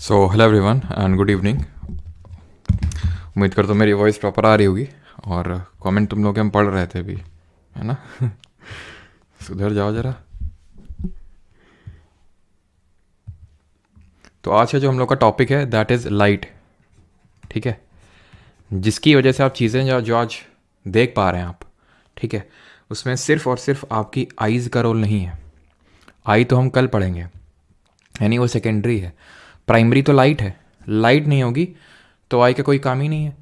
So hello everyone and good evening. उम्मीद करता हूँ मेरी वॉइस प्रॉपर आ रही होगी और कमेंट तुम लोग हम पढ़ रहे थे अभी, है ना। सुधर जाओ ज़रा। तो आज का जो हम लोग का टॉपिक है दैट इज़ लाइट, ठीक है। जिसकी वजह से आप चीज़ें जो आज देख पा रहे हैं आप, ठीक है, उसमें सिर्फ और सिर्फ आपकी आइज़ का रोल नहीं है। आई तो हम कल पढ़ेंगे, यानी वो सेकेंडरी है। प्राइमरी तो लाइट है। लाइट नहीं होगी तो आई का कोई काम ही नहीं है।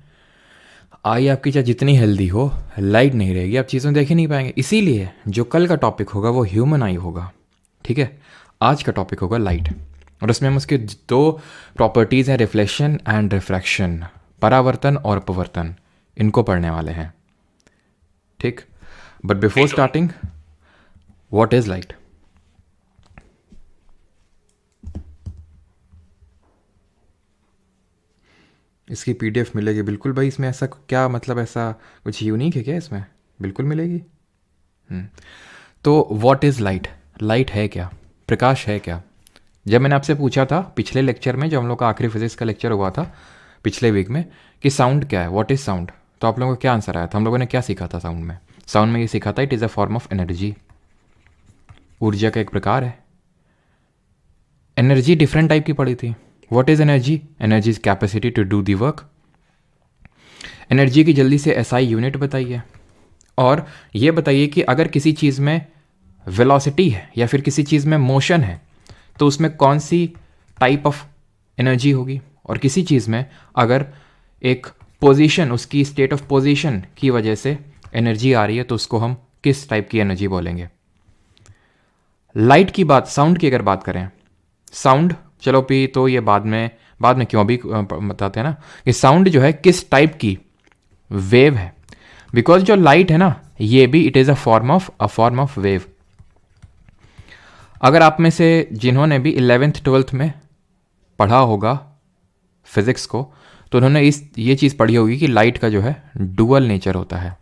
आई आपकी चाहे जितनी हेल्दी हो, लाइट नहीं रहेगी, आप चीज़ें देख ही नहीं पाएंगे। इसीलिए जो कल का टॉपिक होगा वो ह्यूमन आई होगा, ठीक है। आज का टॉपिक होगा लाइट, और उसमें हम उसके दो प्रॉपर्टीज़ हैं, रिफ्लेक्शन एंड रिफ्रैक्शन, परावर्तन और अपवर्तन, इनको पढ़ने वाले हैं, ठीक। But before starting, what is light? इसकी पीडीएफ मिलेगी बिल्कुल भाई। इसमें ऐसा क्या मतलब, ऐसा कुछ यूनिक है क्या इसमें? बिल्कुल मिलेगी। तो व्हाट इज़ लाइट? लाइट है क्या? प्रकाश है क्या? जब मैंने आपसे पूछा था पिछले लेक्चर में, जो हम लोग का आखिरी फिजिक्स का लेक्चर हुआ था पिछले वीक में, कि साउंड क्या है, व्हाट इज़ साउंड, तो आप लोगों को क्या आंसर आया था? हम लोगों ने क्या सीखा था साउंड में? साउंड में ये सीखा था it is a form of energy, ऊर्जा का एक प्रकार है। एनर्जी डिफरेंट टाइप की पड़ी थी। What is energy? Energy is capacity to do the work. Energy की जल्दी से एसआई यूनिट बताइए, और ये बताइए कि अगर किसी चीज़ में वेलोसिटी है या फिर किसी चीज़ में मोशन है तो उसमें कौन सी टाइप ऑफ एनर्जी होगी, और किसी चीज़ में अगर एक पोजीशन, उसकी स्टेट ऑफ पोजीशन की वजह से एनर्जी आ रही है तो उसको हम किस टाइप की एनर्जी बोलेंगे। लाइट की बात, साउंड की अगर बात करें, साउंड चलो भी तो ये बाद में क्यों, अभी बताते हैं ना कि साउंड जो है किस टाइप की वेव है। बिकॉज जो लाइट है ना, ये भी it is a form of wave. अगर आप में से जिन्होंने भी 11th 12th में पढ़ा होगा फिजिक्स को, तो उन्होंने ये चीज़ पढ़ी होगी कि लाइट का जो है डुअल नेचर होता है।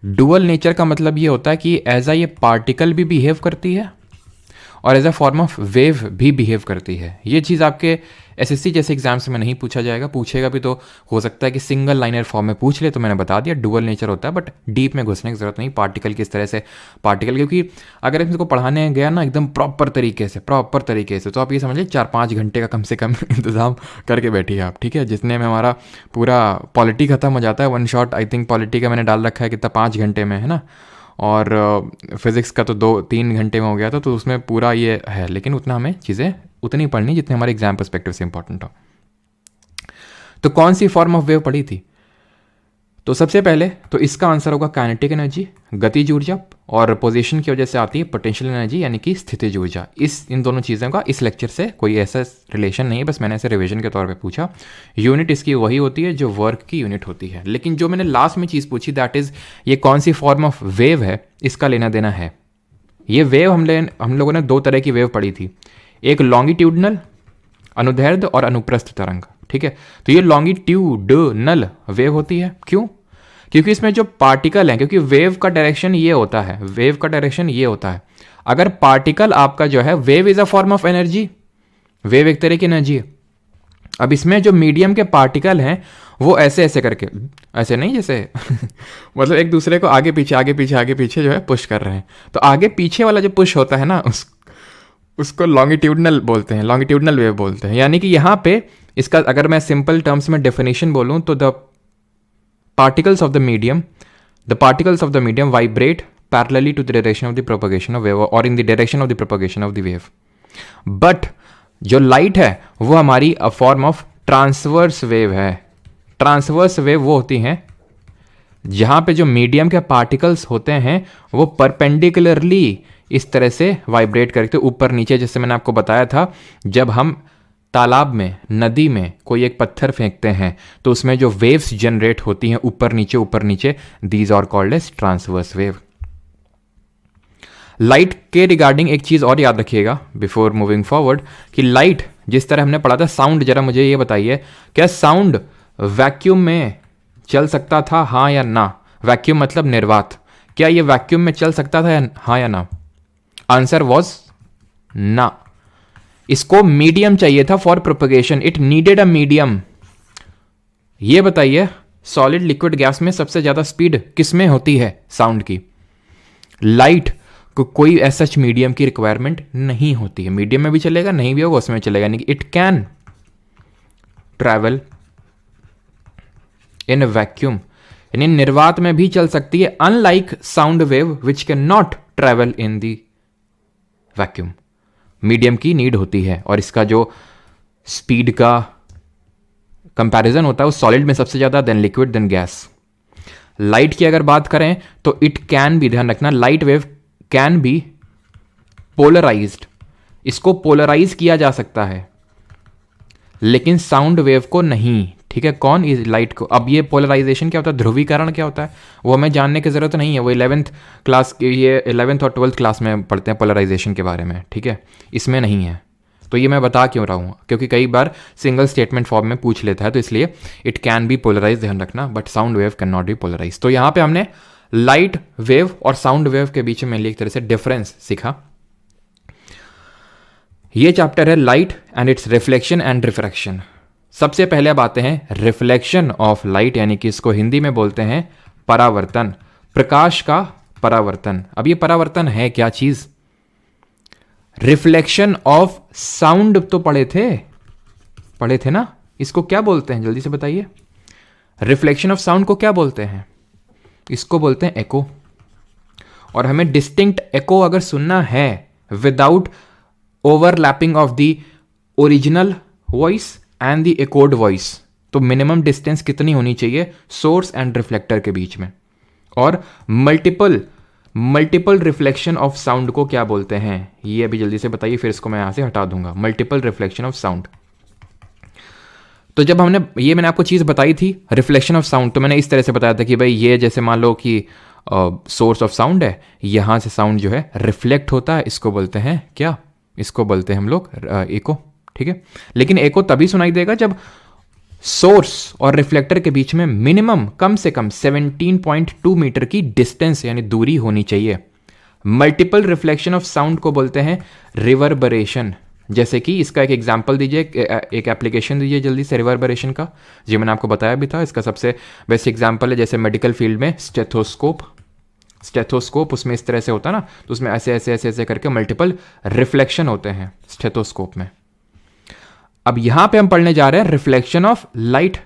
डुअल नेचर का मतलब ये होता है कि एज अ ये पार्टिकल भी बिहेव करती है और as a form of wave भी बिहेव करती है। ये चीज़ आपके एसएससी जैसे एग्जाम्स में नहीं पूछा जाएगा, पूछेगा भी तो हो सकता है कि सिंगल लाइनर फॉर्म में पूछ ले, तो मैंने बता दिया डुअल नेचर होता है। बट डीप में घुसने की जरूरत नहीं, पार्टिकल किस तरह से पार्टिकल, क्योंकि अगर इसको पढ़ाने गया ना एकदम प्रॉपर तरीके से तो आप ये समझिए 4-5 घंटे का कम से कम इंतजाम करके बैठिए आप, ठीक है। जितने में हमारा पूरा पॉलिटी खत्म हो जाता है, one shot I think polity का मैंने डाल रखा है कितना, 5 घंटे में, है ना। और फिज़िक्स का तो 2-3 घंटे में हो गया था, तो उसमें पूरा ये है। लेकिन उतना हमें चीज़ें उतनी पढ़नी जितने हमारे एग्जाम पर्सपेक्टिव से इंपॉर्टेंट हो। तो कौन सी फॉर्म ऑफ वेव पढ़ी थी? तो सबसे पहले तो इसका आंसर होगा काइनेटिक एनर्जी, गतिज ऊर्जा, और पोजीशन की वजह से आती है पोटेंशियल एनर्जी यानी कि स्थितिज ऊर्जा। इन दोनों चीज़ों का इस लेक्चर से कोई ऐसा रिलेशन नहीं है, बस मैंने ऐसे रिवीजन के तौर पे पूछा। यूनिट इसकी वही होती है जो वर्क की यूनिट होती है। लेकिन जो मैंने लास्ट में चीज़ पूछी दैट इज़ ये कौन सी फॉर्म ऑफ वेव है, इसका लेना देना है। ये वेव हम लोगों ने 2 तरह की वेव पढ़ी थी, एक लॉन्गिट्यूडनल अनुदैर्ध्य और अनुप्रस्थ तरंग, ठीक है। तो ये लॉन्गिट्यूडनल वेव होती है। क्यों? क्योंकि इसमें जो पार्टिकल है, क्योंकि वेव का डायरेक्शन ये होता है, अगर पार्टिकल आपका जो है, wave is a form of energy, wave एक तरह की एनर्जी है। अब इसमें जो मीडियम के पार्टिकल हैं वो ऐसे करके, ऐसे नहीं जैसे मतलब एक दूसरे को आगे पीछे जो है पुश कर रहे हैं। तो आगे पीछे वाला जो पुश होता है ना, उसको लॉन्गिट्यूडनल बोलते हैं, लॉन्गिट्यूडनल वेव बोलते हैं। यानी कि यहाँ पे इसका अगर मैं सिंपल टर्म्स में डेफिनेशन बोलूँ तो the particles of the medium vibrate parallelly to the direction of the propagation of wave, or in the direction of the propagation of the wave. But जो लाइट है वो हमारी अ फॉर्म ऑफ ट्रांसवर्स वेव है। Transverse wave वो होती हैं जहां पे जो मीडियम के पार्टिकल्स होते हैं वो परपेंडिकुलरली इस तरह से वाइब्रेट करते ऊपर नीचे। जैसे मैंने आपको बताया था, जब हम तालाब में, नदी में कोई एक पत्थर फेंकते हैं तो उसमें जो वेव्स जनरेट होती हैं ऊपर नीचे, these are called as transverse wave. Light के रिगार्डिंग एक चीज और याद रखिएगा बिफोर मूविंग फॉरवर्ड, कि लाइट जिस तरह हमने पढ़ा था, साउंड जरा मुझे ये बताइए, क्या साउंड वैक्यूम में चल सकता था, हाँ या ना? वैक्यूम मतलब निर्वात, क्या ये वैक्यूम में चल सकता था, हाँ या ना? आंसर वॉज ना। इसको मीडियम चाहिए था for propagation, it needed a medium. ये बताइए सॉलिड लिक्विड गैस में सबसे ज्यादा स्पीड किस में होती है साउंड की? लाइट को कोई ऐसा मीडियम की रिक्वायरमेंट नहीं होती है, मीडियम में भी चलेगा, नहीं भी होगा उसमें चलेगा, यानी कि it can travel in vacuum, यानी निर्वात में भी चल सकती है, unlike sound wave which can not travel in the vacuum. Medium की नीड होती है, और इसका जो स्पीड का कंपैरिजन होता है वो सॉलिड में सबसे ज्यादा, then liquid, then gas. Light की अगर बात करें तो इट कैन बी, ध्यान रखना, light wave can be polarized, इसको पोलराइज किया जा सकता है, लेकिन साउंड वेव को नहीं। ठीक है, कौन? इस लाइट को। अब ये पोलराइजेशन क्या होता है, ध्रुवीकरण क्या होता है, वो हमें जानने की जरूरत नहीं है, वो 11th क्लास, ये 11th और 12th क्लास में पढ़ते हैं पोलराइजेशन के बारे में। ठीक है, इसमें नहीं है, तो ये मैं बता क्यों रहा हूँ, क्योंकि कई बार सिंगल स्टेटमेंट फॉर्म में पूछ लेता है, तो इसलिए इट कैन बी पोलराइज, ध्यान रखना, but sound wave can not be polarize. तो यहाँ पे हमने लाइट वेव और साउंड वेव के बीच में एक तरह से डिफरेंस सीखा। ये चैप्टर है light and it's reflection and refraction. सबसे पहले अब आते हैं रिफ्लेक्शन ऑफ लाइट, यानी कि इसको हिंदी में बोलते हैं परावर्तन, प्रकाश का परावर्तन। अब ये परावर्तन है क्या चीज? रिफ्लेक्शन ऑफ साउंड तो पढ़े थे ना, इसको क्या बोलते हैं जल्दी से बताइए? रिफ्लेक्शन ऑफ साउंड को क्या बोलते हैं? इसको बोलते हैं एको। और हमें डिस्टिंक्ट एको अगर सुनना है without overlapping of the original voice and the echoed voice, तो मिनिमम डिस्टेंस कितनी होनी चाहिए सोर्स एंड रिफ्लेक्टर के बीच में? और मल्टीपल रिफ्लेक्शन ऑफ साउंड को क्या बोलते हैं, ये अभी जल्दी से बताइए, फिर इसको मैं यहां से हटा दूंगा। Multiple reflection of sound. तो जब मैंने आपको चीज बताई थी रिफ्लेक्शन ऑफ साउंड, तो मैंने इस तरह से बताया था कि भाई ये जैसे मान लो कि सोर्स ऑफ साउंड है, यहां से साउंड जो है रिफ्लेक्ट होता है, इसको बोलते हैं क्या? इसको बोलते हैं हम लोग एको। ठीक है, लेकिन एको तभी सुनाई देगा जब सोर्स और रिफ्लेक्टर के बीच में मिनिमम कम से कम 17.2 मीटर की डिस्टेंस यानी दूरी होनी चाहिए। मल्टीपल रिफ्लेक्शन ऑफ साउंड को बोलते हैं रिवर्बरेशन। जैसे कि इसका एक एग्जांपल दीजिए, एक एप्लीकेशन दीजिए जल्दी से रिवर्बरेशन का, जो मैंने आपको बताया भी था। इसका सबसे बेस्ट एग्जांपल है जैसे मेडिकल फील्ड में स्टेथोस्कोप उसमें इस तरह से होता है ना, तो उसमें ऐसे ऐसे ऐसे ऐसे करके मल्टीपल रिफ्लेक्शन होते हैं स्टेथोस्कोप में। अब यहां पे हम पढ़ने जा रहे हैं रिफ्लेक्शन ऑफ लाइट।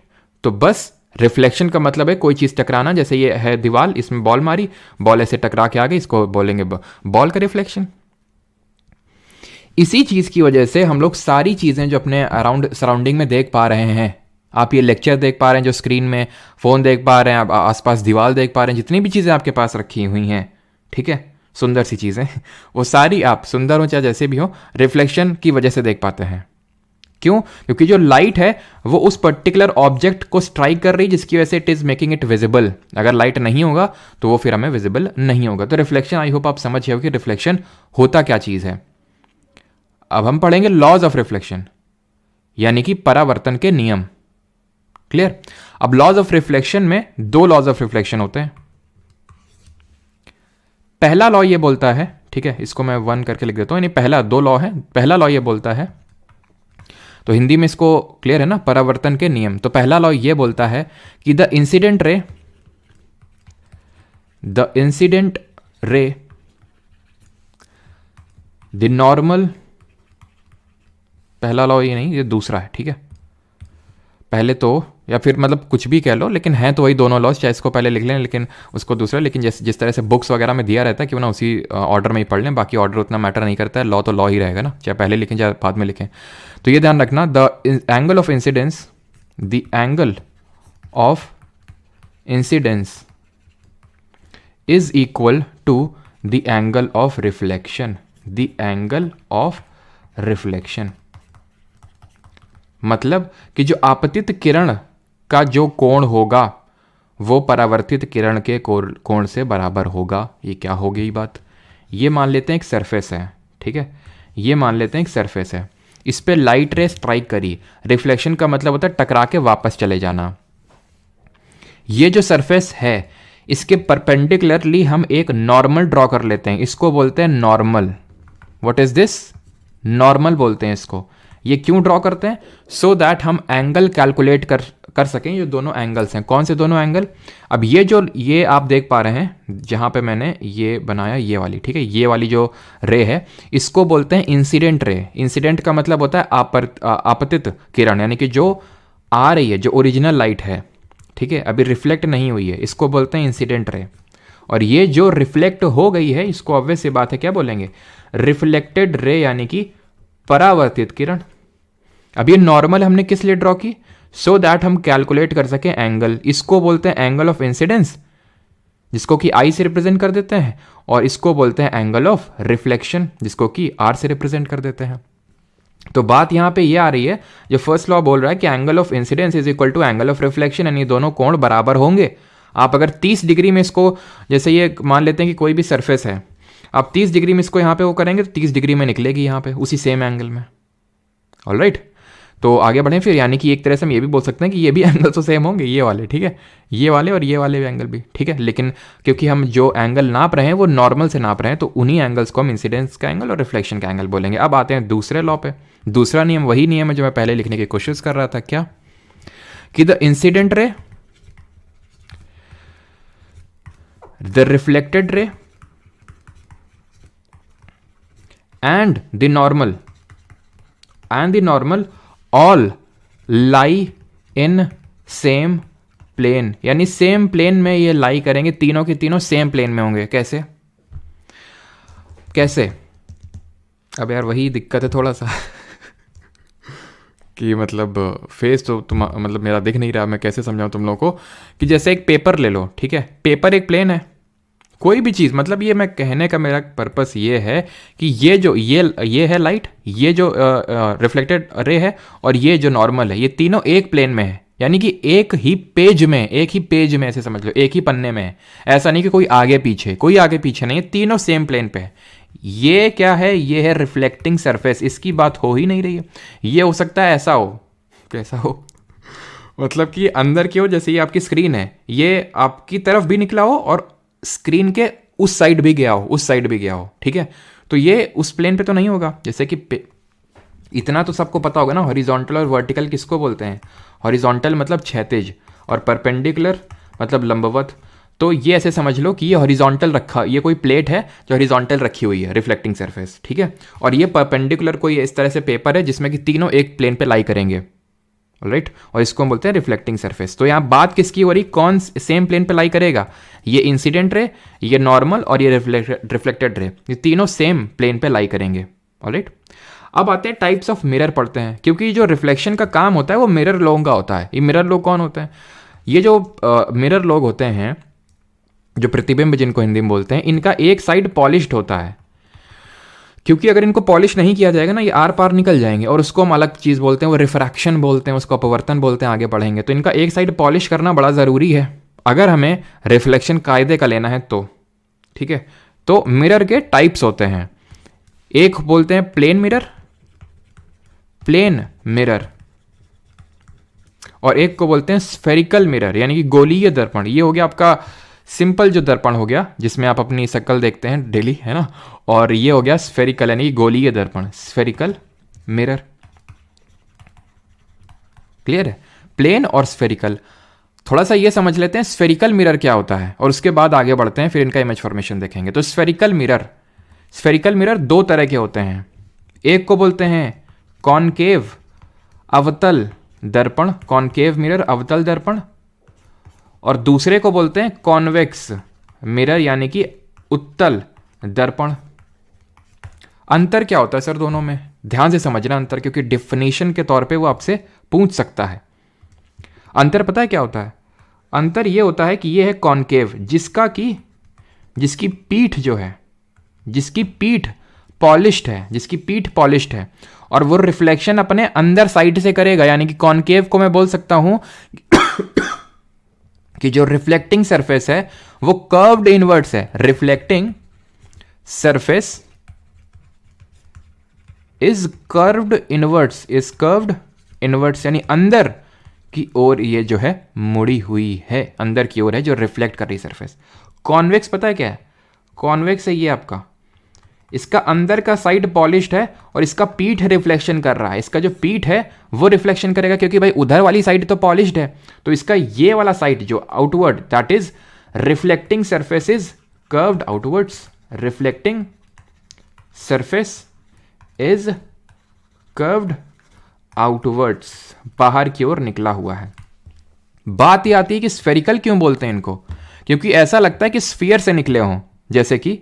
तो बस रिफ्लेक्शन का मतलब है कोई चीज टकराना, जैसे ये है दीवार, इसमें बॉल मारी, बॉल ऐसे टकरा के आ गई, इसको बोलेंगे बॉल का रिफ्लेक्शन। इसी चीज की वजह से हम लोग सारी चीजें जो अपने अराउंड सराउंडिंग में देख पा रहे हैं, आप ये लेक्चर देख पा रहे हैं जो स्क्रीन में, फोन देख पा रहे हैं, आप आसपास दीवार देख पा रहे हैं, जितनी भी चीजें आपके पास रखी हुई हैं, ठीक है, सुंदर सी चीजें, वो सारी आप सुंदर हो चाहे जैसे भी हो, रिफ्लेक्शन की वजह से देख पाते हैं। क्यों? क्योंकि जो लाइट है वो उस पर्टिकुलर ऑब्जेक्ट को स्ट्राइक कर रही है, जिसकी वजह से it is making it visible. अगर लाइट नहीं होगा तो वो फिर हमें विजिबल नहीं होगा। तो रिफ्लेक्शन, आई होप आप समझ गए हो कि रिफ्लेक्शन होता क्या चीज है। अब हम पढ़ेंगे लॉज ऑफ रिफ्लेक्शन, यानी कि परावर्तन के नियम। क्लियर? अब लॉज ऑफ रिफ्लेक्शन में दो लॉज ऑफ रिफ्लेक्शन होते हैं। पहला लॉ ये बोलता है, ठीक है, इसको मैं 1 करके लिख देता हूं, यानी पहला, दो लॉ है। पहला लॉ ये बोलता है, तो हिंदी में इसको क्लियर है ना, परावर्तन के नियम। तो पहला लॉ ये बोलता है कि the incident ray the normal, पहला लॉ ये नहीं, ये दूसरा है, ठीक है। पहले तो, या फिर मतलब कुछ भी कह लो, लेकिन है तो वही दोनों लॉज, चाहे इसको पहले लिख लें लेकिन उसको दूसरा, लेकिन जिस तरह से बुक्स वगैरह में दिया रहता है कि ना उसी ऑर्डर में ही पढ़ लें, बाकी ऑर्डर उतना मैटर नहीं करता है, लॉ तो लॉ ही रहेगा ना, चाहे पहले लिखें चाहे बाद में लिखें। तो ये ध्यान रखना, the angle of incidence is equal to the angle of reflection. The angle of reflection मतलब कि जो आपतित किरण का जो कोण होगा वो परावर्तित किरण के कोण से बराबर होगा। ये क्या हो गई बात? ये मान लेते हैं एक सरफेस है, ठीक है, ये मान लेते हैं एक सरफेस है, इस पे लाइट रे स्ट्राइक करी। रिफ्लेक्शन का मतलब होता है टकरा के वापस चले जाना। ये जो सरफेस है इसके परपेंडिकुलरली हम एक नॉर्मल ड्रॉ कर लेते हैं, इसको बोलते हैं normal. What is this? Normal बोलते हैं इसको। ये क्यों ड्रॉ करते हैं? सो दैट हम एंगल कैलकुलेट कर सकें। ये दोनों एंगल्स हैं। कौन से दोनों एंगल? अब ये आप देख पा रहे हैं जहाँ पे मैंने ये बनाया, ये वाली, ठीक है, ये वाली जो रे है इसको बोलते हैं इंसिडेंट रे। इंसिडेंट का मतलब होता है आपतित किरण, यानी कि जो आ रही है, जो ओरिजिनल लाइट है, ठीक है, अभी रिफ्लेक्ट नहीं हुई है, इसको बोलते हैं इंसिडेंट रे। और ये जो रिफ्लेक्ट हो गई है इसको ऑब्वियस सी बात है क्या बोलेंगे? रिफ्लेक्टेड रे, यानी कि परावर्तित किरण। अब ये नॉर्मल हमने किस लिए ड्रॉ की? सो दैट हम कैलकुलेट कर सके एंगल। इसको बोलते हैं एंगल ऑफ इंसिडेंस, जिसको कि आई से रिप्रेजेंट कर देते हैं, और इसको बोलते हैं एंगल ऑफ रिफ्लेक्शन, जिसको कि आर से रिप्रेजेंट कर देते हैं। तो बात यहां पे ये आ रही है, जो फर्स्ट लॉ बोल रहा है कि angle of incidence is equal to angle of reflection, यानी दोनों कोण बराबर होंगे। आप अगर 30 डिग्री में इसको, जैसे ये मान लेते हैं कि कोई भी सरफेस है, आप 30 डिग्री में इसको यहाँ पे वो करेंगे तो 30 डिग्री में निकलेगी यहाँ पे उसी सेम एंगल में। ऑलराइट, तो आगे बढ़ें फिर, यानी कि एक तरह से हम ये भी बोल सकते हैं कि ये भी एंगल तो सेम होंगे, ये वाले, ठीक है, ये वाले और ये वाले एंगल भी, ठीक है। लेकिन क्योंकि हम जो एंगल नाप रहे हैं वो नॉर्मल से नाप रहे हैं, तो उन्हीं एंगल्स को हम इंसिडेंस का एंगल और रिफ्लेक्शन का एंगल बोलेंगे। अब आते हैं दूसरे लॉ पे। दूसरा नियम वही नियम है जो मैं पहले लिखने की कोशिश कर रहा था, क्या कि the incident ray, the reflected ray and the normal all lie in same plane, यानी सेम प्लेन में ये लाई करेंगे, तीनों के तीनों सेम प्लेन में होंगे। कैसे? अब यार वही दिक्कत है थोड़ा सा कि मतलब फेस तो तुम मतलब मेरा दिख नहीं रहा, मैं कैसे समझाऊं तुम लोगों को कि जैसे एक पेपर ले लो, ठीक है, पेपर एक प्लेन है, कोई भी चीज़, मतलब ये मैं कहने का मेरा पर्पस ये है कि ये जो ये है लाइट, ये जो रिफ्लेक्टेड रे है, और ये जो नॉर्मल है, ये तीनों एक प्लेन में है, यानी कि एक ही पेज में ऐसे समझ लो, एक ही पन्ने में है। ऐसा नहीं कि कोई आगे पीछे नहीं है, तीनों सेम प्लेन पे है। ये क्या है? ये है रिफ्लेक्टिंग सरफेस। इसकी बात हो ही नहीं रही है। ये हो सकता है ऐसा हो, कैसा हो मतलब कि अंदर की ओर, जैसे ये आपकी स्क्रीन है, ये आपकी तरफ भी निकला हो और स्क्रीन के उस साइड भी गया हो, ठीक है। तो ये उस प्लेन पे तो नहीं होगा। जैसे कि इतना तो सबको पता होगा ना, हॉरिजॉन्टल और वर्टिकल किसको बोलते हैं? हॉरिजॉन्टल मतलब क्षैतिज, और परपेंडिकुलर मतलब लंबवत। तो ये ऐसे समझ लो कि ये हॉरिजॉन्टल ये कोई प्लेट है जो हॉरिजॉन्टल रखी हुई है, रिफ्लेक्टिंग सरफेस, ठीक है, और ये परपेंडिकुलर कोई इस तरह से पेपर है जिसमें कि तीनों एक प्लेन पे लाई करेंगे। राइट, और इसको हम बोलते हैं रिफ्लेक्टिंग सरफेस। तो यहाँ बात किसकी हो रही? कौन सेम प्लेन पे लाई करेगा? ये इंसिडेंट रे, ये नॉर्मल और ये रिफ्लेक्टेड रे, ये तीनों सेम प्लेन पे लाई करेंगे। ऑलराइट, अब आते हैं टाइप्स ऑफ मिरर पढ़ते हैं, क्योंकि जो रिफ्लेक्शन का काम होता है वो मिरर लोगों का होता है। ये मिरर लोग कौन होते हैं? ये जो मिरर लोग होते हैं, जो प्रतिबिंब जिनको हिंदी में बोलते हैं, इनका एक साइड पॉलिश्ड होता है, क्योंकि अगर इनको पॉलिश नहीं किया जाएगा ना, ये आर पार निकल जाएंगे, और उसको हम अलग चीज़ बोलते हैं, वो रिफ्रैक्शन बोलते हैं, उसको अपवर्तन बोलते हैं, आगे बढ़ेंगे। तो इनका एक साइड पॉलिश करना बड़ा ज़रूरी है अगर हमें रिफ्लेक्शन कायदे का लेना है तो, ठीक है। तो मिरर के टाइप्स होते हैं, एक बोलते हैं प्लेन मिरर, और एक को बोलते हैं स्फेरिकल मिरर, यानी कि गोलीय दर्पण। ये हो गया आपका सिंपल जो दर्पण हो गया, जिसमें आप अपनी शक्ल देखते हैं डेली, है ना, और ये हो गया स्फेरिकल, यानी गोलीय दर्पण, स्फेरिकल मिरर। क्लियर है? प्लेन और स्फेरिकल। थोड़ा सा ये समझ लेते हैं स्फेरिकल मिरर क्या होता है, और उसके बाद आगे बढ़ते हैं, फिर इनका इमेज फॉर्मेशन देखेंगे। तो स्फेरिकल मिरर दो तरह के होते हैं। एक को बोलते हैं कॉनकेव अवतल दर्पण, कॉनकेव मिरर, अवतल दर्पण, और दूसरे को बोलते हैं कॉन्वेक्स मिरर, यानी कि उत्तल दर्पण। अंतर क्या होता है सर दोनों में? ध्यान से समझना अंतर, क्योंकि डेफिनेशन के तौर पे वो आपसे पूछ सकता है। अंतर पता है क्या होता है? अंतर ये होता है कि ये है कॉनकेव, जिसकी पीठ जो है, जिसकी पीठ पॉलिश्ड है, और वो रिफ्लेक्शन अपने अंदर साइड से करेगा। यानी कि कॉनकेव को मैं बोल सकता हूं कि जो रिफ्लेक्टिंग सरफेस है वो कर्व्ड इनवर्ट्स है। Reflecting surface is curved inverts, यानी अंदर की ओर ये जो है मुड़ी हुई है, अंदर की ओर है जो रिफ्लेक्ट कर रही सरफेस। कॉन्वेक्स पता है क्या है? कॉन्वेक्स है ये आपका इसका अंदर का साइड पॉलिश्ड है और इसका पीठ रिफ्लेक्शन कर रहा है। इसका जो पीठ है वो रिफ्लेक्शन करेगा क्योंकि भाई उधर वाली साइड तो पॉलिश्ड है, तो इसका ये वाला साइड जो outward that is reflecting surface is curved outwards. Reflecting surface is curved outwards, बाहर की ओर निकला हुआ है। बात ये आती है कि स्फेरिकल क्यों बोलते हैं इनको, क्योंकि ऐसा लगता है कि स्फीयर से निकले हों। जैसे कि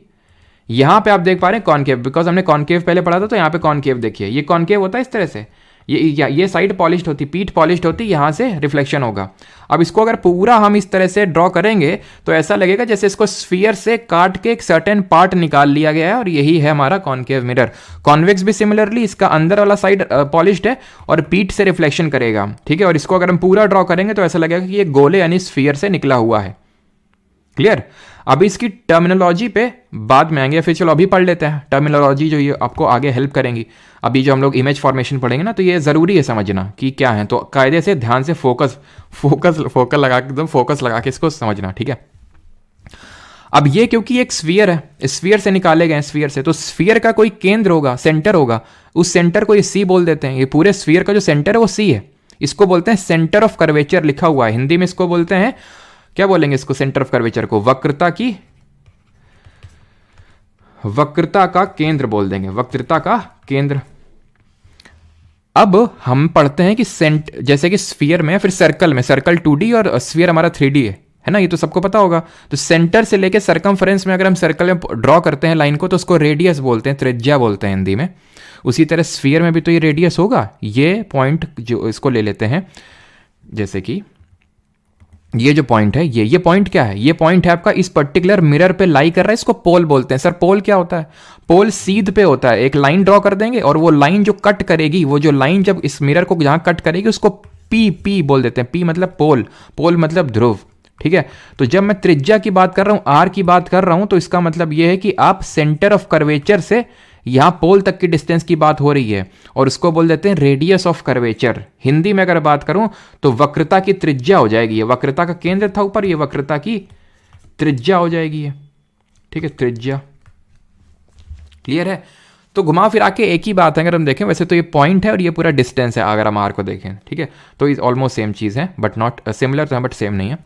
यहां पे आप देख पा रहे हैं कॉनकेव, बिकॉज हमने कॉनकेव पहले पढ़ा था, तो यहां पे कॉनकेव देखिए, ये कॉनकेव होता है इस तरह से, ये साइड पॉलिश्ड होती, पीठ पॉलिश्ड होती, यहां से रिफ्लेक्शन होगा। अब इसको अगर पूरा हम इस तरह से ड्रॉ करेंगे तो ऐसा लगेगा जैसे इसको स्फीयर से काट के एक सर्टेन पार्ट निकाल लिया गया है, और यही है हमारा कॉनकेव मिरर। कॉन्वेक्स भी सिमिलरली, इसका अंदर वाला साइड पॉलिश्ड है और पीठ से रिफ्लेक्शन करेगा, ठीक है। और इसको अगर हम पूरा ड्रॉ करेंगे तो ऐसा लगेगा कि ये गोले यानी स्फीयर से निकला हुआ है। क्लियर। अभी इसकी टर्मिनोलॉजी पे बाद में आएंगे, फिर चलो अभी पढ़ लेते हैं टर्मिनोलॉजी जो ये आपको आगे हेल्प करेंगी। अभी जो हम लोग इमेज फॉर्मेशन पढ़ेंगे ना, तो ये ज़रूरी है समझना कि क्या है, तो कायदे से ध्यान से फोकस लगा के एकदम फोकस लगा के इसको समझना, ठीक है। अब ये क्योंकि एक स्फीयर है, स्फीयर से निकाले गए स्फीयर से, तो स्फीयर का कोई केंद्र होगा, सेंटर होगा, उस सेंटर को ये सी बोल देते हैं। ये पूरे स्फीयर का जो सेंटर है वो सी है, इसको बोलते हैं सेंटर ऑफ कर्वेचर, लिखा हुआ है हिंदी में इसको बोलते हैं, क्या बोलेंगे इसको, सेंटर ऑफ कर्वेचर को वक्रता का केंद्र बोल देंगे, वक्रता का केंद्र। अब हम पढ़ते हैं कि जैसे कि स्फीयर में, फिर सर्कल में, सर्कल 2D और स्फीयर हमारा 3D है ना, ये तो सबको पता होगा। तो सेंटर से लेके सरकमफ्रेंस में अगर हम सर्कल में ड्रॉ करते हैं लाइन को, तो उसको रेडियस बोलते हैं, त्रिज्या बोलते हैं हिंदी में। उसी तरह स्फीयर में भी तो ये रेडियस होगा। ये पॉइंट जो इसको ले लेते हैं, जैसे कि ये जो पॉइंट है, ये पॉइंट क्या है, ये पॉइंट है आपका इस पर्टिकुलर मिरर पे लाई कर रहा है, इसको पोल बोलते हैं। सर पोल क्या होता है, पोल सीध पे होता है। एक लाइन ड्रॉ कर देंगे और वो लाइन जो कट करेगी, वो जो लाइन जब इस मिरर को जहां कट करेगी उसको पी बोल देते हैं। पी मतलब पोल, पोल मतलब ध्रुव, ठीक है। तो जब मैं त्रिज्या की बात कर रहा हूं, आर की बात कर रहा हूं, तो इसका मतलब यह है कि आप सेंटर ऑफ कर्वेचर से यहां पोल तक की डिस्टेंस की बात हो रही है, और उसको बोल देते हैं रेडियस ऑफ कर्वेचर। हिंदी में अगर बात करूं तो वक्रता की त्रिज्या हो जाएगी। ये वक्रता का केंद्र था ऊपर, ये वक्रता की त्रिज्या हो जाएगी ये, ठीक है, त्रिज्या। क्लियर है। तो घुमा फिरा के एक ही बात है अगर हम देखें, वैसे तो ये पॉइंट है और ये पूरा डिस्टेंस है अगर हम आर को देखें, ठीक है। तो ये ऑलमोस्ट सेम चीज़ है, बट नॉट सिमिलर तो है, बट सेम नहीं है।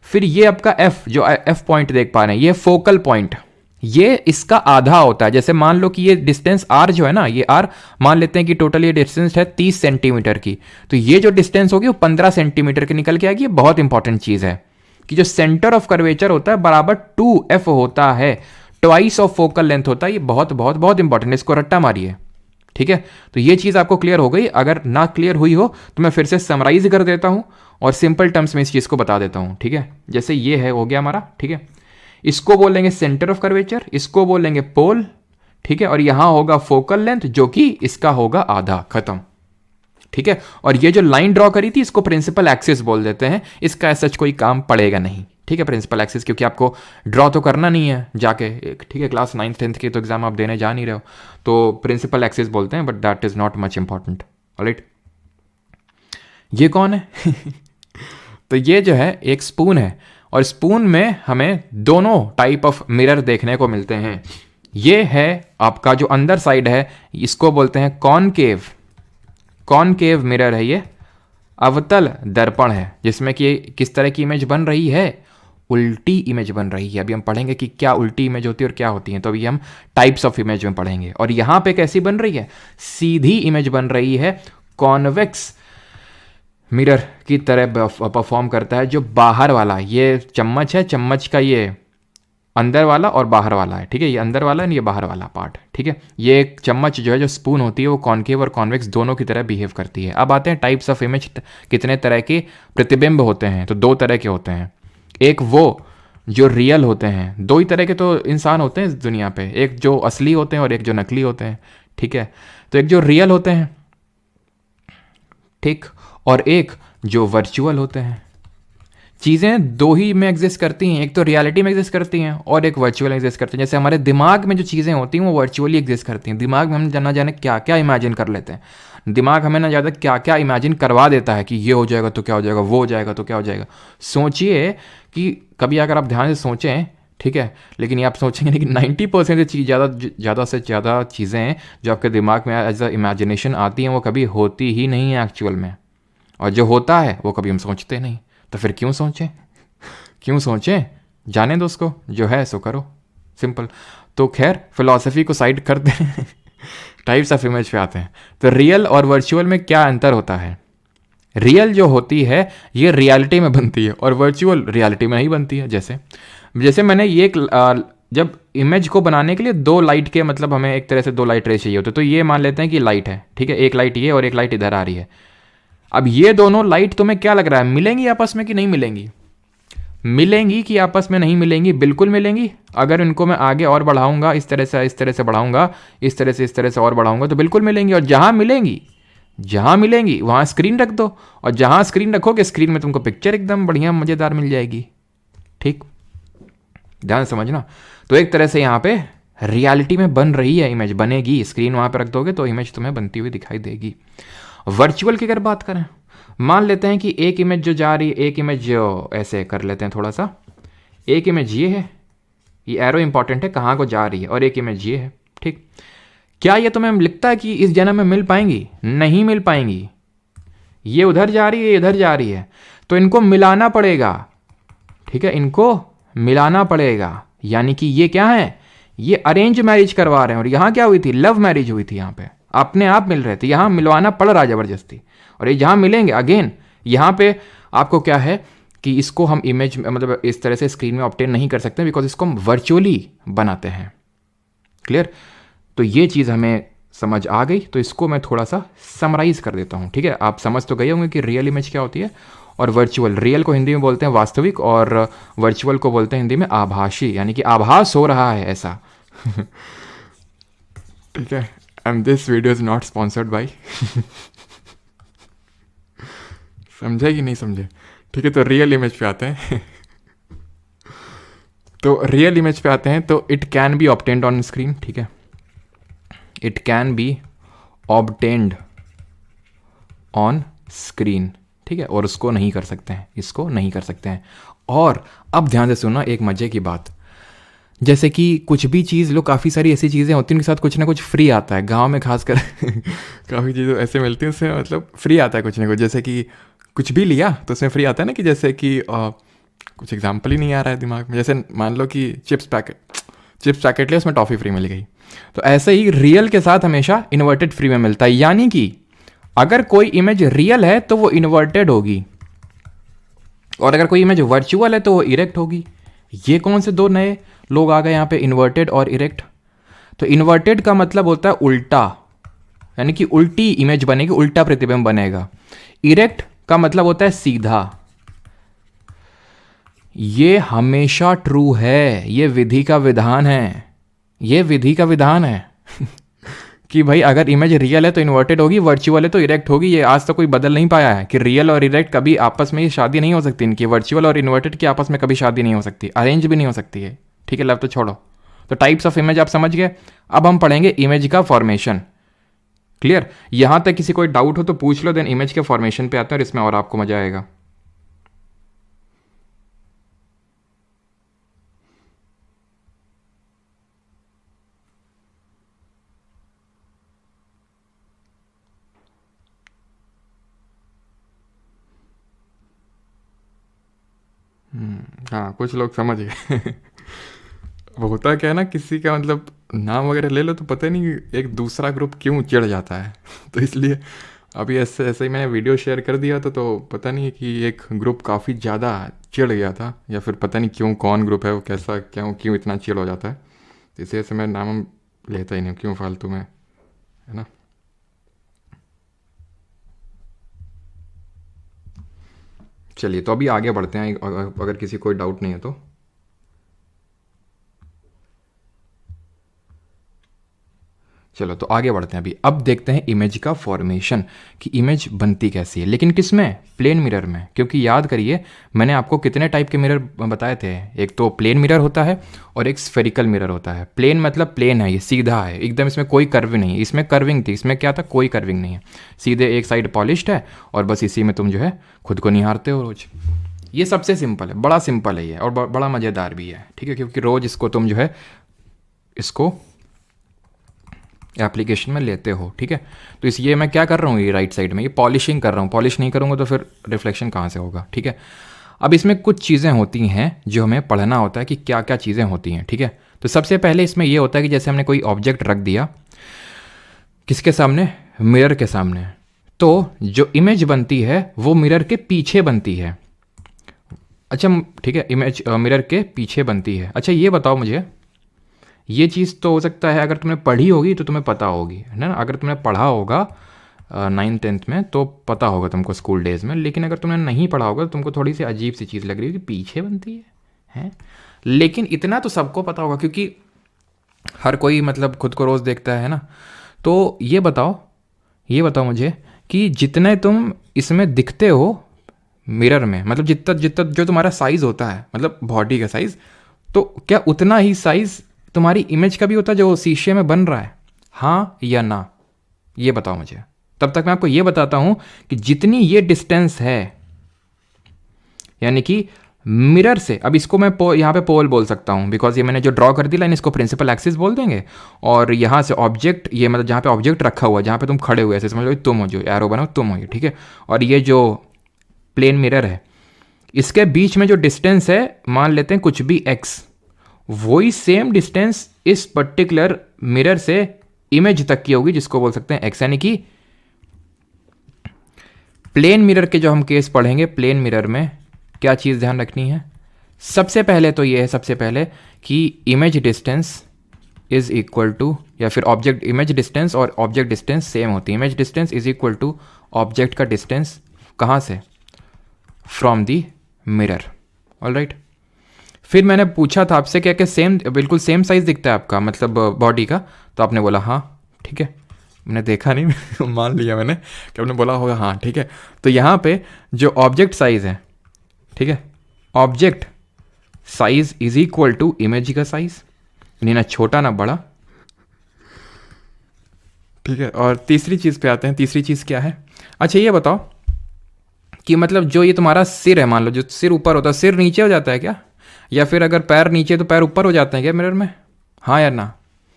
फिर ये आपका एफ, जो एफ पॉइंट देख पा रहे हैं, ये फोकल पॉइंट, ये इसका आधा होता है। जैसे मान लो कि ये डिस्टेंस आर जो है ना, ये आर मान लेते हैं कि टोटल ये डिस्टेंस है 30 सेंटीमीटर की, तो ये जो डिस्टेंस होगी वो 15 सेंटीमीटर की निकल के आएगी। ये बहुत इंपॉर्टेंट चीज़ है कि जो सेंटर ऑफ कर्वेचर होता है बराबर 2f होता है, ट्वाइस ऑफ फोकल लेंथ होता है। ये बहुत बहुत बहुत इंपॉर्टेंट है, इसको रट्टा मारिए, ठीक है। तो ये चीज़ आपको क्लियर हो गई। अगर ना क्लियर हुई हो तो मैं फिर से समराइज कर देता हूँ और सिंपल टर्म्स में इस चीज़ को बता देता हूँ, ठीक है। जैसे ये है, हो गया हमारा, ठीक है। इसको बोलेंगे सेंटर ऑफ कर्वेचर, इसको बोलेंगे पोल, ठीक है। और यहां होगा फोकल लेंथ जो कि इसका होगा आधा, खत्म, ठीक है। और ये जो लाइन ड्रॉ करी थी इसको प्रिंसिपल एक्सिस बोल देते हैं। इसका सच कोई काम पड़ेगा नहीं, ठीक है, प्रिंसिपल एक्सिस, क्योंकि आपको ड्रॉ तो करना नहीं है जाके, ठीक है। क्लास 9th 10th की तो एग्जाम आप देने जा नहीं रहे हो, तो प्रिंसिपल एक्सिस बोलते हैं, but that is not much important. Alright, ये कौन है तो ये जो है एक स्पून है, और स्पून में हमें दोनों टाइप ऑफ मिरर देखने को मिलते हैं। ये है आपका जो अंदर साइड है, इसको बोलते हैं कॉनकेव, कॉनकेव मिरर है, ये अवतल दर्पण है, जिसमें कि किस तरह की इमेज बन रही है, उल्टी इमेज बन रही है। अभी हम पढ़ेंगे कि क्या उल्टी इमेज होती है और क्या होती है, तो अभी हम टाइप्स ऑफ इमेज में पढ़ेंगे। और यहां पे कैसी बन रही है, सीधी इमेज बन रही है, कॉन्वेक्स मिरर की तरह परफॉर्म करता है। जो बाहर वाला ये चम्मच है, चम्मच का ये अंदर वाला और बाहर वाला है, ठीक है, ये अंदर वाला है, ये बाहर वाला पार्ट, ठीक है। ये एक चम्मच जो है, जो स्पून होती है, वो कॉनकेव और कॉन्वेक्स दोनों की तरह बिहेव करती है। अब आते हैं टाइप्स ऑफ इमेज, कितने तरह के प्रतिबिंब होते हैं, तो 2 तरह के होते हैं। एक वो जो रियल होते हैं, 2 ही तरह के तो इंसान होते हैं इस दुनिया पे, एक जो असली होते हैं और एक जो नकली होते हैं, ठीक है। तो एक जो रियल होते हैं, ठीक, और एक जो वर्चुअल होते हैं। चीज़ें 2 ही में एग्जिस्ट करती हैं, एक तो रियलिटी में एग्जिस्ट करती हैं और एक वर्चुअल में एग्जिस्ट करती हैं। जैसे हमारे दिमाग में जो चीज़ें होती हैं वो वर्चुअली एग्जिस्ट करती हैं। दिमाग में हम ना जाने क्या क्या इमेजिन कर लेते हैं, दिमाग हमें ना ज़्यादा क्या क्या इमेजिन करवा देता है कि ये हो जाएगा तो क्या हो जाएगा, वो हो जाएगा तो क्या हो जाएगा। सोचिए कि कभी अगर आप ध्यान से सोचें ठीक है। लेकिन ये आप सोचेंगे नहीं कि 90% चीज़ ज़्यादा से ज़्यादा चीज़ें हैं जो आपके दिमाग में एज अ इमेजिनेशन आती हैं वो कभी होती ही नहीं है एक्चुअल में, और जो होता है वो कभी हम सोचते नहीं। तो फिर क्यों सोचें, क्यों सोचें, जाने दो उसको, जो है सो करो, सिंपल। तो खैर फिलॉसफी को साइड करते हैं टाइप्स ऑफ इमेज पे आते हैं। तो रियल और वर्चुअल में क्या अंतर होता है? रियल जो होती है ये रियलिटी में बनती है और वर्चुअल रियलिटी में नहीं बनती है। जैसे जैसे मैंने ये जब इमेज को बनाने के लिए दो लाइट के मतलब हमें एक तरह से दो लाइट रे चाहिए होते, तो ये मान लेते हैं कि लाइट है, ठीक है, एक लाइट ये और एक लाइट इधर आ रही है। अब ये दोनों लाइट तुम्हें क्या लग रहा है, मिलेंगी आपस में कि नहीं मिलेंगी? मिलेंगी कि आपस में नहीं मिलेंगी? बिल्कुल मिलेंगी। अगर इनको मैं आगे और बढ़ाऊंगा, इस तरह से बढ़ाऊंगा, इस तरह से और बढ़ाऊंगा, तो बिल्कुल मिलेंगी। और जहां मिलेंगी वहां स्क्रीन रख दो, और जहां स्क्रीन रखोगे स्क्रीन में तुमको पिक्चर एकदम बढ़िया मजेदार मिल जाएगी। ठीक, ध्यान समझना। तो एक तरह से यहाँ पे रियलिटी में बन रही है इमेज, बनेगी, स्क्रीन वहां पर रख दोगे तो इमेज तुम्हें बनती हुई दिखाई देगी। वर्चुअल की अगर बात करें, मान लेते हैं कि एक इमेज जो जा रही है, एक इमेज जो ऐसे कर लेते हैं थोड़ा सा, एक इमेज ये है, ये एरो इंपॉर्टेंट है कहाँ को जा रही है, और एक इमेज ये है। ठीक, क्या ये तुम्हें लिखता है कि इस जन्म में मिल पाएंगी? नहीं मिल पाएंगी। ये उधर जा रही है, ये इधर जा रही है, तो इनको मिलाना पड़ेगा। ठीक है, इनको मिलाना पड़ेगा। यानी कि ये क्या है, ये अरेंज मैरिज करवा रहे हैं, और यहां क्या हुई थी, लव मैरिज हुई थी। यहां पे अपने आप मिल रहे थे, यहां मिलवाना पड़ रहा जबरदस्ती। और ये जहां मिलेंगे अगेन, यहां पे आपको क्या है कि इसको हम इमेज मतलब इस तरह से स्क्रीन में ऑब्टेन नहीं कर सकते, बिकॉज इसको हम वर्चुअली बनाते हैं। क्लियर? तो ये चीज़ हमें समझ आ गई, तो इसको मैं थोड़ा सा समराइज कर देता हूँ। ठीक है, आप समझ तो गए होंगे कि रियल इमेज क्या होती है और वर्चुअल। रियल को हिंदी में बोलते हैं वास्तविक, और वर्चुअल को बोलते हैं हिंदी में आभासी, यानी कि आभास हो रहा है ऐसा। ठीक है, and this video is not sponsored by. समझे कि नहीं समझे? ठीक है, तो रियल इमेज पे आते हैं। तो रियल इमेज पे आते हैं, तो it can be obtained on screen. ठीक है, it can be obtained on screen. ठीक है, और उसको नहीं कर सकते हैं, इसको नहीं कर सकते हैं। और अब ध्यान से सुनना एक मजे की बात, जैसे कि कुछ भी चीज़ लो, काफ़ी सारी ऐसी चीज़ें होती हैं उनके साथ कुछ ना कुछ फ्री आता है। गांव में खासकर काफ़ी चीज़ें ऐसे मिलती हैं उससे मतलब फ्री आता है कुछ ना कुछ। जैसे कि कुछ भी लिया तो उसमें फ्री आता है ना, कि जैसे कि कुछ एग्जाम्पल ही नहीं आ रहा है दिमाग में। जैसे मान लो कि चिप्स पैकेट लिया, उसमें टॉफ़ी फ्री मिल गई। तो ऐसे ही रियल के साथ हमेशा इन्वर्टेड फ्री में मिलता है। यानी कि अगर कोई इमेज रियल है तो वो इन्वर्टेड होगी, और अगर कोई इमेज वर्चुअल है तो वो इरेक्ट होगी। ये कौन से दो नए लोग आ गए यहाँ पे, इन्वर्टेड और इरेक्ट? तो इन्वर्टेड का मतलब होता है उल्टा, यानी कि उल्टी इमेज बनेगी, उल्टा प्रतिबिंब बनेगा। इरेक्ट का मतलब होता है सीधा। ये हमेशा ट्रू है, ये विधि का विधान है, ये विधि का विधान है। कि भाई अगर इमेज रियल है तो इन्वर्टेड होगी, वर्चुअल है तो इरेक्ट होगी। ये आज तक कोई बदल नहीं पाया है कि रियल और इरेक्ट कभी आपस में शादी नहीं हो सकती इनकी, वर्चुअल और इन्वर्टेड की आपस में कभी शादी नहीं हो सकती, अरेंज भी नहीं हो सकती है। ठीक है, लव तो छोड़ो। तो टाइप्स ऑफ इमेज आप समझ गए। अब हम पढ़ेंगे इमेज का फॉर्मेशन। क्लियर? यहां तक किसी कोई डाउट हो तो पूछ लो, देन इमेज के फॉर्मेशन पे आते हैं और इसमें और आपको मजा आएगा। हाँ, कुछ लोग समझ गए। वो होता क्या है ना, किसी का मतलब नाम वगैरह ले लो तो पता नहीं एक दूसरा ग्रुप क्यों चिढ़ जाता है। तो इसलिए अभी ऐसे ऐसे ही मैंने वीडियो शेयर कर दिया था, तो पता नहीं कि एक ग्रुप काफ़ी ज़्यादा चिढ़ गया था, या फिर पता नहीं क्यों, कौन ग्रुप है वो, कैसा क्यों इतना चिढ़ हो जाता है। तो इसी ऐसे मैं नाम लेता ही नहीं, क्यों फालतू में, है ना। चलिए, तो अभी आगे बढ़ते हैं, अगर किसी कोई डाउट नहीं है तो। चलो, तो आगे बढ़ते हैं अभी। अब देखते हैं इमेज का फॉर्मेशन, कि इमेज बनती कैसी है, लेकिन किस में? प्लेन मिरर में। क्योंकि याद करिए मैंने आपको कितने टाइप के मिरर बताए थे। एक तो प्लेन मिरर होता है और एक स्फेरिकल मिरर होता है। प्लेन मतलब प्लेन है, ये सीधा है एकदम, इसमें कोई कर्विंग नहीं है। इसमें कर्विंग थी, इसमें क्या था, कोई कर्विंग नहीं है, सीधे एक साइड पॉलिश्ड है, और बस इसी में तुम जो है खुद को निहारते हो रोज। ये सबसे सिंपल है, बड़ा सिंपल है ये, और बड़ा मज़ेदार भी है, ठीक है, क्योंकि रोज़ इसको तुम जो है इसको एप्लीकेशन में लेते हो, ठीक है। तो इसलिए मैं क्या कर रहा हूँ, ये राइट साइड में ये पॉलिशिंग कर रहा हूँ, पॉलिश नहीं करूँगा तो फिर रिफ्लेक्शन कहाँ से होगा, ठीक है। अब इसमें कुछ चीज़ें होती हैं जो हमें पढ़ना होता है कि क्या क्या चीज़ें होती हैं, ठीक है। तो सबसे पहले इसमें ये होता है कि जैसे हमने कोई ऑब्जेक्ट रख दिया किसके सामने, मिरर के सामने, तो जो इमेज बनती है वो मिरर के पीछे बनती है। अच्छा ठीक है, इमेज मिरर के पीछे बनती है। अच्छा ये बताओ मुझे, ये चीज़ तो हो सकता है अगर तुमने पढ़ी होगी तो तुम्हें पता होगी, है ना। अगर तुमने पढ़ा होगा 9th-10th में तो पता होगा तुमको स्कूल डेज़ में, लेकिन अगर तुमने नहीं पढ़ा होगा तो तुमको थोड़ी सी अजीब सी चीज़ लग रही है कि पीछे बनती है? लेकिन इतना तो सबको पता होगा क्योंकि हर कोई मतलब खुद को रोज़ देखता है ना। तो ये बताओ मुझे कि जितने तुम इसमें दिखते हो मिरर में, मतलब जितना जितना जो तुम्हारा साइज़ होता है, मतलब बॉडी का साइज़, तो क्या उतना ही साइज़ तुम्हारी इमेज का भी होता है जो शीशे में बन रहा है, हाँ या ना? ये बताओ मुझे। तब तक मैं आपको ये बताता हूं कि जितनी ये डिस्टेंस है, यानी कि मिरर से, अब इसको मैं यहाँ पे पोल बोल सकता हूँ बिकॉज ये मैंने जो ड्रॉ कर दी लाइन, इसको प्रिंसिपल एक्सिस बोल देंगे। और यहाँ से ऑब्जेक्ट, ये मतलब जहाँ पे ऑब्जेक्ट रखा हुआ है, जहाँ पे तुम खड़े हुए ऐसे समझ लो तुम हो, जो एरो बना तुम हो ये, ठीक है। और ये जो प्लेन मिरर है इसके बीच में जो डिस्टेंस है मान लेते हैं कुछ भी x, वही सेम डिस्टेंस इस पर्टिकुलर मिरर से इमेज तक की होगी जिसको बोल सकते हैं x। यानी कि प्लेन मिरर के जो हम केस पढ़ेंगे, प्लेन मिरर में क्या चीज़ ध्यान रखनी है, सबसे पहले तो ये है सबसे पहले कि image distance is equal to, या फिर ऑब्जेक्ट इमेज डिस्टेंस और ऑब्जेक्ट डिस्टेंस सेम होती है। Image distance is equal to object का डिस्टेंस कहाँ से, फ्रॉम दी मिरर, ऑलराइट। फिर मैंने पूछा था आपसे क्या क्या सेम, बिल्कुल सेम साइज़ दिखता है आपका मतलब बॉडी का, तो आपने बोला हाँ, ठीक है। मैंने देखा नहीं मान लिया मैंने कि आपने बोला होगा हाँ, ठीक है। तो यहाँ पे जो ऑब्जेक्ट साइज़ है, ठीक है, object size is equal to image का साइज, यानी ना छोटा ना बड़ा, ठीक है। और तीसरी चीज़ पे आते हैं, तीसरी चीज़ क्या है, अच्छा ये बताओ कि मतलब जो ये तुम्हारा सिर है, मान लो जो सिर ऊपर होता है, सिर नीचे हो जाता है क्या, या फिर अगर पैर नीचे तो पैर ऊपर हो जाते हैं क्या मिरर में, हाँ या ना?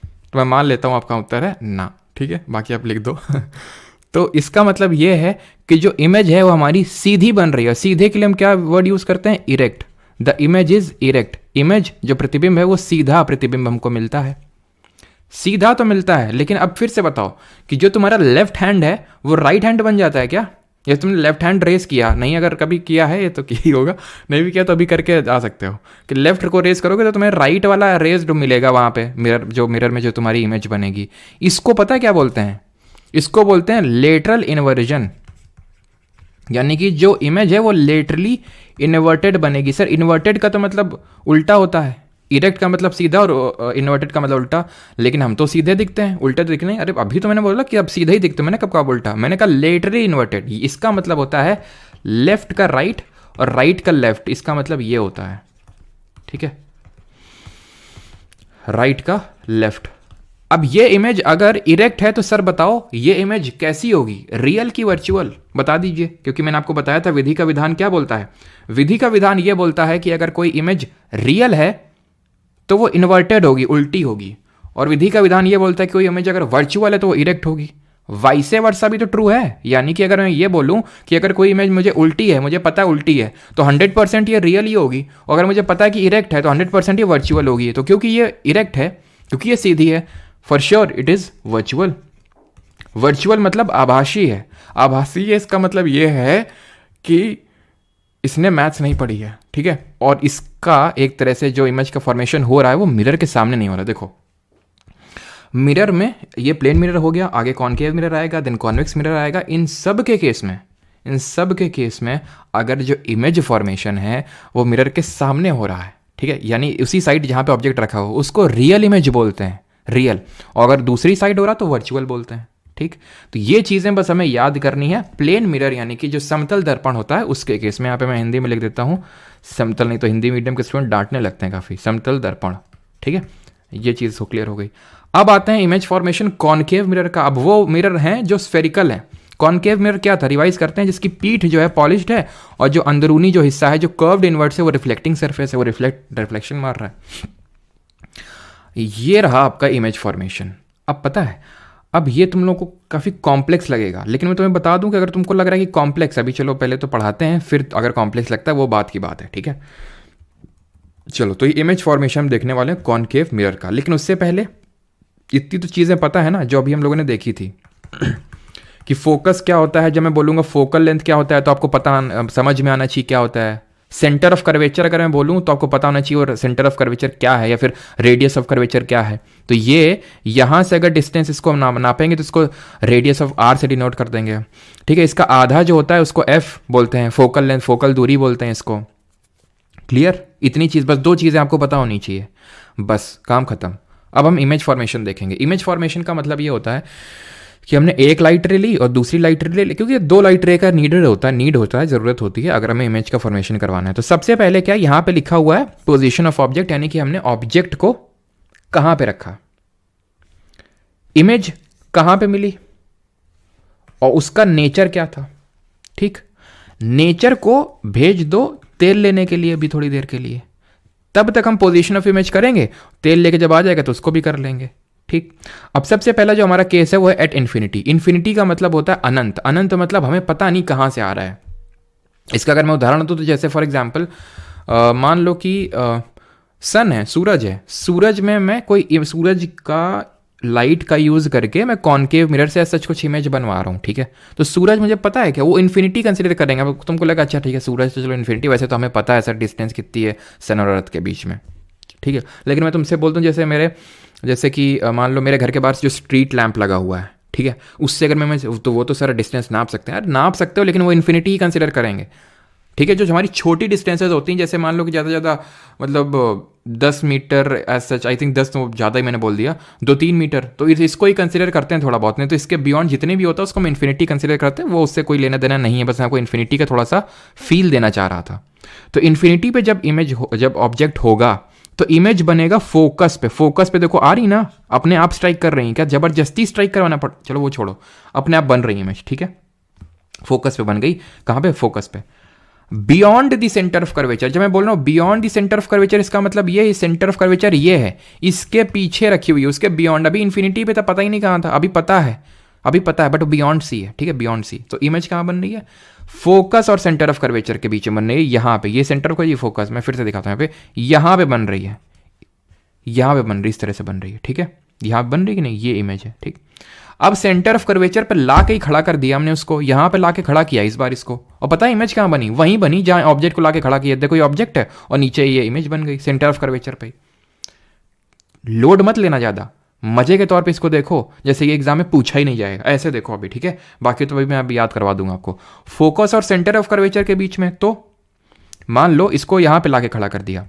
तो मैं मान लेता हूँ आपका उत्तर है ना, ठीक है, बाकी आप लिख दो तो इसका मतलब ये है कि जो इमेज है वो हमारी सीधी बन रही है। सीधे के लिए हम क्या वर्ड यूज़ करते हैं, erect. The image is erect. Image जो प्रतिबिंब है वो सीधा प्रतिबिंब हमको मिलता है, सीधा तो मिलता है। लेकिन अब फिर से बताओ कि जो तुम्हारा लेफ्ट हैंड है वो राइट हैंड बन जाता है क्या? या तुमने लेफ्ट हैंड रेस किया नहीं, अगर कभी किया है ये तो किया ही होगा, नहीं भी किया तो अभी करके आ सकते हो कि लेफ्ट को रेस करोगे तो तुम्हें राइट वाला रेस्ड मिलेगा वहाँ पे मिरर, जो मिरर में जो तुम्हारी इमेज बनेगी। इसको पता है क्या बोलते हैं, इसको बोलते हैं लेटरल इन्वर्जन, यानी कि जो इमेज है वो लेटरली इन्वर्टेड बनेगी। सर इन्वर्टेड का तो मतलब उल्टा होता है, इरेक्ट का मतलब सीधा और इन्वर्टेड का मतलब उल्टा, लेकिन हम तो सीधे दिखते हैं, उल्टे तो दिखते नहीं। अरे अभी तो मैंने बोला कि अब सीधे ही दिखते, मैंने कब कहा उल्टा, मैंने कहा लेटरली इन्वर्टेड। इसका मतलब होता है लेफ्ट का राइट और राइट का लेफ्ट, इसका मतलब ये होता है, ठीक है, राइट का लेफ्ट। अब ये इमेज अगर इरेक्ट है तो सर बताओ ये इमेज कैसी होगी, रियल की वर्चुअल, बता दीजिए। क्योंकि मैंने आपको बताया था विधि का विधान क्या बोलता है, विधि का विधान ये बोलता है कि अगर कोई इमेज रियल है तो वो इन्वर्टेड होगी, उल्टी होगी, और विधि का विधान ये बोलता है कि कोई इमेज अगर वर्चुअल है तो वो इरेक्ट होगी। वाइसे वर्सा भी तो ट्रू है, यानी कि अगर मैं ये बोलूं कि अगर कोई इमेज मुझे उल्टी है, मुझे पता है उल्टी है, तो 100% ये रियल ही होगी, और अगर मुझे पता है कि इरेक्ट है तो 100% ये वर्चुअल होगी। तो क्योंकि ये इरेक्ट है, क्योंकि ये सीधी है, for sure it is virtual. Virtual मतलब आभासी है, आभासी है इसका मतलब ये है कि इसने मैथ्स नहीं पढ़ी है, ठीक है। और इसका एक तरह से जो इमेज का फॉर्मेशन हो रहा है वो मिरर के सामने नहीं हो रहा। देखो मिरर में ये प्लेन मिरर हो गया, आगे कॉनकेव मिरर आएगा, देन कॉन्वेक्स मिरर आएगा। इन सब के केस में अगर जो इमेज फॉर्मेशन है वो मिरर के सामने हो रहा है, ठीक है, यानी उसी साइड जहाँ पे ऑब्जेक्ट रखा हो उसको रियल इमेज बोलते हैं, रियल। और अगर दूसरी साइड हो रहा तो वर्चुअल बोलते हैं, ठीक। तो ये चीज़ें बस हमें याद करनी है। प्लेन मिरर यानी कि जो समतल दर्पण होता है उसके केस में, यहाँ पे मैं हिंदी में लिख देता हूँ समतल, नहीं तो हिंदी मीडियम के स्टूडेंट डांटने लगते हैं काफ़ी, समतल दर्पण, ठीक है। ये चीज़ तो क्लियर हो गई। अब आते हैं इमेज फॉर्मेशन कॉनकेव मिरर का। अब वो मिरर हैं जो स्फेरिकल हैं, कॉनकेव मिरर क्या था, रिवाइज करते हैं, जिसकी पीठ जो है पॉलिश्ड है और जो अंदरूनी जो हिस्सा है जो कर्व्ड इनवर्ट है वो रिफ्लेक्टिंग सरफेस है, वो रिफ्लेक्शन मार रहा है। ये रहा आपका इमेज फॉर्मेशन। अब पता है, अब ये तुम लोगों को काफ़ी कॉम्प्लेक्स लगेगा, लेकिन मैं तुम्हें बता दूं कि अगर तुमको लग रहा है कि कॉम्प्लेक्स, अभी चलो पहले तो पढ़ाते हैं, फिर अगर कॉम्प्लेक्स लगता है वो बात की बात है, ठीक है। चलो, तो ये इमेज फॉर्मेशन हम देखने वाले हैं कॉनकेव मिरर का, लेकिन उससे पहले इतनी तो चीज़ें पता है ना जो अभी हम लोगों ने देखी थी कि फोकस क्या होता है। जब मैं बोलूँगा फोकल लेंथ क्या होता है तो आपको पता समझ में आना चाहिए क्या होता है। सेंटर ऑफ कर्वेचर अगर मैं बोलूँ तो आपको पता होना चाहिए और सेंटर ऑफ कर्वेचर क्या है, या फिर रेडियस ऑफ कर्वेचर क्या है। तो ये यहाँ से अगर डिस्टेंस इसको नापेंगे तो इसको रेडियस ऑफ आर से डिनोट कर देंगे, ठीक है। इसका आधा जो होता है उसको एफ बोलते हैं, फोकल लेंथ, फोकल दूरी बोलते हैं इसको। क्लियर? इतनी चीज़, बस 2 चीज़ें आपको पता होनी चाहिए, बस काम खत्म। अब हम इमेज फॉर्मेशन देखेंगे। इमेज फॉर्मेशन का मतलब ये होता है कि हमने एक लाइट रे ली और दूसरी लाइट रे ली, क्योंकि 2 लाइट रे का नीड होता है, ज़रूरत होती है अगर हमें इमेज का फॉर्मेशन करवाना है। तो सबसे पहले क्या यहाँ पे लिखा हुआ है पोजीशन ऑफ ऑब्जेक्ट, यानी कि हमने ऑब्जेक्ट को कहाँ पे रखा, इमेज कहाँ पे मिली और उसका नेचर क्या था, ठीक। नेचर को भेज दो तेल लेने के लिए भी थोड़ी देर के लिए, तब तक हम पोजीशन ऑफ इमेज करेंगे, तेल लेके जब आ जाएगा तो उसको भी कर लेंगे, ठीक। अब सबसे पहला जो हमारा केस है वो है एट इन्फिनिटी। इन्फिनिटी का मतलब होता है अनंत, अनंत मतलब हमें पता नहीं कहाँ से आ रहा है। इसका अगर मैं उदाहरण दूं तो जैसे फॉर एग्जांपल मान लो कि सन है, सूरज है, सूरज में मैं कोई सूरज का लाइट का यूज़ करके मैं कॉनकेव मिरर से सच कुछ इमेज बनवा रहा हूँ, ठीक है। तो सूरज मुझे पता है क्या, वो इन्फिनिटी कंसिडर करेंगे। अब तुमको लगा अच्छा ठीक है सूरज तो चलो इन्फिनिटी, वैसे तो हमें पता है सर डिस्टेंस कितनी है सन और अर्थ के बीच में, ठीक है। लेकिन मैं तुमसे बोलता हूँ जैसे कि मान लो मेरे घर के बाहर जो स्ट्रीट लैंप लगा हुआ है, ठीक है, उससे अगर मैं तो वो तो सारा डिस्टेंस नाप सकते हैं यार, नाप सकते हो, लेकिन वो इन्फिनिटी ही कंसिडर करेंगे, ठीक है। जो हमारी छोटी डिस्टेंसेज होती हैं, जैसे मान लो कि ज़्यादा से ज़्यादा मतलब 10 metre as such, I think 10 तो ज़्यादा ही मैंने बोल दिया, 2-3 मीटर, तो इसको ही कंसिडर करते हैं थोड़ा बहुत, नहीं तो इसके बियॉन्ड जितने भी होता है उसको हम इन्फिनिटी कंसिडर करते हैं, वो उससे कोई लेना देना नहीं है, बस मैं आपको इन्फिनिटी का थोड़ा सा फील देना चाह रहा था। तो इन्फिनिटी पे जब ऑब्जेक्ट होगा तो इमेज बनेगा फोकस पे। फोकस पे देखो आ रही ना, अपने आप स्ट्राइक कर रही है क्या, जबरदस्ती स्ट्राइक करवाना पड़, चलो वो छोड़ो, अपने आप बन रही है इमेज, ठीक है। फोकस पे बन गई, कहाँ पे, फोकस पे। Beyond the centre of curvature, जब मैं बोल रहा हूँ beyond the centre of curvature, इसका मतलब ये सेंटर ऑफ कर्वेचर ये है, इसके पीछे रखी हुई है, उसके बियॉन्ड। अभी इन्फिनिटी पे तो पता ही नहीं कहाँ था, अभी पता है बट वो बियॉन्ड सी है, ठीक है, बियॉन्ड सी। तो इमेज कहाँ बन रही है, फोकस और सेंटर ऑफ कर्वेचर के बीच में बन रही है, यहाँ पे। ये सेंटर ऑफ, ये फोकस, मैं फिर से दिखाता हूँ, यहाँ पे बन रही है, यहाँ पे बन रही, इस तरह से बन रही है, ठीक है। यहाँ पे बन रही कि नहीं, ये इमेज है, ठीक। अब सेंटर ऑफ कर्वेचर पे ला के ही खड़ा कर दिया हमने उसको, यहाँ पे ला के खड़ा किया इस बार इसको, और पता है इमेज कहाँ बनी, वहीं बनी जहाँ ऑब्जेक्ट को ला के खड़ा किया। देखो ये ऑब्जेक्ट है और नीचे ये इमेज बन गई सेंटर ऑफ कर्वेचर पे। लोड मत लेना ज़्यादा, मजे के तौर पे इसको देखो, जैसे ये एग्जाम में पूछा ही नहीं जाएगा, ऐसे देखो अभी, ठीक है। बाकी तो अभी मैं अभी याद करवा दूंगा आपको। फोकस और सेंटर ऑफ कर्वेचर के बीच में, तो मान लो इसको यहाँ पे ला के खड़ा कर दिया,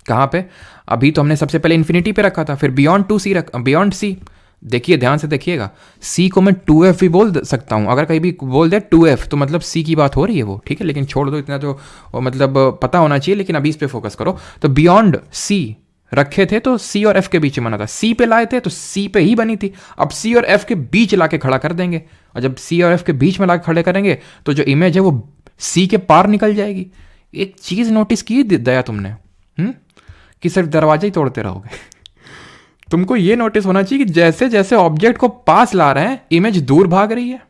कहाँ पे, अभी तो हमने सबसे पहले इन्फिनिटी पे रखा था, फिर बियॉन्ड सी। देखिए ध्यान से देखिएगा, सी को मैं 2f भी बोल सकता हूँ, अगर कहीं भी बोल दे 2f तो मतलब सी की बात हो रही है वो, ठीक है। लेकिन छोड़ दो, इतना तो मतलब पता होना चाहिए, लेकिन अभी इस पे फोकस करो। तो बियॉन्ड सी रखे थे तो सी और एफ के बीच में बना था, सी पे लाए थे तो सी पे ही बनी थी। अब सी और एफ के बीच ला के खड़ा कर देंगे, और जब सी और एफ के बीच में ला के खड़े करेंगे तो जो इमेज है वो सी के पार निकल जाएगी। एक चीज नोटिस की दया तुमने, कि सिर्फ दरवाजा ही तोड़ते रहोगे तुमको ये नोटिस होना चाहिए कि जैसे जैसे ऑब्जेक्ट को पास ला रहे हैं इमेज दूर भाग रही है।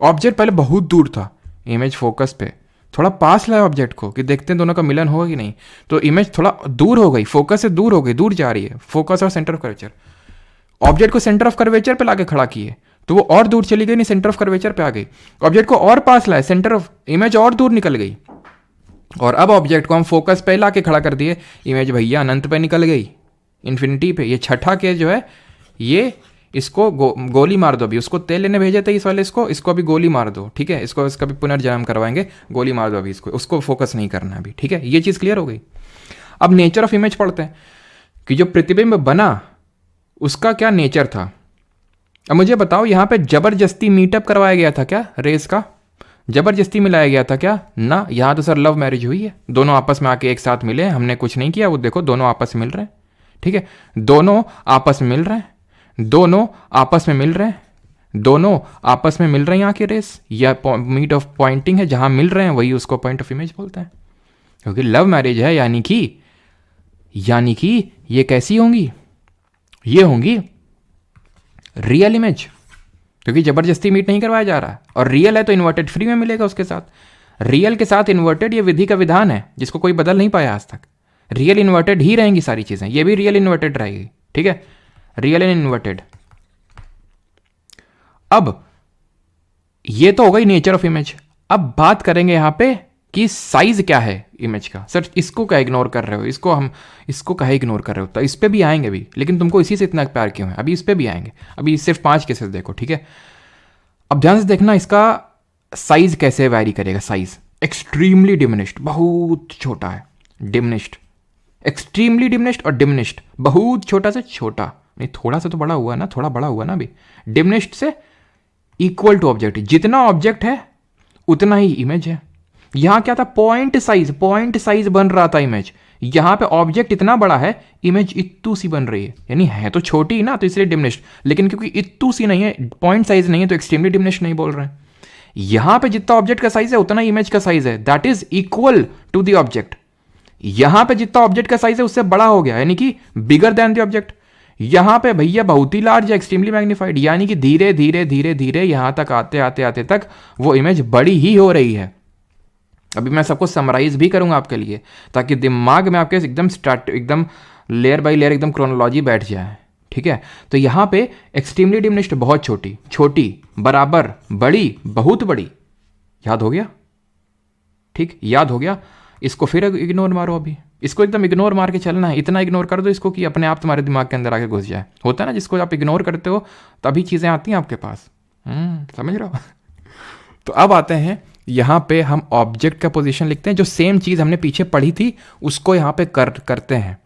ऑब्जेक्ट पहले बहुत दूर था, इमेज फोकस पे थोड़ा पास लाया ऑब्जेक्ट को कि देखते हैं दोनों का मिलन होगा कि नहीं, तो इमेज थोड़ा दूर हो गई, फोकस से दूर हो गई, दूर जा रही है। फोकस और सेंटर ऑफ कर्वेचर, ऑब्जेक्ट को सेंटर ऑफ कर्वेचर पे लाके खड़ा किए तो वो और दूर चली गई, नहीं सेंटर ऑफ कर्वेचर पे आ गई। ऑब्जेक्ट को और पास लाए, सेंटर ऑफ इमेज और दूर निकल गई, और अब ऑब्जेक्ट को हम फोकस पे लाके खड़ा कर दिए, इमेज भैया अनंत पे निकल गई, इन्फिनिटी पे। ये छठा केस जो है, ये इसको गोली मार दो। अभी उसको तेल लेने भेजे थे इस वाले, इसको अभी गोली मार दो, ठीक है। इसका भी पुनर्जन्म करवाएंगे, गोली मार दो अभी उसको फोकस नहीं करना अभी, ठीक है। ये चीज़ क्लियर हो गई। अब नेचर ऑफ इमेज पढ़ते हैं कि जो प्रतिबिंब बना उसका क्या नेचर था। अब मुझे बताओ, यहाँ पे जबरदस्ती मीटअप करवाया गया था क्या, रेस का जबरदस्ती मिलाया गया था क्या, ना। यहाँ तो सर लव मैरिज हुई है, दोनों आपस में आके एक साथ मिले, हमने कुछ नहीं किया, वो देखो दोनों आपस में मिल रहे हैं, ठीक है। दोनों आपस में मिल रहे हैं, दोनों आपस में मिल रहे हैं, दोनों आपस में मिल रही हैं आंखें रेस, या मीट ऑफ पॉइंटिंग है, जहां मिल रहे हैं वही उसको पॉइंट ऑफ इमेज बोलते हैं। क्योंकि लव मैरिज है, यानी कि ये कैसी होंगी, ये होंगी रियल इमेज, क्योंकि जबरदस्ती मीट नहीं करवाया जा रहा है, और रियल है तो इन्वर्टेड फ्री में मिलेगा उसके साथ। रियल के साथ इन्वर्टेड ये विधि का विधान है जिसको कोई बदल नहीं पाया आज तक। रियल इन्वर्टेड ही रहेंगी सारी चीजें, ये भी रियल इन्वर्टेड रहेगी, ठीक है, रियल एंड इन्वर्टेड। अब ये तो हो गई नेचर ऑफ इमेज। अब बात करेंगे यहां पे कि साइज क्या है इमेज का। सर इसको क्या इग्नोर कर रहे हो, इसको कहे इग्नोर कर रहे हो, तो इस पे भी आएंगे भी, लेकिन तुमको इसी से इतना प्यार क्यों है, अभी इस पे भी आएंगे। अभी सिर्फ 5 केसेस देखो, ठीक है। अब ध्यान से देखना इसका साइज कैसे वैरी करेगा। साइज एक्सट्रीमली डिमिनिश्ड, बहुत छोटा है, डिमिनिश्ड, एक्सट्रीमली डिमिनिश्ड और डिमिनिश्ड, बहुत छोटा से छोटा, नहीं थोड़ा सा तो बड़ा हुआ ना, थोड़ा बड़ा हुआ ना अभी। डिमिनिश्ड से इक्वल टू ऑब्जेक्ट, जितना ऑब्जेक्ट है उतना ही इमेज है। यहां क्या था, पॉइंट साइज बन रहा था इमेज, यहां पे ऑब्जेक्ट इतना बड़ा है, इमेज इत्तू सी बन रही है, यानी है तो छोटी ही ना, तो इसलिए डिमिनिश्ड, लेकिन क्योंकि इत्तू सी नहीं है, पॉइंट साइज नहीं है, तो एक्सट्रीमली डिमिनिश्ड नहीं बोल रहे हैं। यहां पे जितना ऑब्जेक्ट का साइज है उतना इमेज का साइज है, that is equal to the object. यहां पे जितना ऑब्जेक्ट का साइज है उससे बड़ा हो गया, यानी कि बिगर देन द ऑब्जेक्ट। यहां पे भैया बहुत ही लार्ज है, एक्सट्रीमली मैग्नीफाइड, यानी कि धीरे धीरे धीरे धीरे यहां तक आते तक वो इमेज बड़ी ही हो रही है। अभी मैं सबको समराइज भी करूंगा आपके लिए, ताकि दिमाग में आपके एकदम लेयर बाय लेयर एकदम क्रोनोलॉजी बैठ जाए, ठीक है। तो यहां पे एक्सट्रीमली डिमिनिश्ड बहुत छोटी, छोटी बराबर, बड़ी बहुत बड़ी, याद हो गया, ठीक, याद हो गया। इसको फिर इग्नोर मारो, अभी इसको एकदम इग्नोर मार के चलना है, इतना इग्नोर कर दो इसको कि अपने आप तुम्हारे दिमाग के अंदर आके घुस जाए। होता है ना, जिसको आप इग्नोर करते हो तभी चीज़ें आती हैं आपके पास, समझ रहे हो। तो अब आते हैं यहाँ पे, हम ऑब्जेक्ट का पोजीशन लिखते हैं, जो सेम चीज़ हमने पीछे पढ़ी थी उसको यहाँ पे करते हैं,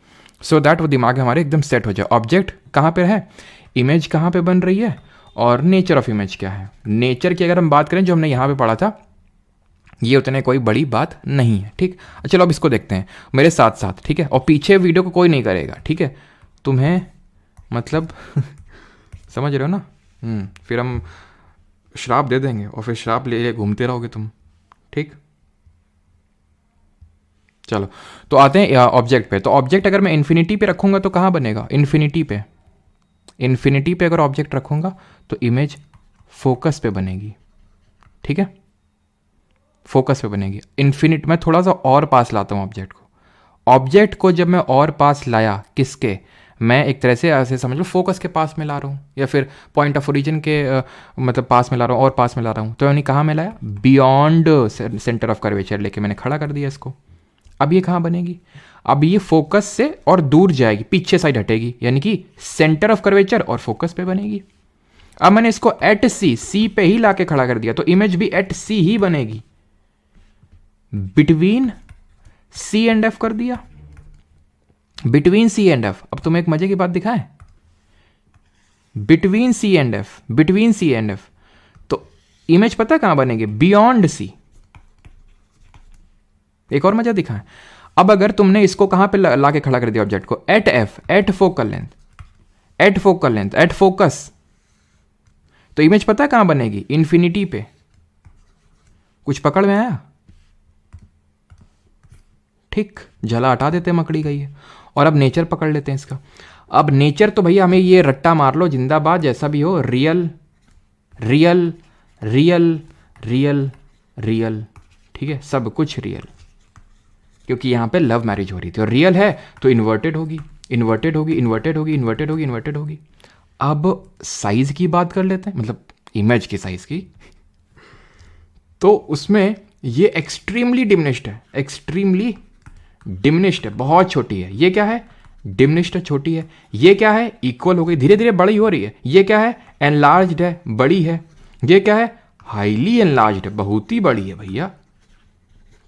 सो दैट वो दिमाग हमारे एकदम सेट हो जाए। ऑब्जेक्ट कहाँ पे है, इमेज कहाँ पे बन रही है, और नेचर ऑफ इमेज क्या है। नेचर की अगर हम बात करें, जो हमने यहाँ पे पढ़ा था, ये उतने कोई बड़ी बात नहीं है, ठीक। चलो अब इसको देखते हैं मेरे साथ साथ, ठीक है, और पीछे वीडियो को कोई नहीं करेगा, ठीक है, तुम्हें मतलब समझ रहे हो ना। फिर हम श्राप दे देंगे और फिर श्राप ले घूमते रहोगे तुम, ठीक। चलो तो आते हैं ऑब्जेक्ट पे। तो ऑब्जेक्ट अगर मैं इन्फिनिटी पे रखूंगा तो कहाँ बनेगा, इन्फिनिटी पे। इन्फिनिटी पे अगर ऑब्जेक्ट रखूंगा तो इमेज फोकस पे बनेगी, ठीक है, फोकस पे बनेगी। इन्फिनिट मैं थोड़ा सा और पास लाता हूँ ऑब्जेक्ट को जब मैं और पास लाया, किसके, मैं एक तरह से ऐसे समझ लो फोकस के पास में ला रहा हूँ, या फिर पॉइंट ऑफ ओरिजिन के मतलब पास में ला रहा हूँ, और पास में ला रहा हूँ, तो यानी कहाँ में लाया, बियॉन्ड सेंटर ऑफ कर्वेचर लेके मैंने खड़ा कर दिया इसको। अब ये कहाँ बनेगी, अब ये फोकस से और दूर जाएगी, पीछे साइड हटेगी, यानी कि सेंटर ऑफ कर्वेचर और फोकस पे बनेगी। अब मैंने इसको एट सी पे ही लाके खड़ा कर दिया, तो इमेज भी एट सी ही बनेगी। बिटवीन सी एंड एफ कर दिया, बिटवीन सी एंड एफ। अब तुम्हें एक मजे की बात दिखाएं, between C and F, between C and F, तो इमेज पता कहां बनेगी, बियॉन्ड सी। एक और मजा दिखाएं, अब अगर तुमने इसको कहां पे लाके खड़ा कर दिया ऑब्जेक्ट को, at F, at focal length, at focal length, at focus, तो इमेज पता कहां बनेगी, इन्फिनिटी पे। कुछ पकड़ में आया, ठीक, झला हटा देते हैं, मकड़ी गई है। और अब नेचर पकड़ लेते हैं इसका। अब नेचर तो भैया हमें ये रट्टा मार लो जिंदाबाद, जैसा भी हो, real real real real real, ठीक है, सब कुछ रियल, क्योंकि यहां पे लव मैरिज हो रही थी, और रियल है तो इन्वर्टेड होगी, इन्वर्टेड होगी, इन्वर्टेड होगी, इन्वर्टेड होगी, इन्वर्टेड होगी। अब साइज की बात कर लेते हैं, मतलब इमेज की साइज की, तो उसमें ये एक्सट्रीमली डिमिनिश्ड है, एक्सट्रीमली डिमिनिश्ड है, बहुत छोटी है। ये क्या है, डिमिनिश्ड है, छोटी है। ये क्या है, इक्वल हो गई, धीरे धीरे बड़ी हो रही है। ये क्या है, एनलार्ज्ड है, बड़ी है। ये क्या है, हाईली एनलार्ज्ड है, बहुत ही बड़ी है भैया,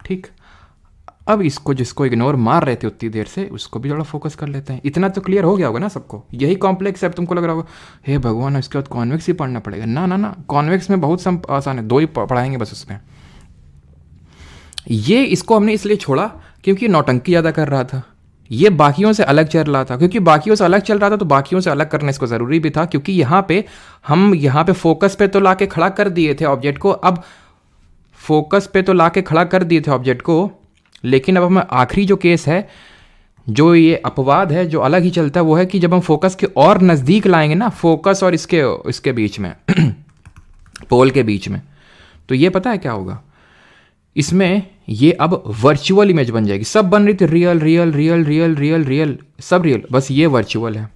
ठीक। अब इसको जिसको इग्नोर मार रहे थे उतनी देर से, उसको भी थोड़ा फोकस कर लेते हैं। इतना तो क्लियर हो गया होगा ना सबको, यही कॉम्प्लेक्स है। अब तुमको लग रहा होगा हे भगवान इसके बाद कॉन्वेक्स ही पढ़ना पड़ेगा। ना ना ना, कॉन्वेक्स में बहुत आसान है, 2 ही पढ़ाएंगे बस उसमें। ये इसको हमने इसलिए छोड़ा क्योंकि नौटंकी ज़्यादा कर रहा था, ये बाकियों से अलग चल रहा था, क्योंकि बाकियों से अलग चल रहा था तो बाकियों से अलग करना इसको ज़रूरी भी था, क्योंकि यहाँ पे फोकस पे तो ला के खड़ा कर दिए थे ऑब्जेक्ट को। अब फोकस पे तो ला के खड़ा कर दिए थे ऑब्जेक्ट को, लेकिन अब हम आखिरी जो केस है, जो ये अपवाद है जो अलग ही चलता है, वो है कि जब हम फोकस के और नज़दीक लाएंगे ना, फोकस और इसके बीच में पोल के बीच में, तो ये पता है क्या होगा, इसमें ये अब वर्चुअल इमेज बन जाएगी। सब बन रही थी real real real real real real, सब रियल, बस ये वर्चुअल है।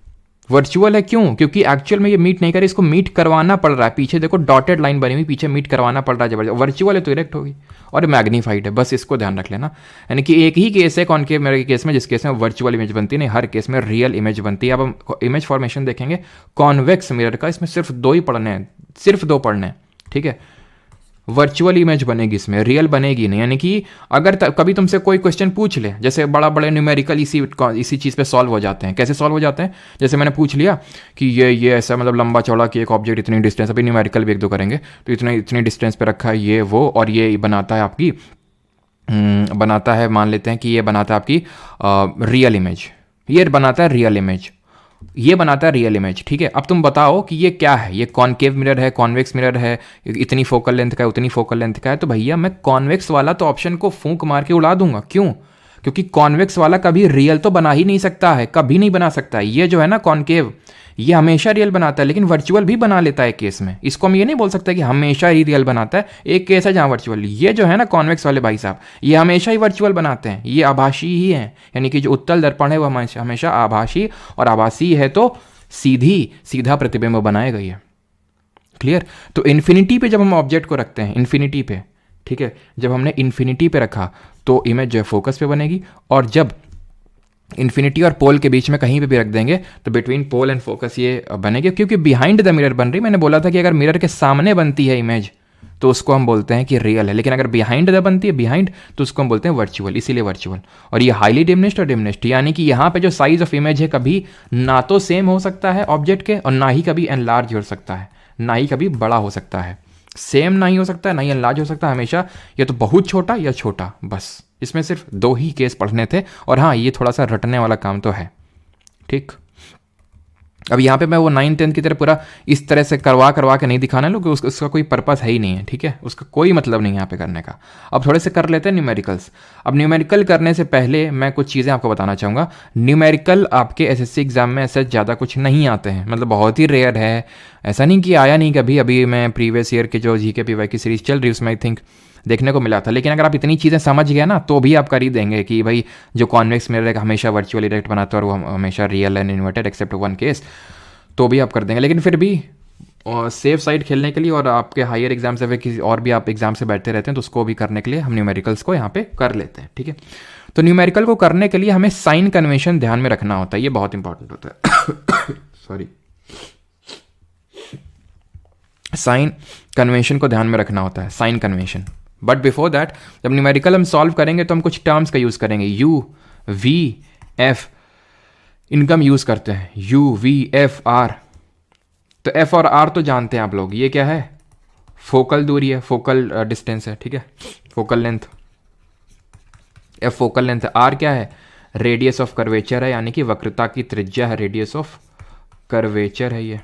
वर्चुअल है क्यों? क्योंकि एक्चुअल में ये मीट नहीं कर रही, इसको मीट करवाना पड़ रहा है। पीछे देखो डॉटेड लाइन बनी हुई, पीछे मीट करवाना पड़ रहा है जबरदस्त। वर्चुअल है तो इरेक्ट होगी और मैग्नीफाइड है, बस इसको ध्यान रख लेना। यानी कि एक ही केस है कॉनकेव मिरर के केस में, जिस केस में वर्चुअल इमेज बनती है, नहीं हर केस में रियल इमेज बनती है। अब हम इमेज फॉर्मेशन देखेंगे कॉन्वेक्स मिरर का, इसमें सिर्फ 2 ही पढ़ने हैं, सिर्फ 2 पढ़ने हैं, ठीक है। वर्चुअल इमेज बनेगी इसमें, रियल बनेगी नहीं। यानी कि अगर कभी तुमसे कोई क्वेश्चन पूछ ले, जैसे बड़े न्यूमेरिकल इसी चीज़ पे सॉल्व हो जाते हैं। कैसे सॉल्व हो जाते हैं? जैसे मैंने पूछ लिया कि ये ऐसा मतलब लंबा चौड़ा कि एक ऑब्जेक्ट इतनी डिस्टेंस, अभी न्यूमेरिकल भी 1-2 करेंगे, तो इतनी डिस्टेंस पे रखा है ये वो, और ये बनाता है आपकी बनाता है, मान लेते हैं कि ये बनाता है आपकी रियल इमेज, ये बनाता है रियल इमेज, ये बनाता है रियल इमेज, ठीक है। अब तुम बताओ कि ये क्या है, ये कॉनकेव मिरर है, कॉन्वेक्स मिरर है, इतनी फोकल लेंथ का है, उतनी फोकल लेंथ का है, तो भैया मैं कॉन्वेक्स वाला तो ऑप्शन को फूंक मार के उड़ा दूंगा। क्यों? क्योंकि कॉन्वेक्स वाला कभी रियल तो बना ही नहीं सकता है, कभी नहीं बना सकता है। ये जो है ना कॉनकेव, ये हमेशा रियल बनाता है, लेकिन वर्चुअल भी बना लेता है केस में। इसको हम ये नहीं बोल सकते कि हमेशा ही रियल बनाता है। एक केस है जहाँ वर्चुअल, ये जो है ना कॉन्वेक्स वाले भाई साहब, ये हमेशा ही वर्चुअल बनाते हैं, ये आभासी ही हैं। यानी कि जो उत्तल दर्पण है वो हमेशा आभासी, और आभासी है तो सीधा प्रतिबिंब बनाएगा ये। क्लियर? तो इन्फिनिटी पे जब हम ऑब्जेक्ट को रखते हैं, इन्फिनिटी पे, ठीक है, जब हमने इन्फिनिटी पे रखा तो इमेज जो है फोकस पे बनेगी, और जब इन्फिनिटी और पोल के बीच में कहीं पे भी रख देंगे तो बिटवीन पोल एंड फोकस ये बनेगी, क्योंकि बिहाइंड द मिरर बन रही। मैंने बोला था कि अगर मिरर के सामने बनती है इमेज तो उसको हम बोलते हैं कि रियल है, लेकिन अगर बिहाइंड द बनती है, बिहाइंड, तो उसको हम बोलते हैं वर्चुअल, इसीलिए वर्चुअल। और ये हाईली डिमिनिश्ड और डिमिनिश्ड, यानी कि यहाँ पे जो साइज ऑफ इमेज है कभी ना तो सेम हो सकता है ऑब्जेक्ट के, और ना ही कभी एनलार्ज हो सकता है, ना ही कभी बड़ा हो सकता है। सेम ना ही हो सकता है, ना ही एनलार्ज हो सकता है, हमेशा या तो बहुत छोटा या छोटा, बस। इसमें सिर्फ 2 ही केस पढ़ने थे, और हाँ ये थोड़ा सा रटने वाला काम तो है, ठीक। अब यहाँ पे मैं वो 9th-10th की तरह पूरा इस तरह से करवा के नहीं दिखाना लोग, उसका कोई पर्पस है ही नहीं है, ठीक है, उसका कोई मतलब नहीं है यहाँ पे करने का। अब थोड़े से कर लेते हैं न्यूमेरिकल्स। अब न्यूमेरिकल करने से पहले मैं कुछ चीज़ें आपको बताना चाहूँगा। न्यूमेरिकल आपके एसएससी एग्जाम में ऐसे ज़्यादा कुछ नहीं आते हैं, मतलब बहुत ही रेयर है, ऐसा नहीं कि आया नहीं कभी। अभी मैं प्रीवियस ईयर के जो जीके पीवाई की सीरीज चल रही उसमें आई थिंक देखने को मिला था। लेकिन अगर आप इतनी चीज़ें समझ गए ना तो भी आप कर ही देंगे कि भाई जो कॉन्वेक्स मिरर है हमेशा वर्चुअल इरेक्ट बनाता है और वो हमेशा real and inverted except 1 case, तो भी आप कर देंगे। लेकिन फिर भी सेफ साइड खेलने के लिए, और आपके हायर एग्जाम से किसी और भी आप एग्जाम से बैठते रहते हैं, तो उसको भी करने के लिए हम न्यूमेरिकल्स को यहाँ पे कर लेते हैं, ठीक है। तो न्यूमेरिकल को करने के लिए हमें साइन कन्वेंशन ध्यान में रखना होता है, ये बहुत इंपॉर्टेंट होता है। सॉरी, साइन कन्वेंशन को ध्यान में रखना होता है, sign convention. But before that, जब न्यूमेरिकल हम सॉल्व करेंगे तो हम कुछ टर्म्स का यूज़ करेंगे, यू वी एफ, इनका हम यूज़ करते हैं, यू वी एफ आर। तो एफ और आर तो जानते हैं आप लोग, ये क्या है, फोकल दूरी है, फोकल डिस्टेंस है, ठीक है, focal length. F focal length है, आर क्या है, रेडियस ऑफ कर्वेचर है, यानी कि वक्रता की त्रिज्या है, रेडियस ऑफ कर्वेचर है ये।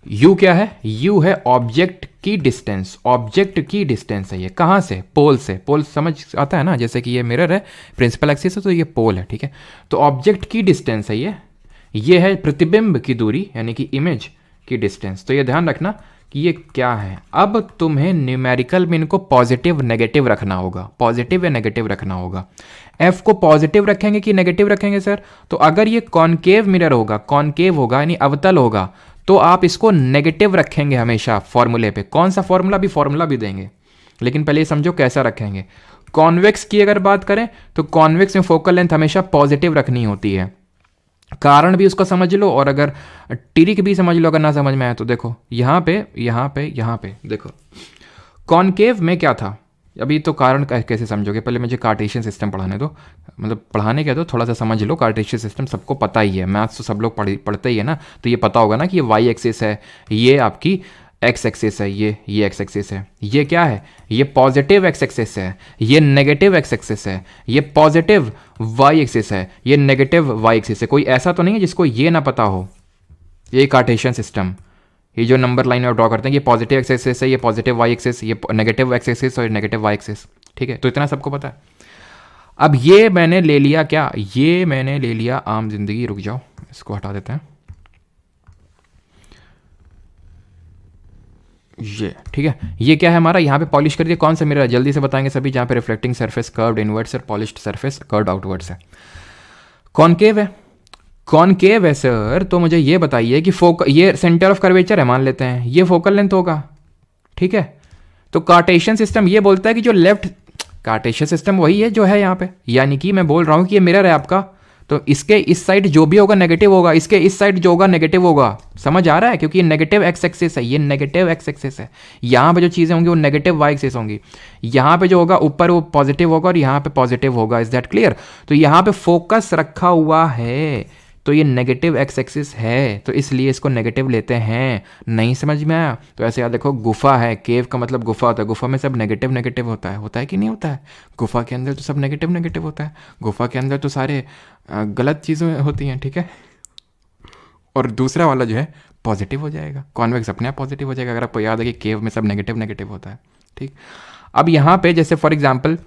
यू क्या है, यू है ऑब्जेक्ट की डिस्टेंस, ऑब्जेक्ट की डिस्टेंस है ये, कहाँ से, पोल से। पोल समझ आता है ना, जैसे कि ये मिरर है, प्रिंसिपल एक्सिस है, तो ये पोल है, ठीक है। तो ऑब्जेक्ट की डिस्टेंस है ये है प्रतिबिंब की दूरी, यानी कि इमेज की डिस्टेंस। तो ये ध्यान रखना कि ये क्या है। अब तुम्हें न्यूमेरिकल में इनको पॉजिटिव नेगेटिव रखना होगा, पॉजिटिव या नेगेटिव रखना होगा। एफ को पॉजिटिव रखेंगे कि नेगेटिव रखेंगे सर? तो अगर ये कॉनकेव मिरर होगा, कॉनकेव होगा यानी अवतल होगा, तो आप इसको नेगेटिव रखेंगे हमेशा फॉर्मूले पे। कौन सा फॉर्मूला? भी फॉर्मूला भी देंगे, लेकिन पहले ये समझो कैसा रखेंगे। कॉन्वेक्स की अगर बात करें तो कॉन्वेक्स में फोकल लेंथ हमेशा पॉजिटिव रखनी होती है। कारण भी उसको समझ लो, और अगर टिरिक भी समझ लो अगर ना समझ में आए तो। देखो यहाँ पे देखो, कॉनकेव में क्या था, अभी तो कारण कैसे समझोगे, पहले मुझे कार्टेशियन सिस्टम पढ़ाने दो, मतलब पढ़ाने क्या दो, थोड़ा सा समझ लो। कार्टेशियन सिस्टम सबको पता ही है, मैथ्स तो सब लोग पढ़ते ही है ना, तो ये पता होगा ना कि ये वाई एक्सिस है, ये आपकी एक्स एक्सिस है, ये एक्स एक्सिस है, ये क्या है, ये पॉजिटिव एक्स एक्सिस है, ये नेगेटिव एक्स एक्सिस है, ये पॉजिटिव वाई एक्सिस है, ये नेगेटिव वाई एक्सिस है। कोई ऐसा तो नहीं है जिसको ये ना पता हो। ये कार्टेशियन सिस्टम, ये जो नंबर लाइन में ड्रॉ करते हैं, ये पॉजिटिव एक्स एक्सिस है, ये पॉजिटिव वाई एक्सिस, ये नेगेटिव एक्स एक्सिस और नेगेटिव वाई एक्सिस। ठीक है, तो इतना सबको पता है। अब ये मैंने ले लिया क्या, ये मैंने ले लिया आम जिंदगी। रुक जाओ, इसको हटा देते हैं। ये ठीक है, ये क्या है हमारा, यहाँ पे पॉलिश कर दिया। कौन सा मिरर है जल्दी से बताएंगे सभी, जहाँ पे रिफ्लेक्टिंग सरफेस कर्व्ड इनवर्ड्स और पॉलिश्ड सरफेस कर्व्ड आउटवर्ड्स है। कॉनकेव है, कॉनकेव है सर। तो मुझे ये बताइए कि ये सेंटर ऑफ कर्वेचर है मान लेते हैं, ये फोकल लेंथ होगा। ठीक है, तो कार्टेशियन सिस्टम ये बोलता है कि जो लेफ्ट, कार्टेशियन सिस्टम वही है जो है यहाँ पे, यानी कि मैं बोल रहा हूँ कि ये मिरर है आपका, तो इसके इस साइड जो भी होगा नेगेटिव होगा, इसके इस साइड जो होगा नेगेटिव होगा। समझ आ रहा है, क्योंकि ये नेगेटिव एक्स एक्सिस है, ये नेगेटिव एक्स एक्सिस है। यहाँ पे जो चीज़ें होंगी वो नेगेटिव वाई एक्सिस होंगी। यहाँ पे जो होगा ऊपर वो पॉजिटिव होगा और यहाँ पे पॉजिटिव होगा। Is that clear? तो यहाँ पे फोकस रखा हुआ है, तो ये नेगेटिव एक्स एक्सिस है, तो इसलिए इसको नेगेटिव लेते हैं। नहीं समझ में आया? तो ऐसे याद देखो, गुफा है, केव का मतलब गुफा होता है, गुफा में सब नेगेटिव नेगेटिव होता है कि नहीं होता है? गुफा के अंदर तो सब नेगेटिव नेगेटिव होता है, गुफा के अंदर तो सारे गलत चीज़ें होती हैं। ठीक है, और दूसरा वाला जो है पॉजिटिव हो जाएगा, कॉन्वेक्स अपने आप पॉजिटिव हो जाएगा, अगर आपको याद है कि केव में सब नेगेटिव नेगेटिव होता है। ठीक, अब यहाँ पे जैसे फॉर एग्जाम्पल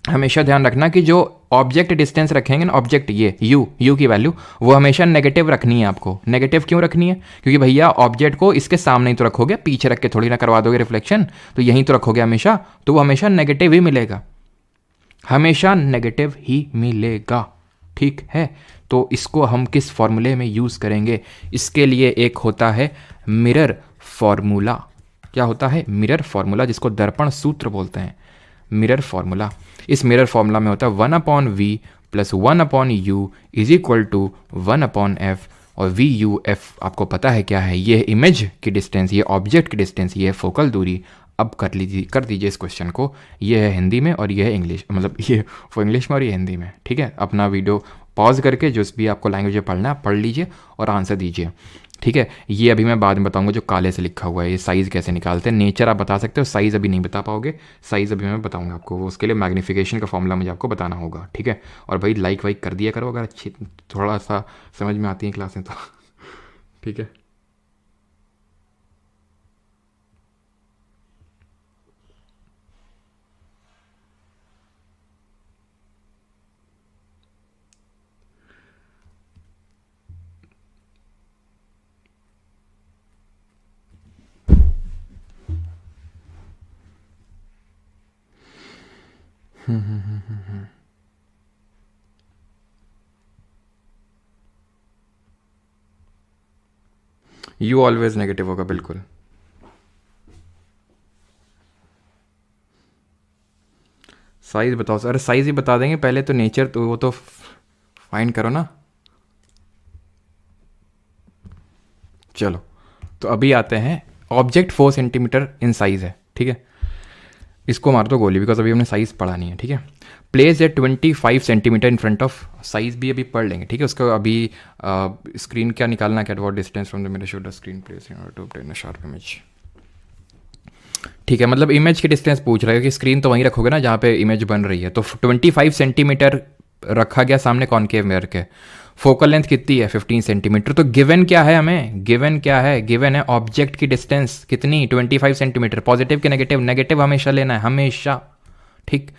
हमेशा ध्यान रखना कि जो ऑब्जेक्ट डिस्टेंस रखेंगे ना, ऑब्जेक्ट ये यू की वैल्यू वो हमेशा नेगेटिव रखनी है आपको। नेगेटिव क्यों रखनी है? क्योंकि भैया ऑब्जेक्ट को इसके सामने ही तो रखोगे, पीछे रख के थोड़ी ना करवा दोगे रिफ्लेक्शन, तो यहीं तो रखोगे हमेशा, तो वो हमेशा नेगेटिव ही मिलेगा, हमेशा नेगेटिव ही मिलेगा। ठीक है, तो इसको हम किस फॉर्मूले में यूज़ करेंगे? इसके लिए एक होता है मिरर फॉर्मूला। क्या होता है? मिरर फॉर्मूला, जिसको दर्पण सूत्र बोलते हैं, मिरर फॉर्मूला। इस मिरर फॉर्मूला में होता है 1/v plus 1/u is equal to 1/f, और वी यू एफ आपको पता है क्या है? ये है इमेज की डिस्टेंस, ये ऑब्जेक्ट की डिस्टेंस, ये है फोकल दूरी। अब कर दीजिए इस क्वेश्चन को, ये है हिंदी में और ये है इंग्लिश, मतलब ये वो इंग्लिश में और ये हिंदी में। ठीक है, अपना वीडियो पॉज करके जो भी आपको लैंग्वेज में पढ़ना है पढ़ लीजिए और आंसर दीजिए। ठीक है, ये अभी मैं बाद में बताऊंगा जो काले से लिखा हुआ है, ये साइज़ कैसे निकालते हैं। नेचर आप बता सकते हो, साइज़ अभी नहीं बता पाओगे, साइज़ अभी मैं बताऊंगा आपको, उसके लिए मैग्नीफिकेशन का फॉर्मूला मुझे आपको बताना होगा। ठीक है, और भाई लाइक वाइक कर दिया करो अगर अच्छी थोड़ा सा समझ में आती हैं क्लासें तो। ठीक है, यू ऑलवेज नेगेटिव होगा बिल्कुल। साइज़ बताओ सर। अरे साइज़ ही बता देंगे पहले तो, नेचर तो वो तो फाइंड करो ना। चलो, तो अभी आते हैं, ऑब्जेक्ट 4 सेंटीमीटर इन साइज़ है। ठीक है, इसको मार दो गोली, बिकॉज अभी हमने साइज़ पढ़ा नहीं है। ठीक है, place at 25 centimetre in front of, size भी अभी पढ़ लेंगे। ठीक है, उसका अभी स्क्रीन क्या निकालना है, what distance from the mirror should the screen place in order to obtain a sharp image. ठीक है, मतलब इमेज की डिस्टेंस पूछ रहे हो कि स्क्रीन तो वहीं रखोगे ना जहाँ पे इमेज बन रही है, तो 25 सेंटीमीटर रखा गया सामने कॉनकेव मिरर के। फोकल लेंथ कितनी है? 15 सेंटीमीटर। तो गिवन क्या है हमें? गिवन क्या है? गिवन है ऑब्जेक्ट की डिस्टेंस कितनी? 25 सेंटीमीटर। पॉजिटिव के नेगेटिव? नेगेटिव हमेशा लेना है, हमेशा। ठीक,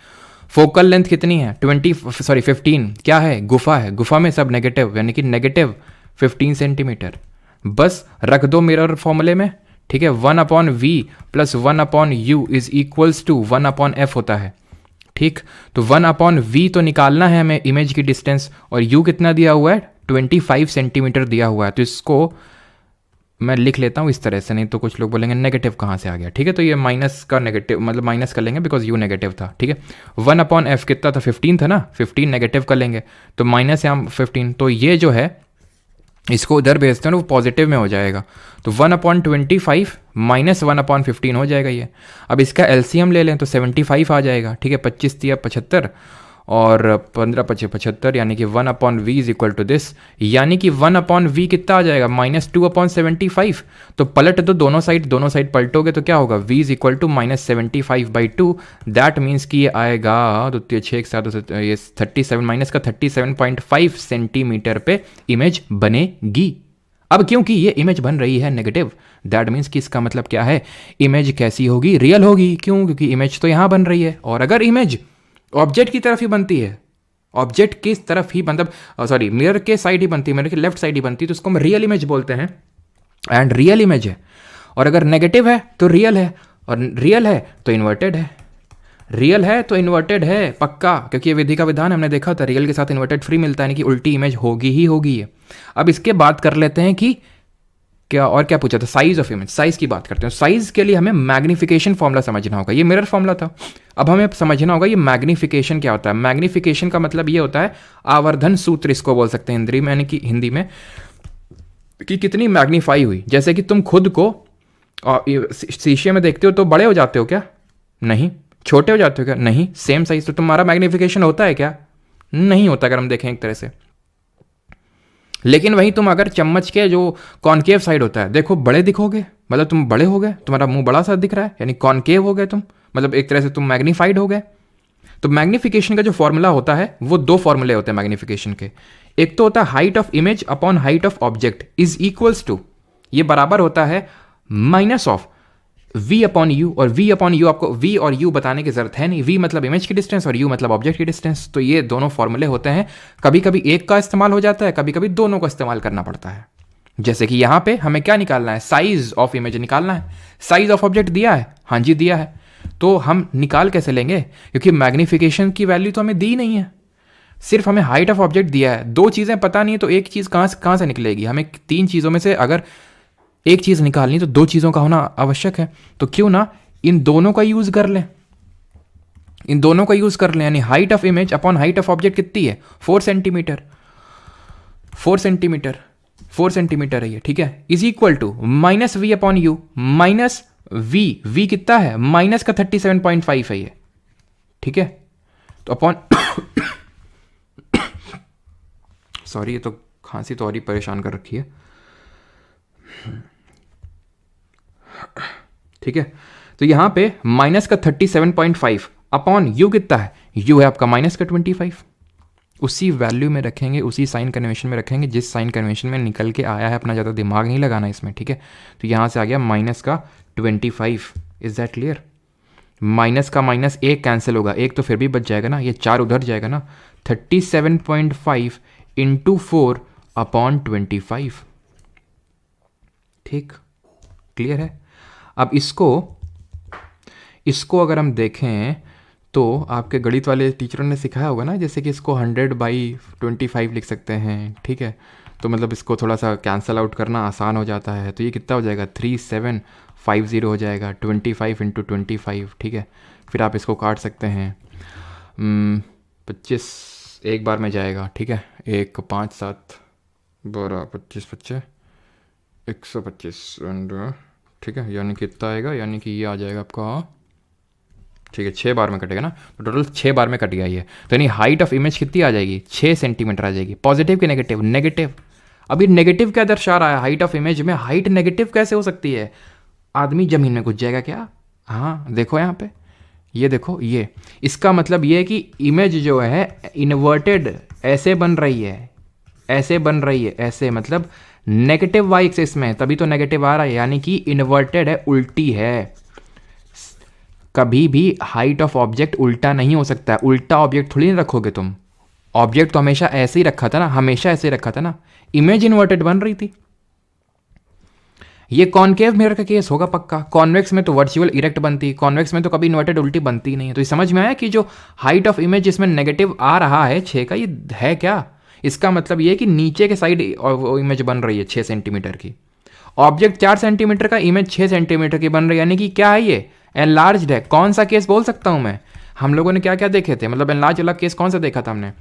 फोकल लेंथ कितनी है? 15। क्या है? गुफा है, गुफा में सब नेगेटिव, यानी कि नेगेटिव 15 सेंटीमीटर। बस रख दो मिरर फॉर्मूले में। ठीक है, 1/v plus 1/u is equals to 1/f होता है। ठीक, तो 1/v तो निकालना है हमें इमेज की डिस्टेंस, और u कितना दिया हुआ है? 25 सेंटीमीटर दिया हुआ है। तो इसको मैं लिख लेता हूँ इस तरह से, नहीं तो कुछ लोग बोलेंगे नेगेटिव कहाँ से आ गया। ठीक है, तो ये माइनस का नेगेटिव, मतलब माइनस कर लेंगे बिकॉज u नेगेटिव था। ठीक है, 1/f कितना था? 15 था ना, 15 नेगेटिव कर लेंगे तो माइनस है हम 15, तो ये जो है इसको उधर भेजते हैं ना, वो पॉजिटिव में हो जाएगा। तो 1/25 माइनस 1/15 हो जाएगा ये। अब इसका एलसीएम ले लें तो 75 आ जाएगा। ठीक है, 25 या 75, और 15 × 75 यानी कि 1/v is equal to this, यानी कि 1/v कितना आ जाएगा -2/75। तो पलट दो दोनों साइड पलटोगे तो क्या होगा, v is equal to -75/2। That means कि ये आएगा 2 × 6 = 7, ये 37 माइनस का 37.5 सेंटीमीटर पे इमेज बनेगी। अब क्योंकि ये इमेज बन रही है नेगेटिव, दैट मीन्स कि इसका मतलब क्या है, इमेज कैसी होगी, रियल होगी। क्यों, क्योंकि इमेज तो यहाँ बन रही है। और अगर इमेज ऑब्जेक्ट की तरफ ही बनती है, ऑब्जेक्ट की तरफ ही मतलब सॉरी मिरर के साइड ही बनती है, मिरर के लेफ्ट साइड ही बनती है, तो उसको हम रियल इमेज बोलते हैं। एंड रियल इमेज है। और अगर नेगेटिव है तो रियल है, और रियल है तो इन्वर्टेड है। रियल है तो इन्वर्टेड है पक्का, क्योंकि ये विधि का विधान हमने देखा था, रियल के साथ इन्वर्टेड फ्री मिलता है, यानी कि उल्टी इमेज होगी ही होगी है। अब इसके बात कर लेते हैं कि क्या और क्या पूछा था, साइज ऑफ इमेज। साइज की बात करते हैं। साइज के लिए हमें मैग्निफिकेशन फॉर्मूला समझना होगा। ये मिरर फॉर्मूला था, अब हमें समझना होगा ये मैग्निफिकेशन क्या होता है। मैग्निफिकेशन का मतलब ये होता है आवर्धन सूत्र, इसको बोल सकते हैं हिंदी में, यानी कि हिंदी में कि कितनी मैग्नीफाई हुई। जैसे कि तुम खुद को शीशे में देखते हो तो बड़े हो जाते हो क्या, नहीं। छोटे हो जाते हो क्या, नहीं। सेम साइज, तो तुम्हारा मैग्निफिकेशन होता है क्या, नहीं होता, अगर हम देखें एक तरह से। लेकिन वहीं तुम अगर चम्मच के जो कॉनकेव साइड होता है देखो, बड़े दिखोगे, मतलब तुम बड़े हो गए, तुम्हारा मुंह बड़ा सा दिख रहा है, यानी कॉनकेव हो गए तुम, मतलब एक तरह से तुम मैग्नीफाइड हो गए। तो मैग्निफिकेशन का जो फॉर्मूला होता है वो 2 फॉर्मूले होते हैं मैग्निफिकेशन के। एक तो होता है height of image upon height of object is equals to, ये बराबर होता है minus of v upon u. और v अपॉन यू, आपको v और u बताने की जरूरत है नहीं, v मतलब इमेज की डिस्टेंस और u मतलब ऑब्जेक्ट की डिस्टेंस। तो ये दोनों फॉर्मूले होते हैं, कभी कभी एक का इस्तेमाल हो जाता है, कभी कभी दोनों का इस्तेमाल करना पड़ता है। जैसे कि यहां पे हमें क्या निकालना है, साइज ऑफ इमेज निकालना है। साइज ऑफ ऑब्जेक्ट दिया है, हाँ जी दिया है, तो हम निकाल कैसे लेंगे, क्योंकि मैग्निफिकेशन की वैल्यू तो हमें दी नहीं है, सिर्फ हमें हाइट ऑफ ऑब्जेक्ट दिया है। 2 चीज़ें पता नहीं है तो एक चीज़ कहाँ से निकलेगी। हमें 3 चीज़ों में से अगर एक चीज़ निकालनी तो 2 चीज़ों का होना आवश्यक है। तो क्यों ना इन दोनों का यूज़ कर लें, इन दोनों का यूज़ कर लें। यानी height of image upon height of object कितनी है, 4 सेंटीमीटर, 4 सेंटीमीटर, 4 सेंटीमीटर है ये, ठीक है। Is equal to minus v upon u, minus v कितना है, माइनस का 37.5 है ये, ठीक है। तो अपॉन सॉरी, ये तो खांसी तो और ही परेशान कर रखी है, ठीक है। तो यहां पे माइनस का 37.5 अपॉन यू कितना है, यू है आपका माइनस का 25। उसी वैल्यू में रखेंगे, उसी साइन कन्वेंशन में रखेंगे जिस साइन कन्वेंशन में निकल के आया है, अपना ज़्यादा दिमाग नहीं लगाना इसमें, ठीक है। तो यहां से आ गया माइनस का 25। Is that clear. माइनस का माइनस एक कैंसिल होगा, एक तो फिर भी बच जाएगा ना, ये 4 उधर जाएगा ना। 37.5 इंटू 4 अपॉन 25, ठीक, क्लियर है। अब इसको अगर हम देखें तो आपके गणित वाले टीचरों ने सिखाया होगा ना, जैसे कि इसको 100/25 लिख सकते हैं, ठीक है। तो मतलब इसको थोड़ा सा कैंसिल आउट करना आसान हो जाता है। तो ये कितना हो जाएगा, 3750 हो जाएगा, 25 इंटू 25, ठीक है। फिर आप इसको काट सकते हैं, 25 एक बार में जाएगा, ठीक है। 1 5 7 12 25 25 125 ठीक है, यानी कितना आएगा, यानी कि ये आ जाएगा आपका, ठीक है, 6 बार में कटेगा ना। तो टोटल 6 बार में कट गया ये। तो यानी हाइट ऑफ इमेज कितनी आ जाएगी, 6 सेंटीमीटर आ जाएगी। पॉजिटिव की नेगेटिव, नेगेटिव। अभी नेगेटिव क्या दर्शा रहा है हाइट ऑफ इमेज में, हाइट नेगेटिव कैसे हो सकती है, आदमी जमीन में घुस जाएगा क्या। हाँ देखो यहाँ पे, ये देखो, ये इसका मतलब ये है कि इमेज जो है इन्वर्टेड ऐसे बन रही है, ऐसे बन रही है, ऐसे मतलब नेगेटिव वाई एक्सिस में, तभी तो नेगेटिव आ रहा है, यानी कि इन्वर्टेड है, उल्टी है। कभी भी हाइट ऑफ ऑब्जेक्ट उल्टा नहीं हो सकता है, उल्टा ऑब्जेक्ट थोड़ी नहीं रखोगे तुम। ऑब्जेक्ट तो हमेशा ऐसे ही रखा था ना, हमेशा ऐसे ही रखा था ना, इमेज इन्वर्टेड बन रही थी। ये कॉनकेव मिरर का केस होगा पक्का। कॉन्वेक्स में तो वर्चुअल इरेक्ट बनती, कॉन्वेक्स में तो कभी इन्वर्टेड उल्टी बनती नहीं है। तो ये समझ में आया कि जो हाइट ऑफ इमेज जिसमें नेगेटिव आ रहा है 6 का, ये है क्या, इसका मतलब ये है कि नीचे के साइड इमेज बन रही है 6 सेंटीमीटर की। ऑब्जेक्ट 4 सेंटीमीटर का, इमेज 6 सेंटीमीटर की बन रही है, यानी कि क्या है ये, एनलार्ज्ड है। कौन सा केस बोल सकता हूं मैं, हम लोगों ने क्या क्या देखे थे, मतलब एनलार्ज वाला केस कौन सा देखा था हमने,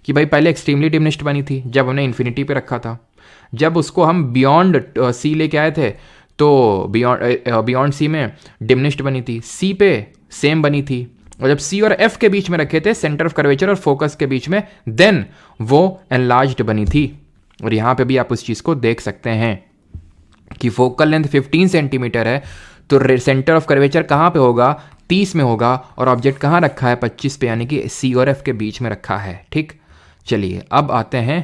कि भाई पहले एक्सट्रीमली डिमिनिश्ड बनी थी जब हमने इन्फिनिटी पे रखा था, जब उसको हम बियॉन्ड सी लेके आए थे तो बियॉन्ड सी में डिमिनिश्ड बनी थी, सी पे सेम बनी थी, और जब सी और एफ के बीच में रखे थे, सेंटर ऑफ कर्वेचर और फोकस के बीच में, देन वो एनलार्ज्ड बनी थी। और यहां पे भी आप उस चीज को देख सकते हैं कि फोकल लेंथ 15 सेंटीमीटर है, तो सेंटर ऑफ कर्वेचर कहाँ पे होगा, 30 में होगा, और ऑब्जेक्ट कहाँ रखा है, 25 पे, यानी कि सी और एफ के बीच में रखा है। ठीक, चलिए अब आते हैं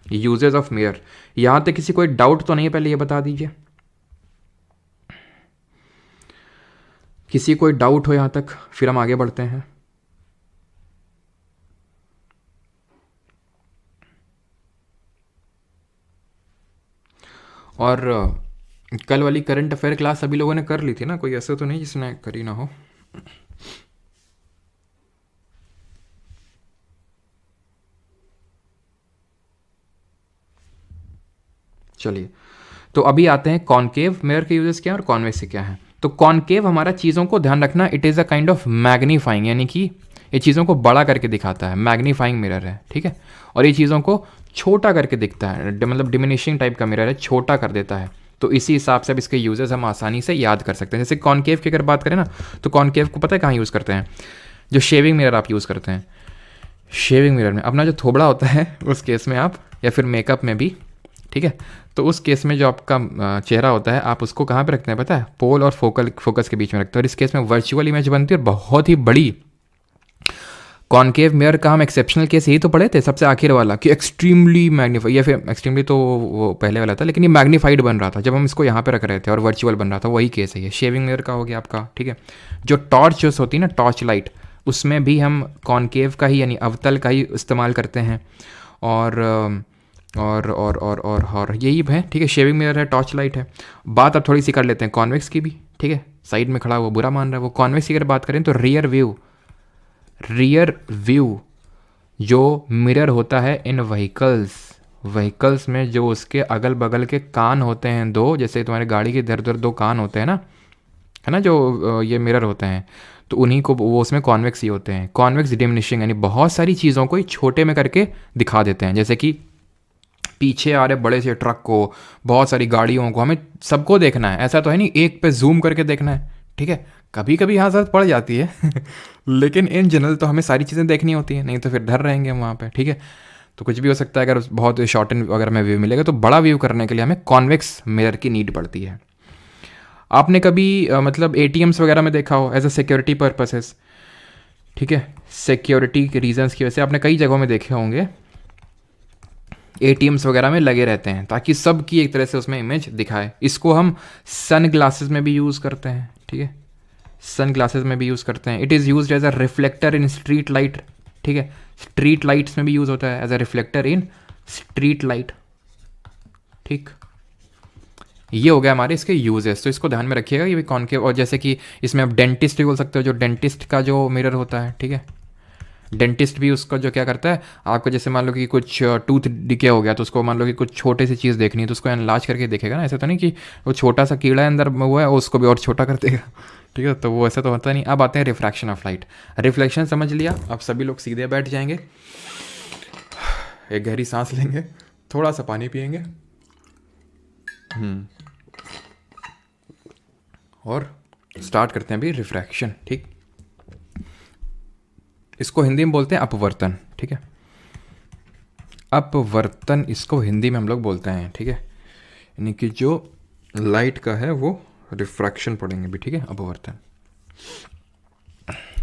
यूजेस ऑफ मिरर। यहां तक किसी कोई डाउट तो नहीं है, पहले ये बता दीजिए, किसी कोई डाउट हो यहां तक, फिर हम आगे बढ़ते हैं। और कल वाली करंट अफेयर क्लास सभी लोगों ने कर ली थी ना, कोई ऐसा तो नहीं जिसने करी ना हो। चलिए, तो अभी आते हैं कॉनकेव मिरर के यूजेस क्या है और कॉन्वेक्स से क्या है। तो कॉनकेव हमारा चीज़ों को, ध्यान रखना, it is a kind of magnifying, यानी कि ये चीज़ों को बड़ा करके दिखाता है, मैग्नीफाइंग मिरर है। ठीक है, और ये चीज़ों को छोटा करके दिखता है, मतलब डिमिनिशिंग टाइप का मिरर है, छोटा कर देता है। तो इसी हिसाब से अब इसके यूजेस हम आसानी से याद कर सकते हैं। जैसे कॉनकेव की अगर बात करें ना, तो कॉनकेव को पता है कहाँ यूज़ करते हैं, जो शेविंग मिरर आप यूज़ करते हैं, शेविंग मिरर में अपना जो थोबड़ा होता है उस केस में आप, या फिर मेकअप में भी, ठीक है, तो उस केस में जो आपका चेहरा होता है, आप उसको कहाँ पे रखते हैं पता है, पोल और फोकस के बीच में रखते हैं। और इस केस में वर्चुअल इमेज बनती है, और बहुत ही बड़ी। कॉनकेव मिरर का हम एक्सेप्शनल केस यही तो पढ़े थे सबसे आखिर वाला, कि एक्सट्रीमली मैग्नीफाई, या फिर एक्सट्रीमली तो वो पहले वाला था, लेकिन ये मैग्नीफाइड बन रहा था जब हम इसको यहाँ पे रख रहे थे, और वर्चुअल बन रहा था, वही केस है ये। शेविंग मिरर का हो गया आपका। ठीक है, जो टॉर्च होती है ना, टॉर्च लाइट, उसमें भी हम कॉनकेव का ही, यानी अवतल का ही इस्तेमाल करते हैं। और यही है। ठीक है, शेविंग मिरर है, टॉर्च लाइट है। बात अब थोड़ी सी कर लेते हैं कॉन्वेक्स की भी। ठीक है, साइड में खड़ा हुआ बुरा मान रहा है वो। कॉन्वेक्स की अगर बात करें तो रियर व्यू जो मिरर होता है इन व्हीकल्स में, जो उसके अगल बगल के कान होते हैं दो, जैसे तुम्हारे गाड़ी के इधर उधर दो कान होते हैं ना, है ना, जो ये मिरर होते हैं, तो उन्हीं को वो उसमें कॉन्वेक्स ही होते हैं। कॉन्वेक्स डिमिनिशिंग, यानी बहुत सारी चीज़ों को ही छोटे में करके दिखा देते हैं। जैसे कि पीछे आ रहे बड़े से ट्रक को, बहुत सारी गाड़ियों को, हमें सबको देखना है, ऐसा तो है नहीं एक पे जूम करके देखना है। ठीक है, कभी कभी हाँ जरूरत पड़ जाती है लेकिन इन जनरल तो हमें सारी चीज़ें देखनी होती हैं, नहीं तो फिर डर रहेंगे हम वहाँ पे। ठीक है, तो कुछ भी हो सकता है, अगर बहुत शॉर्ट एंड अगर हमें व्यू मिलेगा, तो बड़ा व्यू करने के लिए हमें कॉन्वेक्स मिरर की नीड पड़ती है। आपने कभी मतलब ATMs वगैरह में देखा हो एज अ सिक्योरिटी पर्पसेस। ठीक है, सिक्योरिटी के रीजंस की वजह से आपने कई जगहों में देखे होंगे, ATMs वगैरह में लगे रहते हैं ताकि सबकी एक तरह से उसमें इमेज दिखाए। इसको हम सन ग्लासेस में भी यूज़ करते हैं। ठीक है, सन ग्लासेस में भी यूज़ करते हैं। It is use as a reflector in street light. ठीक है, स्ट्रीट लाइट्स में भी यूज़ होता है as a reflector in street light. ठीक, ये हो गया हमारे इसके यूजेस, तो इसको ध्यान में रखिएगा ये भी कॉनकेव। और जैसे कि इसमें आप डेंटिस्ट भी बोल सकते हो, जो डेंटिस्ट का जो मिरर होता है। ठीक है, डेंटिस्ट भी उसका जो क्या करता है, आपको जैसे मान लो कि कुछ टूथ डिके हो गया, तो उसको मान लो कि कुछ छोटे सी चीज़ देखनी है, तो उसको एनलार्ज करके देखेगा ना। ऐसा तो नहीं कि वो छोटा सा कीड़ा अंदर हुआ है उसको भी और छोटा कर देगा। ठीक है, तो वो ऐसा तो होता नहीं। अब आते हैं रिफ्रैक्शन ऑफ लाइट। रिफ्लेक्शन समझ लिया, अब सभी लोग सीधे बैठ जाएंगे, एक गहरी सांस लेंगे, थोड़ा सा पानी पिएंगे, और स्टार्ट करते हैं अभी रिफ्रैक्शन। ठीक, इसको हिंदी में बोलते हैं अपवर्तन। ठीक है, अपवर्तन इसको हिंदी में हम लोग बोलते हैं। ठीक है, यानी कि जो लाइट का है वो रिफ्रैक्शन पढ़ेंगे भी। ठीक है, अपवर्तन।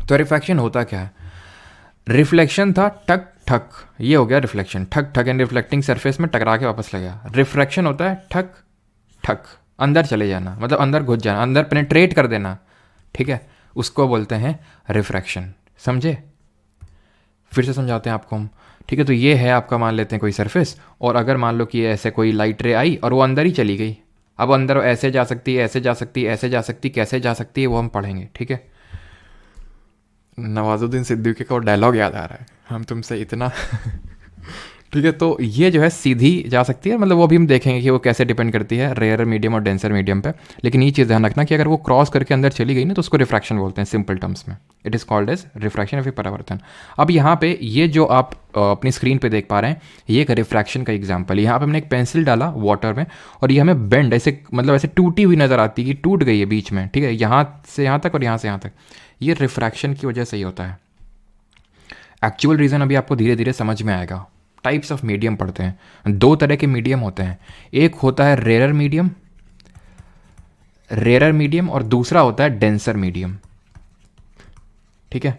तो रिफ्रैक्शन होता क्या है, रिफ्लेक्शन था ठक ठक, ये हो गया रिफ्लेक्शन, ठक ठक, एंड रिफ्लेक्टिंग सरफेस में टकरा के वापस लग गया। रिफ्रैक्शन होता है ठक ठक, अंदर चले जाना, मतलब अंदर घुस जाना, अंदर पेनिट्रेट कर देना। ठीक है, उसको बोलते हैं रिफ्रैक्शन। समझे, फिर से समझाते हैं आपको हम। ठीक है, तो ये है आपका, मान लेते हैं कोई सरफेस, और अगर मान लो कि ऐसे कोई लाइट रे आई और वो अंदर ही चली गई, अब अंदर ऐसे जा सकती है, ऐसे जा सकती है, ऐसे जा सकती है, कैसे जा सकती है वो हम पढ़ेंगे। ठीक है, नवाजुद्दीन सिद्दीकी का वो डायलॉग याद आ रहा है, हम तुमसे इतना ठीक है, तो ये जो है सीधी जा सकती है, मतलब वो भी हम देखेंगे कि वो कैसे डिपेंड करती है रेयर मीडियम और डेंसर मीडियम पे। लेकिन ये चीज़ ध्यान रखना कि अगर वो क्रॉस करके अंदर चली गई ना तो उसको रिफ्रैक्शन बोलते हैं सिंपल टर्म्स में। It is called as refraction या फिर परावर्तन। अब यहाँ पे ये जो आप अपनी स्क्रीन पे देख पा रहे हैं ये एक रिफ्रैक्शन का एग्जाम्पल। यहाँ पे हमने एक पेंसिल डाला वाटर में और ये हमें बेंड ऐसे मतलब ऐसे टूटी हुई नज़र आती है कि टूट गई है बीच में, ठीक है, यहाँ से यहाँ तक और यहाँ से यहाँ तक। ये रिफ्रैक्शन की वजह से ही होता है। एक्चुअल रीज़न अभी आपको धीरे धीरे समझ में आएगा। टाइप्स ऑफ मीडियम पढ़ते हैं, दो तरह के मीडियम होते हैं, एक होता है रेयर मीडियम और दूसरा होता है डेंसर मीडियम। ठीक है,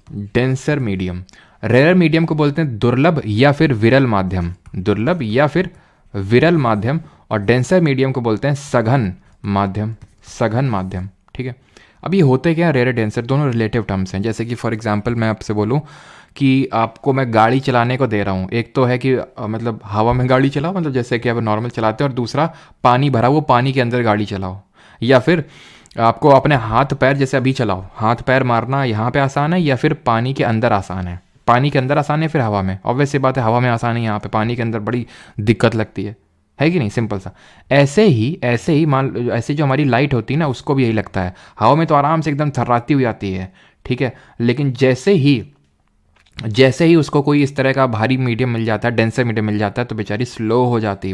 डेंसर मीडियम। रेयर मीडियम को बोलते हैं दुर्लभ या फिर विरल माध्यम, दुर्लभ या फिर विरल माध्यम, और डेंसर मीडियम को बोलते हैं सघन माध्यम। ठीक है, अब ये होते क्या, रेयर डेंसर दोनों रिलेटिव टर्म्स हैं। जैसे कि फॉर एग्जांपल मैं आपसे बोलूँ कि आपको मैं गाड़ी चलाने को दे रहा हूँ, एक तो है कि मतलब हवा में गाड़ी चलाओ, मतलब जैसे कि आप नॉर्मल चलाते हो, और दूसरा पानी भरा वो पानी के अंदर गाड़ी चलाओ। या फिर आपको अपने हाथ पैर जैसे अभी चलाओ, हाथ पैर मारना यहाँ पे आसान है या फिर पानी के अंदर आसान है? पानी के अंदर आसान है फिर हवा में? ऑब्वियस सी बात है हवा में आसान है, यहाँ पे पानी के अंदर बड़ी दिक्कत लगती है कि नहीं? सिंपल सा। ऐसे ही मान ऐसे जो हमारी लाइट होती है ना उसको भी यही लगता है, हवा में तो आराम से एकदम थर्राती हुई आती है, ठीक है, लेकिन जैसे ही उसको कोई इस तरह का भारी मीडियम मिल जाता है, डेंसर मीडियम मिल जाता है, तो बेचारी स्लो हो जाती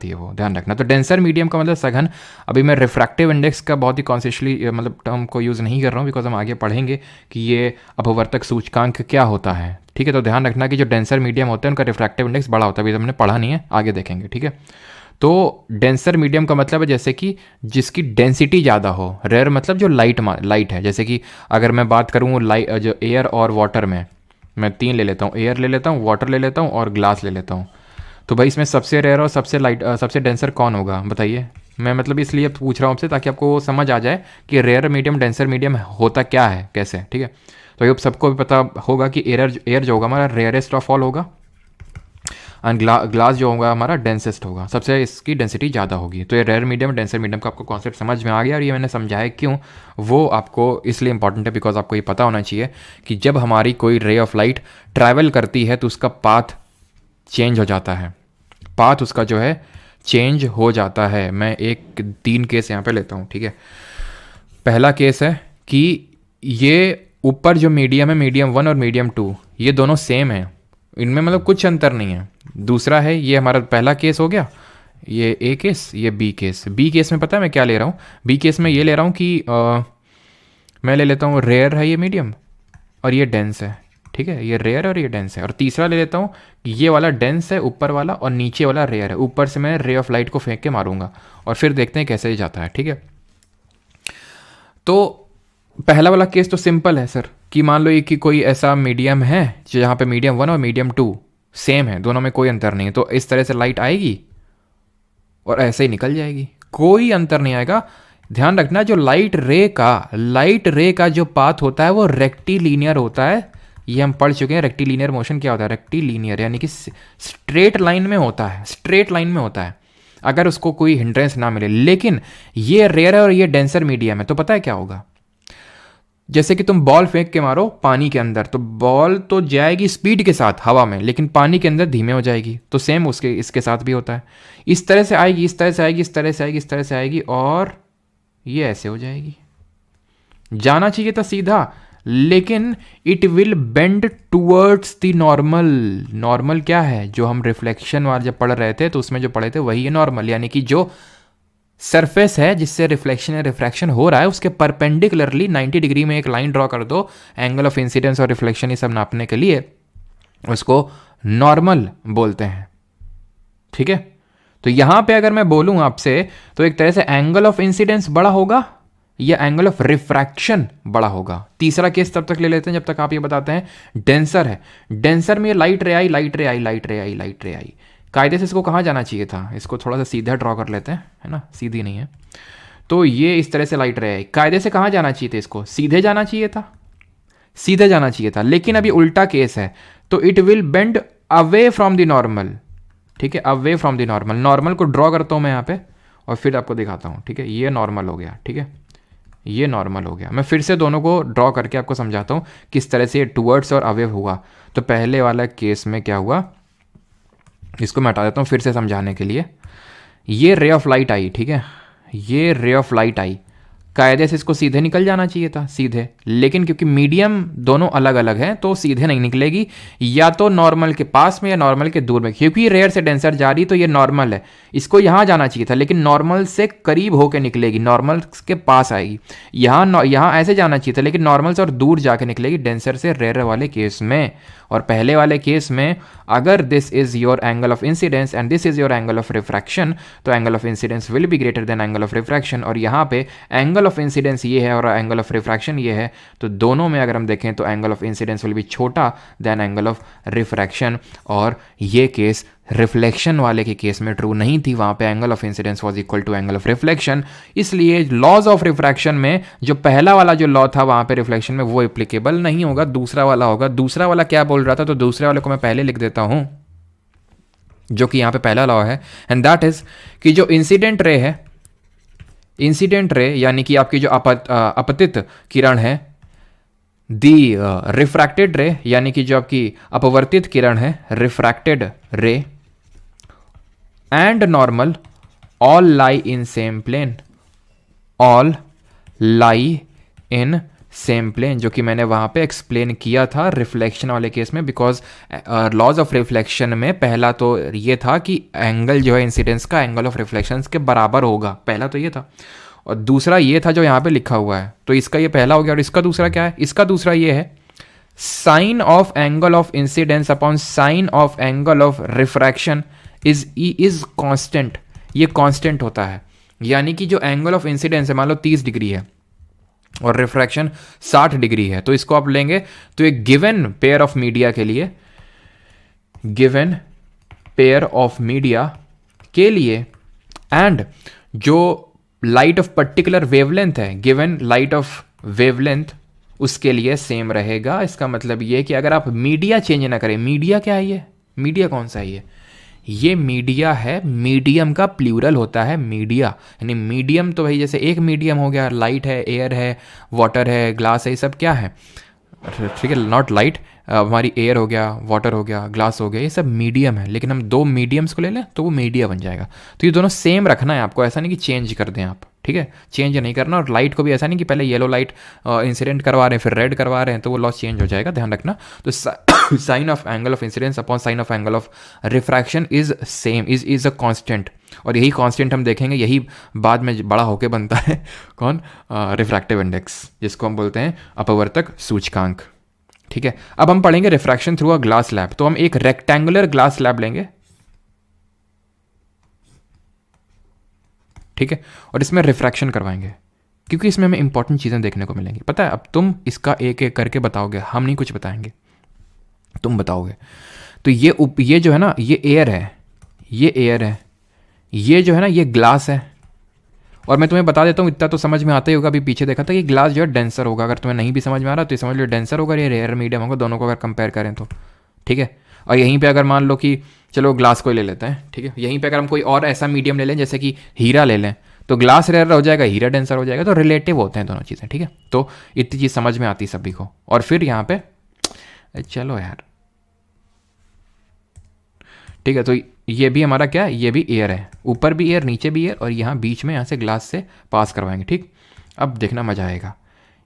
है वो, ध्यान रखना। तो डेंसर मीडियम का मतलब सघन। अभी मैं रिफ्रैक्टिव इंडेक्स का बहुत ही कॉन्शियसली मतलब टर्म को यूज़ नहीं कर रहा हूँ, बिकॉज हम आगे पढ़ेंगे कि ये अपवर्तक सूचकांक क्या होता है। ठीक है, तो ध्यान रखना कि जो डेंसर मीडियम होते हैं उनका रिफ्रैक्टिव इंडेक्स बड़ा होता है, अभी हमने पढ़ा नहीं है, आगे देखेंगे। ठीक है, तो डेंसर मीडियम का मतलब है जैसे कि जिसकी डेंसिटी ज़्यादा हो। रेयर मतलब जो लाइट है, जैसे कि अगर मैं बात करूँ जो एयर और वाटर में, मैं तीन ले लेता हूँ, एयर ले लेता हूँ, वाटर ले लेता हूँ और ग्लास ले लेता हूँ। तो भाई इसमें सबसे रेयर और सबसे डेंसर कौन होगा बताइए? मैं मतलब इसलिए पूछ रहा हूँ आपसे ताकि आपको समझ आ जाए कि रेयर मीडियम डेंसर मीडियम होता क्या है, कैसे। ठीक है, तो ये सबको भी पता होगा कि एयर जो होगा हमारा रेयरेस्ट ऑफ ऑल होगा, एंड ग्लास जो होगा हमारा डेंसेस्ट होगा, सबसे इसकी डेंसिटी ज़्यादा होगी। तो ये रेयर मीडियम डेंसर मीडियम का आपको कॉन्सेप्ट समझ में आ गया, और ये मैंने समझाया क्यों, वो आपको इसलिए इंपॉर्टेंट है बिकॉज आपको ये पता होना चाहिए कि जब हमारी कोई रे ऑफ लाइट ट्रैवल करती है तो उसका पाथ चेंज हो जाता है, पाथ उसका जो है चेंज हो जाता है। मैं एक 3 केस यहाँ पे लेता हूँ। ठीक है, पहला केस है कि ये ऊपर जो मीडियम है, मीडियम 1 और मीडियम 2, ये दोनों सेम है, इनमें मतलब कुछ अंतर नहीं है। दूसरा है, ये हमारा पहला केस हो गया, ये ए केस, ये बी केस। बी केस में पता है मैं क्या ले रहा हूँ? बी केस में ये ले रहा हूँ कि मैं ले लेता हूँ रेयर है ये मीडियम और ये डेंस है। ठीक है, ये रेयर और ये डेंस है। और तीसरा ले लेता हूँ कि ये वाला डेंस है ऊपर वाला और नीचे वाला रेयर है। ऊपर से मैं रे ऑफ लाइट को फेंक के मारूंगा और फिर देखते हैं कैसे जाता है। ठीक है, तो पहला वाला केस तो सिंपल है सर, कि मान लो ये कि कोई ऐसा मीडियम है जहाँ पे मीडियम 1 और मीडियम 2 सेम है, दोनों में कोई अंतर नहीं है, तो इस तरह से लाइट आएगी और ऐसे ही निकल जाएगी, कोई अंतर नहीं आएगा। ध्यान रखना, जो लाइट रे का जो पाथ होता है वो रेक्टिलीनियर होता है। ये हम पढ़ चुके हैं, रेक्टिलीनियर मोशन क्या होता है? रेक्टिलीनियर यानी कि स्ट्रेट लाइन में होता है, अगर उसको कोई हिंड्रेंस ना मिले। लेकिन ये रेयर है और ये डेंसर मीडियम है, तो पता है क्या होगा? जैसे कि तुम बॉल फेंक के मारो पानी के अंदर, तो बॉल तो जाएगी स्पीड के साथ हवा में, लेकिन पानी के अंदर धीमे हो जाएगी। तो सेम इसके साथ भी होता है, इस तरह से आएगी, इस तरह से आएगी, इस तरह से आएगी, इस तरह से आएगी, और ये ऐसे हो जाएगी। जाना चाहिए था सीधा, लेकिन it will bend towards the normal. Normal क्या है? जो हम रिफ्लेक्शन वाला जब पढ़ रहे थे तो उसमें जो पढ़े थे वही है नॉर्मल, यानी कि जो सरफेस है जिससे रिफ्लेक्शन या रिफ्रैक्शन हो रहा है उसके परपेंडिकुलरली 90 डिग्री में एक लाइन ड्रॉ कर दो, एंगल ऑफ इंसिडेंस और रिफ्लेक्शन ये सब नापने के लिए, उसको नॉर्मल बोलते हैं। ठीक है, तो यहां पे अगर मैं बोलूं आपसे तो एक तरह से एंगल ऑफ इंसिडेंस बड़ा होगा या एंगल ऑफ रिफ्रैक्शन बड़ा होगा। तीसरा केस तब तक ले लेते हैं जब तक आप ये बताते हैं डेंसर है। डेंसर में लाइट रे आई, कायदे से इसको कहाँ जाना चाहिए था? इसको थोड़ा सा सीधा ड्रॉ कर लेते हैं, है ना, सीधी नहीं है। तो ये इस तरह से लाइट रे आई, कायदे से कहाँ जाना चाहिए था? इसको सीधे जाना चाहिए था, लेकिन अभी उल्टा केस है, तो it will bend away from the normal. ठीक है, away from the normal. Normal को ड्रॉ करता हूँ मैं यहाँ पे और फिर आपको दिखाता हूँ। ठीक है, ये नॉर्मल हो गया। ठीक है, ये नॉर्मल हो गया। मैं फिर से दोनों को ड्रॉ करके आपको समझाता हूँ किस तरह से टुवर्ड्स और अवे हुआ। तो पहले वाला केस में क्या हुआ, इसको मैं हटा देता हूँ फिर से समझाने के लिए। ये रे ऑफ लाइट आई, ठीक है, ये रे ऑफ लाइट आई, कायदे से इसको सीधे निकल जाना चाहिए था, सीधे, लेकिन क्योंकि मीडियम दोनों अलग अलग हैं तो सीधे नहीं निकलेगी, या तो नॉर्मल के पास में या नॉर्मल के दूर में। क्योंकि रेयर से डेंसर जा रही तो ये नॉर्मल है, इसको यहाँ जाना चाहिए था, लेकिन नॉर्मल से करीब होकर निकलेगी, नॉर्मल के पास आएगी। यहाँ ऐसे जाना चाहिए था, लेकिन नॉर्मल से और दूर जाके निकलेगी डेंसर से रेयर वाले केस में। और पहले वाले केस में अगर this is your angle of incidence and this is your angle of refraction, तो angle of incidence will be greater than angle of refraction. और यहाँ पे एंगल ऑफ इंसिडेंस ये है और एंगल ऑफ रिफ्रैक्शन ये है, तो दोनों में अगर हम देखें तो angle of incidence will B छोटा देन एंगल ऑफ रिफ्रैक्शन। और ये केस रिफ्लेक्शन वाले के केस में ट्रू नहीं थी, वहाँ पे angle of incidence was equal to angle of reflection. इसलिए लॉज ऑफ रिफ्रैक्शन में जो पहला वाला जो लॉ था वहाँ पे रिफ्लेक्शन में वो एप्लीकेबल नहीं होगा, दूसरा वाला होगा। दूसरा वाला क्या बोल रहा था, तो दूसरे वाले को मैं पहले लिख देता हूँ, जो कि यहाँ पे पहला लॉ है, एंड दैट इज कि जो इंसिडेंट रे है, इंसिडेंट रे यानी कि आपकी जो अपतित किरण है, दी रिफ्रैक्टेड रे यानी कि जो आपकी अपवर्तित किरण है, refracted ray, and normal all lie in same plane, all lie in same plane, जो कि मैंने वहाँ पे एक्सप्लेन किया था रिफ्लेक्शन वाले केस में। बिकॉज लॉज ऑफ रिफ्लेक्शन में पहला तो ये था कि एंगल जो है इंसिडेंस का एंगल ऑफ रिफ्लेक्शन के बराबर होगा, पहला तो ये था, और दूसरा ये था जो यहाँ पे लिखा हुआ है। तो इसका ये पहला हो गया, और इसका दूसरा क्या है, इसका दूसरा ये है sine of angle of incidence upon sine of angle of refraction is constant. ये कांस्टेंट होता है, यानी कि जो एंगल ऑफ इंसिडेंस है मान लो 30 डिग्री है और रिफ्रैक्शन 60 डिग्री है, तो इसको आप लेंगे तो एक गिवन पेयर ऑफ मीडिया के लिए, गिवन पेयर ऑफ मीडिया के लिए, एंड जो लाइट ऑफ पर्टिकुलर वेवलेंथ है, गिवन लाइट ऑफ वेवलेंथ, उसके लिए सेम रहेगा। इसका मतलब ये कि अगर आप मीडिया चेंज ना करें, मीडिया क्या है, ये मीडिया कौन सा है, ये मीडिया है, मीडियम का प्लूरल होता है मीडिया, यानी मीडियम तो भाई जैसे एक मीडियम हो गया, लाइट है, एयर है, वाटर है, ग्लास है, ये सब क्या है, ठीक है, नॉट लाइट, हमारी एयर हो गया, वाटर हो गया, ग्लास हो गया, ये सब मीडियम है। लेकिन हम दो मीडियम्स को ले लें तो वो मीडिया बन जाएगा। तो ये दोनों सेम रखना है आपको, ऐसा नहीं कि चेंज कर दें आप, ठीक है, चेंज नहीं करना। और लाइट को भी ऐसा नहीं कि पहले येलो लाइट इंसिडेंट करवा रहे हैं फिर रेड करवा रहे हैं, तो वो लॉस चेंज हो जाएगा, ध्यान रखना। तो sine of angle of incidence upon sine of angle of refraction is same, is a constant. और यही कांस्टेंट हम देखेंगे, यही बाद में बड़ा होके बनता है कौन, रिफ्रैक्टिव इंडेक्स, जिसको हम बोलते हैं अपवर्तक सूचकांक, ठीक है। अब हम पढ़ेंगे refraction through a glass slab. तो हम एक रेक्टेंगुलर ग्लास स्लैब लेंगे, ठीक है, और इसमें रिफ्रैक्शन करवाएंगे, क्योंकि इसमें हमें इंपॉर्टेंट चीज़ें देखने को मिलेंगी। पता है, अब तुम इसका एक एक करके बताओगे, हम नहीं कुछ बताएंगे, तुम बताओगे। तो ये जो है ना, ये एयर है, ये एयर है, ये जो है ना ये ग्लास है। और मैं तुम्हें बता देता हूँ, इतना तो समझ में आता ही होगा, अभी पीछे देखा था कि ग्लास जो है डेंसर होगा। अगर तुम्हें नहीं भी समझ में आ रहा तो ये समझ लो डेंसर होगा, ये रेयर मीडियम होगा, दोनों को अगर कंपेयर करें तो, ठीक है। और यहीं पे अगर मान लो कि चलो ग्लास को ही ले लेते हैं, ठीक है, यहीं पे अगर हम कोई और ऐसा मीडियम ले लें जैसे कि हीरा ले लें, तो ग्लास रेयर हो जाएगा, हीरा डेंसर हो जाएगा। तो रिलेटिव होते हैं दोनों चीज़ें, ठीक है। तो इतनी चीज़ समझ में आती सभी को। और फिर यहाँ पे चलो यार, ठीक है, तो ये भी हमारा क्या है, ये भी एयर है, ऊपर भी एयर नीचे भी एयर, और यहाँ बीच में यहाँ से ग्लास से पास करवाएंगे, ठीक। अब देखना मजा आएगा।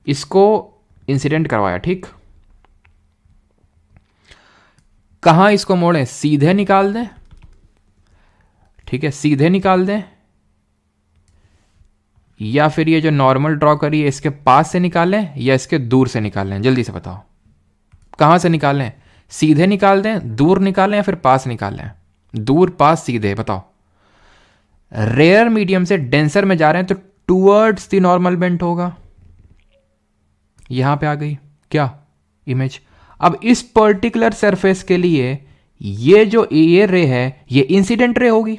इसको इंसिडेंट करवाया, ठीक, कहाँ इसको मोड़ें, सीधे निकाल दें, ठीक है, सीधे निकाल दें, या फिर ये जो नॉर्मल ड्रॉ करी है इसके पास से निकालें या इसके दूर से निकालें, जल्दी से बताओ कहाँ से निकालें, सीधे निकाल दें, दूर निकालें, या फिर पास निकालें, दूर पास सीधे, बताओ। रेयर मीडियम से डेंसर में जा रहे हैं तो टूवर्ड्स द नॉर्मल बेंट होगा, यहां पे आ गई क्या इमेज। अब इस पर्टिकुलर सरफेस के लिए ये जो एयर रे है ये इंसिडेंट रे होगी।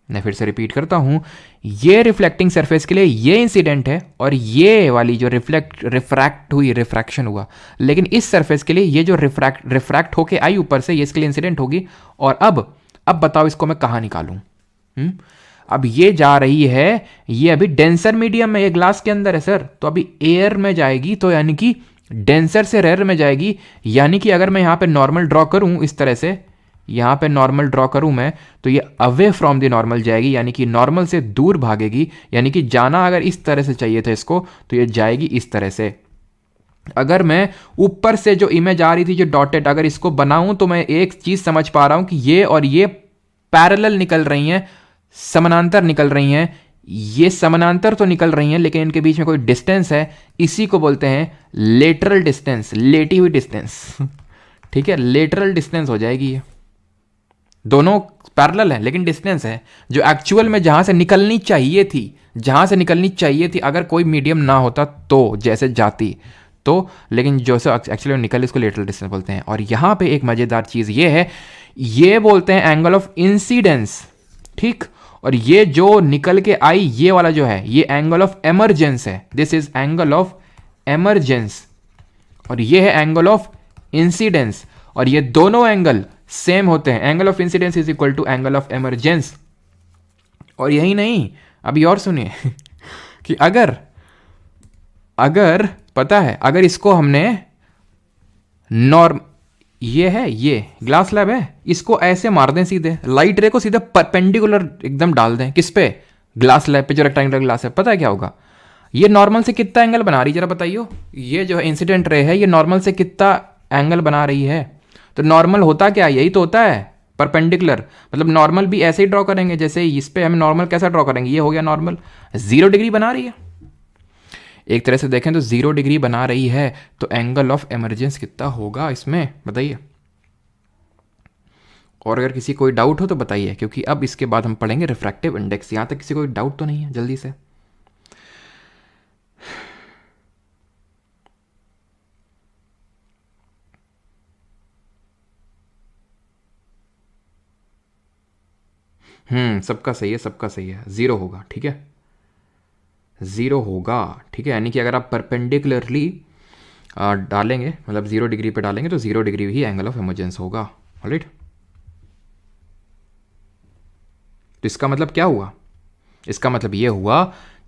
मैं फिर से रिपीट करता हूं, ये रिफ्लेक्टिंग सरफेस के लिए ये इंसिडेंट है, और ये वाली जो रिफ्रैक्ट हुई, रिफ्रैक्शन हुआ। लेकिन इस सरफेस के लिए ये जो रिफ्रैक्ट होके आई ऊपर से, ये इसके लिए इंसिडेंट होगी। और अब बताओ इसको मैं कहाँ निकालूं। अब ये जा रही है, ये अभी डेंसर मीडियम में, ये ग्लास के अंदर है सर, तो अभी एयर में जाएगी, तो यानी कि डेंसर से रेयर में जाएगी। यानी कि अगर मैं यहाँ पे नॉर्मल ड्रॉ करूँ इस तरह से, यहाँ पे नॉर्मल ड्रॉ करूँ मैं, तो ये अवे फ्रॉम द नॉर्मल जाएगी, यानी कि नॉर्मल से दूर भागेगी। यानी कि जाना अगर इस तरह से चाहिए था इसको, तो ये जाएगी इस तरह से। अगर मैं ऊपर से जो इमेज आ रही थी जो डॉटेड, अगर इसको बनाऊं तो मैं एक चीज समझ पा रहा हूं कि ये और ये पैरेलल निकल रही हैं, समानांतर निकल रही हैं। ये समानांतर तो निकल रही हैं, लेकिन इनके बीच में कोई डिस्टेंस है, इसी को बोलते हैं लेटरल डिस्टेंस, लेटी हुई डिस्टेंस। ठीक है, लेटरल डिस्टेंस हो जाएगी ये। दोनों पैरेलल है लेकिन डिस्टेंस है, जो एक्चुअल में जहां से निकलनी चाहिए थी, जहां से निकलनी चाहिए थी, अगर कोई मीडियम ना होता तो, जैसे जाती तो, लेकिन जो से एक्चुअली निकल, इसको लेटरल डिस्टेंस बोलते हैं। और यहां पे एक मजेदार चीज ये है, ये बोलते हैं एंगल ऑफ इंसिडेंस। ठीक, और ये जो निकल के आई ये वाला जो है, ये एंगल ऑफ एमरजेंस है। This is angle of emergence, और ये है एंगल ऑफ इंसिडेंस, और ये दोनों एंगल सेम होते हैं। Angle of incidence is equal to angle of emergence. और यही नहीं, अभी और सुनिए कि अगर पता है, अगर इसको हमने ये है, ये ग्लास स्लैब है, इसको ऐसे मार दें सीधे, लाइट रे को सीधे परपेंडिकुलर एकदम डाल दें, किस पे, ग्लास स्लैब पे, जो रेक्टेंगुलर ग्लास है, पता है क्या होगा? ये नॉर्मल से कितना एंगल बना रही है जरा बताइए। ये जो है इंसिडेंट रे है, ये नॉर्मल से कितना एंगल बना रही है? तो नॉर्मल होता क्या, यही तो होता है परपेंडिकुलर। मतलब नॉर्मल भी ऐसे ही ड्रॉ करेंगे, जैसे इस पे हम नॉर्मल कैसा ड्रॉ करेंगे, ये हो गया नॉर्मल, 0 डिग्री बना रही है। एक तरह से देखें तो 0 डिग्री बना रही है, तो एंगल ऑफ एमरजेंस कितना होगा इसमें, बताइए। और अगर किसी कोई डाउट हो तो बताइए, क्योंकि अब इसके बाद हम पढ़ेंगे रिफ्रैक्टिव इंडेक्स। यहां तक किसी कोई डाउट तो नहीं है, जल्दी से। सबका सही है, सबका सही है, 0 होगा। ठीक है, 0 होगा। ठीक है, यानी कि अगर आप परपेंडिकुलरली डालेंगे, मतलब 0 डिग्री पे डालेंगे, तो 0 degree he angle of emergence होगा। ऑलराइट, तो इसका मतलब क्या हुआ? इसका मतलब ये हुआ,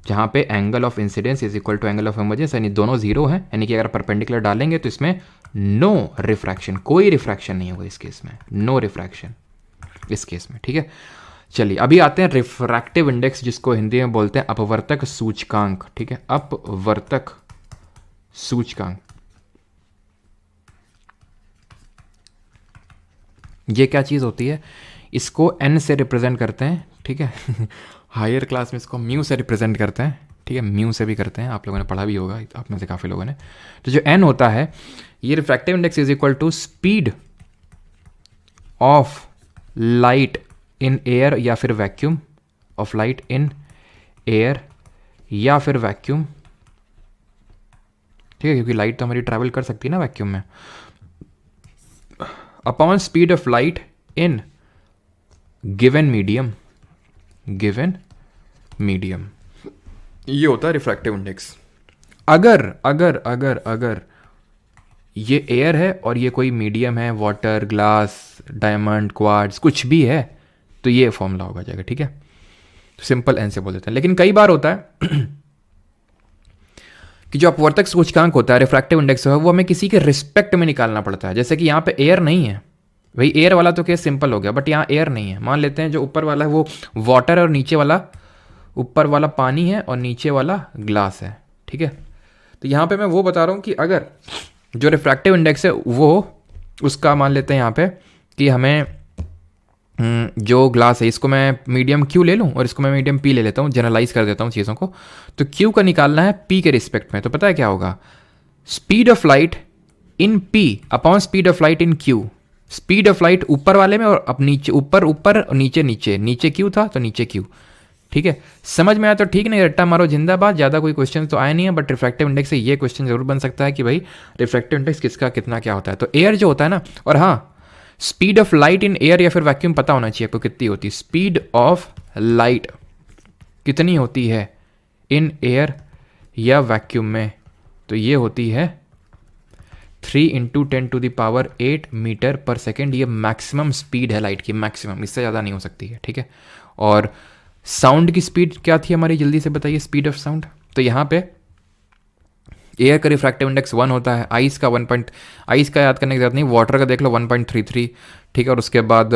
जहां पे angle of incidence is equal to angle of emergence, यानी दोनों 0 हैं, यानी कि अगर परपेंडिकुलर डालेंगे तो इसमें नो रिफ्रैक्शन, कोई रिफ्रैक्शन नहीं होगा इस केस में, नो रिफ्रैक्शन इस केस में। ठीक है, चलिए अभी आते हैं रिफ्रैक्टिव इंडेक्स, जिसको हिंदी में बोलते हैं अपवर्तक सूचकांक। ठीक है, अपवर्तक सूचकांक, ये क्या चीज़ होती है? इसको n से रिप्रेजेंट करते हैं। ठीक है हायर क्लास में इसको म्यू से रिप्रेजेंट करते हैं। ठीक है, म्यू से भी करते हैं, आप लोगों ने पढ़ा भी होगा, आप में से काफ़ी लोगों ने। तो जो n होता है, ये refractive index is equal to speed of light in air या फिर vacuum, of light in air या फिर वैक्यूम। ठीक है, क्योंकि लाइट तो हमारी ट्रैवल कर सकती है ना वैक्यूम में, upon speed of light in given medium, given medium. ये होता है रिफ्रैक्टिव इंडेक्स। अगर अगर अगर अगर ये एयर है और ये कोई मीडियम है, वाटर, ग्लास, डायमंड, क्वार्ट्ज, कुछ भी है, तो ये फॉर्मूला होगा जाएगा। ठीक है, तो सिंपल एन से बोल देते हैं। लेकिन कई बार होता है कि जो अपवर्तक सूचकांक होता है, रिफ्रैक्टिव इंडेक्स है, वो हमें किसी के रिस्पेक्ट में निकालना पड़ता है। जैसे कि यहाँ पे एयर नहीं है, भाई एयर वाला तो केस सिंपल हो गया, बट यहाँ एयर नहीं है। मान लेते हैं जो ऊपर वाला है वो वाटर है और नीचे वाला, ऊपर वाला पानी है और नीचे वाला ग्लास है। ठीक है, तो यहाँ पे मैं वो बता रहा हूँ कि अगर जो रिफ्रैक्टिव इंडेक्स है वो, उसका मान लेते हैं यहाँ पे कि हमें जो ग्लास है, इसको मैं मीडियम क्यू ले लूँ और इसको मैं मीडियम पी ले लेता हूँ, जनरलाइज कर देता हूँ चीज़ों को। तो क्यू का निकालना है पी के रिस्पेक्ट में, तो पता है क्या होगा? Speed of light in P upon speed of light in Q. Speed of light ऊपर वाले में और अब नीचे, ऊपर ऊपर और नीचे नीचे, नीचे क्यू था तो नीचे क्यू। ठीक है, समझ में आया तो ठीक, नहीं रट्टा मारो जिंदाबाद। ज़्यादा कोई क्वेश्चन तो आया नहीं है, बट रिफ्रैक्टिव इंडेक्स से ये क्वेश्चन जरूर बन सकता है कि भाई रिफ्रैक्टिव इंडेक्स किसका कितना क्या होता है। तो एयर जो होता है ना, और हाँ, speed of light in air या फिर वैक्यूम पता होना चाहिए आपको कितनी होती है। स्पीड ऑफ लाइट कितनी होती है इन एयर या वैक्यूम में, तो ये होती है 3 × 10⁸ मीटर पर सेकेंड। ये मैक्सिमम स्पीड है लाइट की, मैक्सिमम, इससे ज़्यादा नहीं हो सकती है। ठीक है, और साउंड की स्पीड क्या थी हमारी, जल्दी से बताइए, स्पीड ऑफ साउंड। तो यहाँ पे एयर का रिफ्रैक्टिव इंडेक्स 1 होता है, आइस का 1 आइस का याद करने की जरूरत नहीं, वाटर का देख लो 1.33, ठीक है। और उसके बाद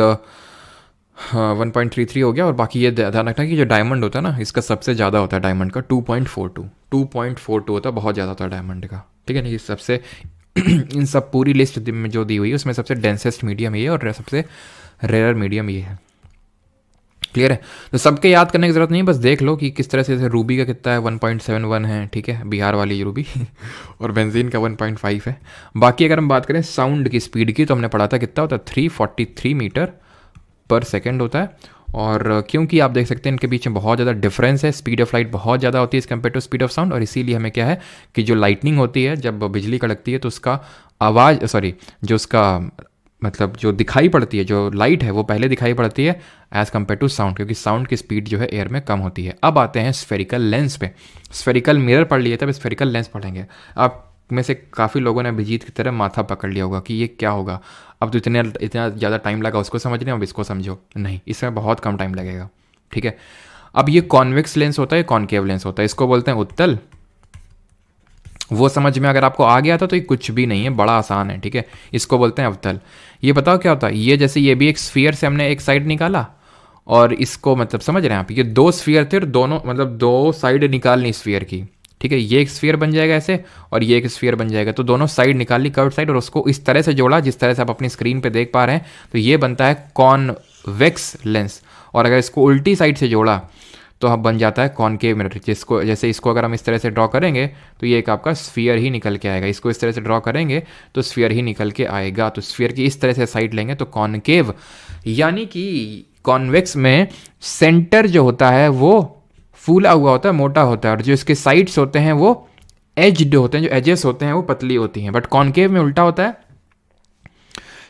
1.33 हो गया। और बाकी ये ध्यान रखना कि जो डायमंड होता है ना, इसका सबसे ज़्यादा होता है डायमंड का 2.42 होता है, बहुत ज़्यादा होता है डायमंड का, ठीक है ना। ये सबसे इन सब पूरी लिस्ट में जो दी हुई है उसमें सबसे डेंसेस्ट मीडियम ये है और सबसे रेयर मीडियम ये है। क्लियर है। तो सबके याद करने की जरूरत नहीं है, बस देख लो कि किस तरह से, जैसे रूबी का कितना है 1.71 है, ठीक है, बिहार वाली रूबी और बेंजीन का 1.5 है। बाकी अगर हम बात करें साउंड की स्पीड की, तो हमने पढ़ा था कितना होता है 343 मीटर पर सेकेंड होता है। और क्योंकि आप देख सकते हैं इनके बीच में बहुत ज़्यादा डिफरेंस है, स्पीड ऑफ लाइट बहुत ज़्यादा होती है इस compare to speed of sound, और इसीलिए हमें क्या है कि जो लाइटनिंग होती है, जब बिजली कड़कती है तो उसका आवाज़, सॉरी, जो उसका मतलब जो दिखाई पड़ती है, जो लाइट है वो पहले दिखाई पड़ती है एज़ कम्पेयर टू साउंड, क्योंकि साउंड की स्पीड जो है एयर में कम होती है। अब आते हैं स्फेरिकल लेंस पे। स्फेरिकल मिरर पढ़ लिए, तब स्फेरिकल लेंस पढ़ेंगे। आप में से काफ़ी लोगों ने अभिजीत की तरह माथा पकड़ लिया होगा कि ये क्या होगा, अब तो इतना ज़्यादा टाइम लगा उसको समझने, अब इसको समझो। नहीं, इसमें बहुत कम टाइम लगेगा, ठीक है। अब ये कॉन्वेक्स लेंस होता है, कॉनकेव लेंस होता है, इसको बोलते हैं उत्तल। वो समझ में अगर आपको आ गया था तो ये कुछ भी नहीं है, बड़ा आसान है, ठीक है। इसको बोलते हैं अवतल। ये बताओ क्या होता है, ये जैसे ये भी एक स्फीयर से हमने एक साइड निकाला, और इसको मतलब समझ रहे हैं आप, ये दो स्फीयर थे और दोनों मतलब दो साइड निकालनी स्फीयर की, ठीक है। ये एक स्फीयर बन जाएगा ऐसे, और ये एक स्फीयर बन जाएगा, तो दोनों साइड निकाल ली, कर्व साइड, और उसको इस तरह से जोड़ा जिस तरह से आप अपनी स्क्रीन पे देख पा रहे हैं, तो ये बनता है कॉन्वेक्स लेंस। और अगर इसको उल्टी साइड से जोड़ा तो अब बन जाता है कॉनकेव मिरर, जिसको जैसे इसको अगर हम इस तरह से ड्रॉ करेंगे तो ये एक आपका स्फीयर ही निकल के आएगा, इसको इस तरह से ड्रॉ करेंगे तो स्फीयर ही निकल के आएगा। तो स्फीयर की इस तरह से साइड लेंगे तो कॉनकेव, यानी कि कॉन्वेक्स में सेंटर जो होता है वो फूला हुआ होता है, मोटा होता है, और जो इसके साइड्स होते हैं वो एज्ड होते हैं, जो एजेस होते हैं वो पतली होती हैं। बट कॉनकेव में उल्टा होता है,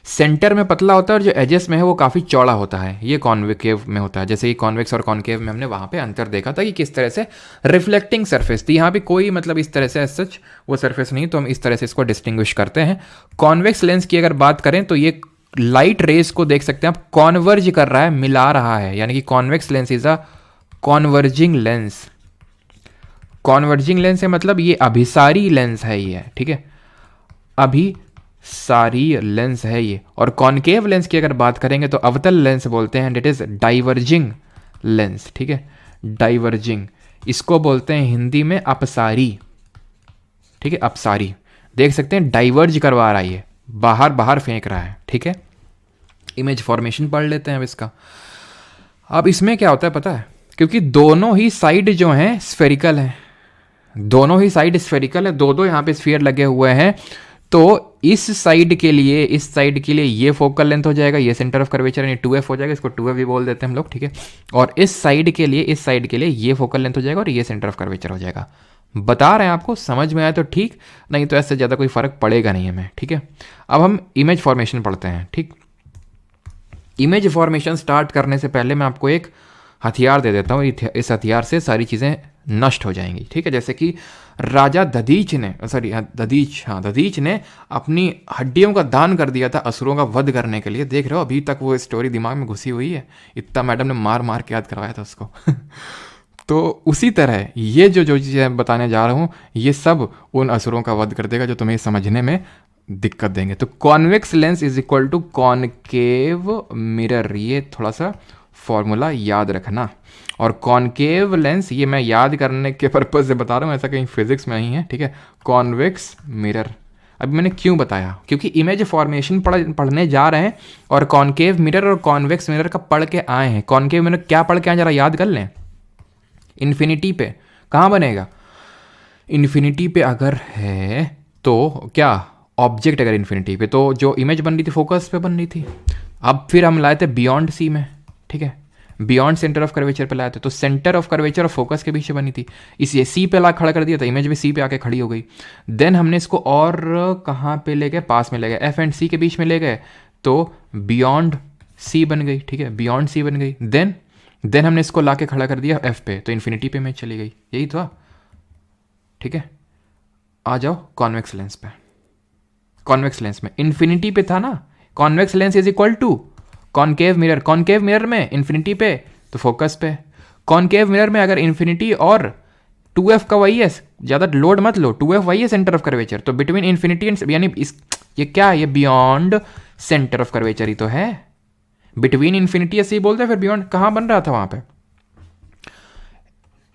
सेंटर में पतला होता है और जो एजेस में है वो काफ़ी चौड़ा होता है, ये कॉन्वेकेव में होता है। जैसे कि कॉन्वेक्स और कॉनकेव में हमने वहाँ पे अंतर देखा था कि किस तरह से रिफ्लेक्टिंग सरफेस थी, यहाँ पे कोई मतलब इस तरह से सच वो सरफेस नहीं, तो हम इस तरह से इसको डिस्टिंग्विश करते हैं। कॉन्वेक्स लेंस की अगर बात करें तो ये लाइट रेस को देख सकते हैं आप, कॉन्वर्ज कर रहा है, मिला रहा है, यानी कि convex lens is a converging lens. Converging lens है मतलब ये अभिसारी लेंस है ये, ठीक है, अभिसारी लेंस है ये। और कॉनकेव लेंस की अगर बात करेंगे तो अवतल लेंस बोलते हैं, इट इज डाइवर्जिंग लेंस, ठीक है, डाइवर्जिंग। इसको बोलते हैं हिंदी में अपसारी, ठीक है, अपसारी। देख सकते हैं डाइवर्ज करवा रहा है ये, बाहर बाहर फेंक रहा है, ठीक है। इमेज फॉर्मेशन पढ़ लेते हैं अब इसका। अब इसमें क्या होता है पता है, क्योंकि दोनों ही साइड जो हैं स्फेरिकल हैं, दोनों ही साइड स्फेरिकल है, दो यहाँ पे स्फीयर लगे हुए हैं, तो इस साइड के लिए, इस साइड के लिए ये फोकल लेंथ हो जाएगा, ये सेंटर ऑफ कर्वेचर यानी 2f हो जाएगा, इसको 2f भी बोल देते हैं हम लोग, ठीक है। और इस साइड के लिए, इस साइड के लिए ये फोकल लेंथ हो जाएगा और ये सेंटर ऑफ कर्वेचर हो जाएगा। बता रहे हैं आपको, समझ में आया तो ठीक, नहीं तो ऐसे ज़्यादा कोई फर्क पड़ेगा नहीं हमें, ठीक है। अब हम इमेज फॉर्मेशन पढ़ते हैं, ठीक। इमेज फॉर्मेशन स्टार्ट करने से पहले मैं आपको एक हथियार दे देता हूँ, इस हथियार से सारी चीज़ें नष्ट हो जाएंगी, ठीक है। जैसे कि राजा दधीच ने, सॉरी दधीच ने अपनी हड्डियों का दान कर दिया था असुरों का वध करने के लिए। देख रहे हो अभी तक वो स्टोरी दिमाग में घुसी हुई है, इतना मैडम ने मार मार के याद करवाया था उसको तो उसी तरह ये जो चीज़ें बताने जा रहा हूँ ये सब उन असुरों का वध कर देगा जो तुम्हें समझने में दिक्कत देंगे। तो convex lens is equal to concave mirror, ये थोड़ा सा फॉर्मूला याद रखना। और कॉनकेव लेंस, ये मैं याद करने के पर्पज से बता रहा हूँ, ऐसा कहीं फिजिक्स में नहीं है, ठीक है। कॉन्वेक्स मिरर, अभी मैंने क्यों बताया, क्योंकि इमेज फॉर्मेशन पढ़ने जा रहे हैं और कॉनकेव मिरर और कॉन्वेक्स मिरर का पढ़ के आए हैं। कॉनकेव मिरर क्या पढ़ के आए जरा याद कर लें, इन्फिनिटी पे कहाँ बनेगा, इन्फिनिटी पे अगर है तो क्या ऑब्जेक्ट, अगर इन्फिनिटी पे तो जो इमेज बन रही थी फोकस पे बन रही थी। अब फिर हम लाए थे बियॉन्ड सी में, ठीक है, बियॉन्ड सेंटर ऑफ कर्वेचर पे लाए थे, तो सेंटर ऑफ कर्वेचर और फोकस के बीच बनी थी, इसे सी पे ला खड़ा कर दिया था, इमेज भी सी पे आके खड़ी हो गई। देन हमने इसको और कहाँ पे ले गए, पास में ले गए, एफ एंड सी के बीच में ले गए, तो बियॉन्ड सी बन गई, ठीक है, बियॉन्ड सी बन गई। देन हमने इसको ला के खड़ा कर दिया एफ पे, तो इन्फिनिटी पे इमेज चली गई, यही तो, ठीक है। आ जाओ कॉन्वेक्स लेंस पे, कॉन्वेक्स लेंस में इन्फिनिटी पे था ना, convex lens is equal to concave mirror, concave mirror में इन्फिनिटी पे तो फोकस पे, कॉनकेव मिरर में अगर इन्फिनिटी और 2f का वही है, ज़्यादा लोड मत लो, 2f वही है सेंटर ऑफ कर्वेचर, तो बिटवीन इन्फिनिटी एंड, यानी इस ये क्या है, ये बियॉन्ड सेंटर ऑफ कर्वेचर ही तो है। बिटवीन इन्फिनिटी ऐसे ही बोलते हैं, फिर बियॉन्ड कहाँ बन रहा था वहाँ पे,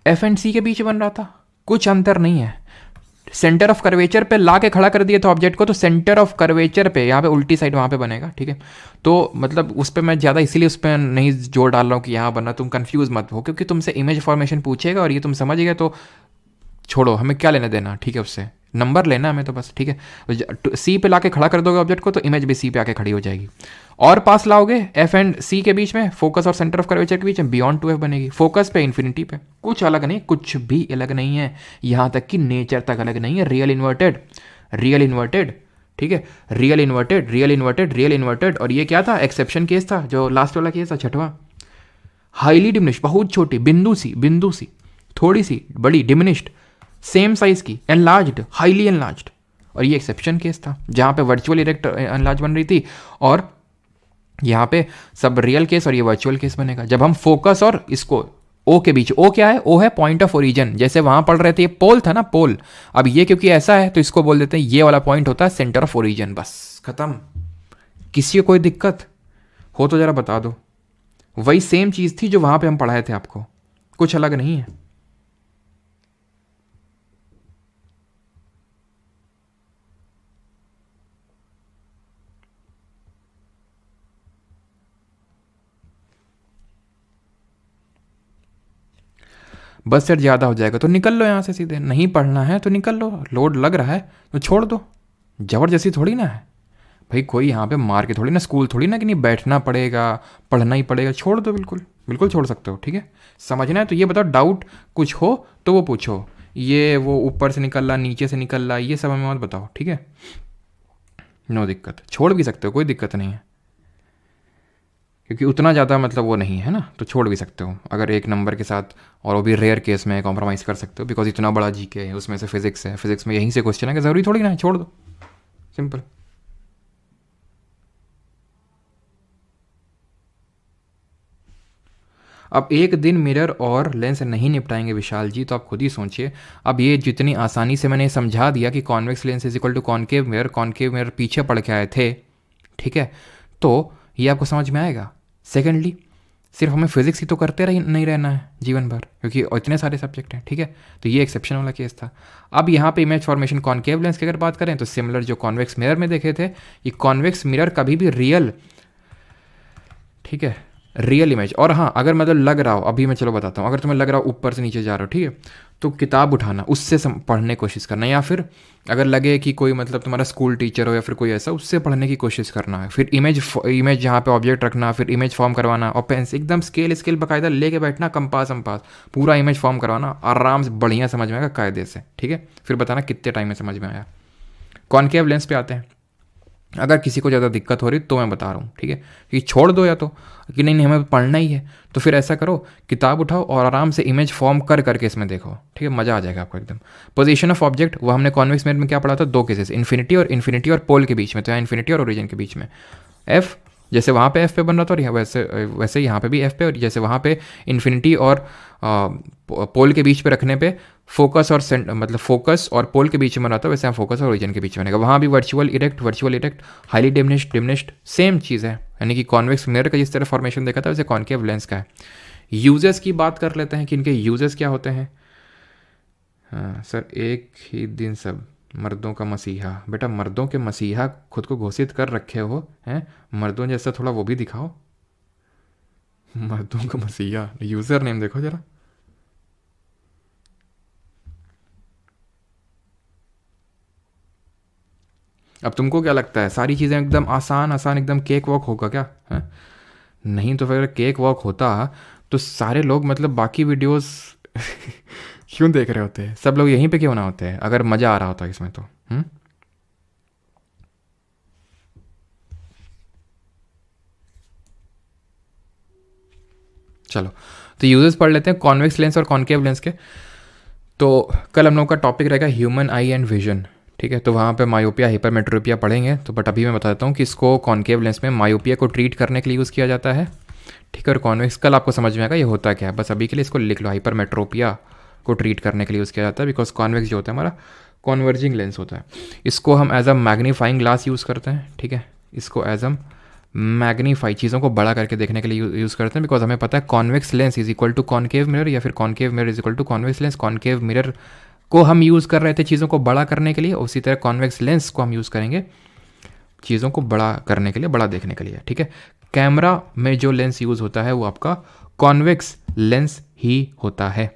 एफ एंड सी के बीच बन रहा था, कुछ अंतर नहीं है। सेंटर ऑफ कर्वेचर पे ला के खड़ा कर दिया था ऑब्जेक्ट को, तो सेंटर ऑफ कर्वेचर पे यहाँ पे उल्टी साइड वहाँ पे बनेगा, ठीक है। तो मतलब उस पर मैं ज़्यादा इसीलिए उस पर नहीं जोर डाल रहा हूँ कि यहाँ बनना, तुम कंफ्यूज मत हो, क्योंकि तुमसे इमेज फॉर्मेशन पूछेगा और ये तुम समझ गए तो छोड़ो, हमें क्या लेना देना, ठीक है, उससे नंबर लेना हमें तो बस, ठीक है। सी पे लाके खड़ा कर दोगे ऑब्जेक्ट को तो इमेज भी सी पे आके खड़ी हो जाएगी। और पास लाओगे एफ एंड सी के बीच में, फोकस और सेंटर ऑफ कर्वेचर के बीच में, बियॉन्ड 2f बनेगी। फोकस पे इन्फिनिटी पे, कुछ अलग नहीं, कुछ भी अलग नहीं है, यहाँ तक कि नेचर तक अलग नहीं है। रियल इन्वर्टेड, रियल इन्वर्टेड, ठीक है, real inverted, real inverted, real inverted. और ये क्या था, एक्सेप्शन केस था, जो लास्ट वाला केस था छठवां। हाईली डिमिनिश्ड, बहुत छोटी, बिंदु सी, थोड़ी सी बड़ी, डिमिनिश्ड, सेम साइज की, एनलार्ज्ड, हाईली एनलार्ज्ड। और ये एक्सेप्शन केस था जहाँ पे वर्चुअल इरेक्ट एनलार्ज बन रही थी, और यहाँ पे सब रियल केस और ये वर्चुअल केस बनेगा जब हम फोकस और इसको ओ के बीच, ओ क्या है, ओ है पॉइंट ऑफ ओरिजिन, जैसे वहां पढ़ रहे थे ये पोल था ना, पोल। अब ये क्योंकि ऐसा है तो इसको बोल देते हैं ये वाला पॉइंट होता है सेंटर ऑफ ओरिजिन, बस खत्म। किसी को कोई दिक्कत हो तो जरा बता दो। वही सेम चीज थी जो वहां पे हम पढ़ाए थे आपको, कुछ अलग नहीं है। बस सेट ज़्यादा हो जाएगा तो निकल लो यहाँ से सीधे, नहीं पढ़ना है तो निकल लो, लोड लग रहा है तो छोड़ दो, ज़बरदस्ती थोड़ी ना है भाई, कोई यहाँ पे मार के थोड़ी ना, स्कूल थोड़ी ना कि नहीं बैठना पड़ेगा, पढ़ना ही पड़ेगा, छोड़ दो, बिल्कुल बिल्कुल छोड़ सकते हो, ठीक है। समझना है तो ये बताओ, डाउट कुछ हो तो वो पूछो, ये वो ऊपर से निकल रहा, नीचे से निकल रहा, ये सब हमें मत बताओ, ठीक है। नो दिक्कत, छोड़ भी सकते हो, कोई दिक्कत नहीं है, क्योंकि उतना ज़्यादा मतलब वो नहीं है ना, तो छोड़ भी सकते हो अगर एक नंबर के साथ, और वो भी रेयर केस में कॉम्प्रोमाइज़ कर सकते हो, बिकॉज इतना बड़ा जीके है, उसमें से फिजिक्स है, फिजिक्स में यहीं से क्वेश्चन है कि ज़रूरी थोड़ी ना है, छोड़ दो, सिंपल। अब एक दिन मिरर और लेंस नहीं निपटाएंगे विशाल जी, तो आप खुद ही सोचिए। अब ये जितनी आसानी से मैंने समझा दिया कि convex lens is equal to concave mirror पीछे पढ़ के आए थे, ठीक है, तो ये आपको समझ में आएगा। सेकेंडली, सिर्फ हमें फिजिक्स ही तो करते नहीं रहना है जीवन भर, क्योंकि इतने सारे सब्जेक्ट हैं, ठीक है। तो ये एक्सेप्शन वाला केस था। अब यहाँ पे इमेज फॉर्मेशन कॉनकेव लेंस की अगर बात करें तो सिमिलर जो कॉन्वेक्स मिरर में देखे थे, ये कॉन्वेक्स मिरर कभी भी रियल, ठीक है, रियल इमेज। और हाँ, अगर मतलब लग रहा हो, अभी मैं चलो बताता हूँ, अगर तुम्हें लग रहा हो ऊपर से नीचे जा रहा हो, ठीक है, तो किताब उठाना, उससे पढ़ने की कोशिश करना, या फिर अगर लगे कि कोई मतलब तुम्हारा स्कूल टीचर हो या फिर कोई ऐसा, उससे पढ़ने की कोशिश करना है। फिर इमेज जहाँ पे ऑब्जेक्ट रखना, फिर इमेज फॉर्म करवाना, और पेन एकदम स्केल बाकायदा लेके बैठना, कंपास पूरा इमेज फॉर्म करवाना, आराम से बढ़िया समझ में आएगा कायदे से, ठीक है। फिर बताना कितने टाइम में समझ में आया। कॉनकेव लेंस पे आते हैं, अगर किसी को ज़्यादा दिक्कत हो रही तो मैं बता रहा हूँ, ठीक है, कि छोड़ दो या तो कि नहीं हमें पढ़ना ही है, तो फिर ऐसा करो, किताब उठाओ और आराम से इमेज फॉर्म करके इसमें देखो, ठीक है, मज़ा आ जाएगा आपको एकदम। पोजीशन ऑफ ऑब्जेक्ट, वो हमने कॉन्वेक्स मिरर में क्या पढ़ा था, दो केसेस, इन्फिनिटी और पोल के बीच में, तो यहाँ इन्फिनिटी और ओरिजिन के बीच में एफ, जैसे वहाँ पे एफ पे बन रहा था, और वैसे यहाँ पे भी एफ पे, और जैसे वहाँ पे इन्फिनिटी और पोल के बीच पे रखने पे फोकस और मतलब फोकस और पोल के बीच में बना था, वैसे यहाँ फोकस और ओरिजिन के बीच में बनेगा। वहाँ भी virtual erect, highly diminished same चीज़ है, यानी कि कॉन्वेक्स मिरर का जिस तरह फॉर्मेशन देखा था वैसे कॉनकेव लेंस का है। यूजेस की बात कर लेते हैं कि इनके यूजेस क्या होते हैं। हाँ सर, एक ही दिन सब मर्दों का मसीहा, बेटा मर्दों के मसीहा खुद को घोषित कर रखे हो हैं, मर्दों जैसा थोड़ा वो भी दिखाओ, मर्दों का मसीहा, यूजर नेम देखो जरा। अब तुमको क्या लगता है सारी चीज़ें एकदम आसान एकदम केक वॉक होगा क्या है? नहीं तो फिर केक वॉक होता तो सारे लोग मतलब बाकी वीडियोस क्यों देख रहे होते हैं, सब लोग यहीं पे क्यों ना होते हैं, अगर मज़ा आ रहा होता इसमें तो। चलो तो यूजेस पढ़ लेते हैं कॉन्वेक्स लेंस और कॉनकेव लेंस के। तो कल हम लोग का टॉपिक रहेगा ह्यूमन आई एंड विजन, ठीक है, तो वहाँ पे मायोपिया हाइपरमेट्रोपिया पढ़ेंगे। तो बट अभी मैं बता देता हूँ कि इसको कॉनकेव लेंस में मायोपिया को ट्रीट करने के लिए यूज़ किया जाता है, ठीक है। और कॉन्वेक्स कल आपको समझ में आएगा ये होता क्या है, बस अभी के लिए इसको लिख लो। हाइपरमेट्रोपिया को ट्रीट करने के लिए यूज़ किया जाता है, बिकॉज कॉन्वेक्स जो होता है हमारा कॉन्वर्जिंग लेंस होता है। इसको हम as a magnifying glass use करते हैं, ठीक है। इसको एज अ मैग्नीफाई, चीज़ों को बड़ा करके देखने के लिए यूज़ करते हैं, बिकॉज हमें पता है convex lens is equal to concave mirror, या फिर concave mirror is equal to convex lens. Concave mirror को हम यूज़ कर रहे थे चीज़ों को बड़ा करने के लिए, उसी तरह कॉन्वेक्स लेंस को हम यूज़ करेंगे चीज़ों को बड़ा करने के लिए, बड़ा देखने के लिए, ठीक है। कैमरा में जो लेंस यूज़ होता है वो आपका कॉन्वेक्स लेंस ही होता है,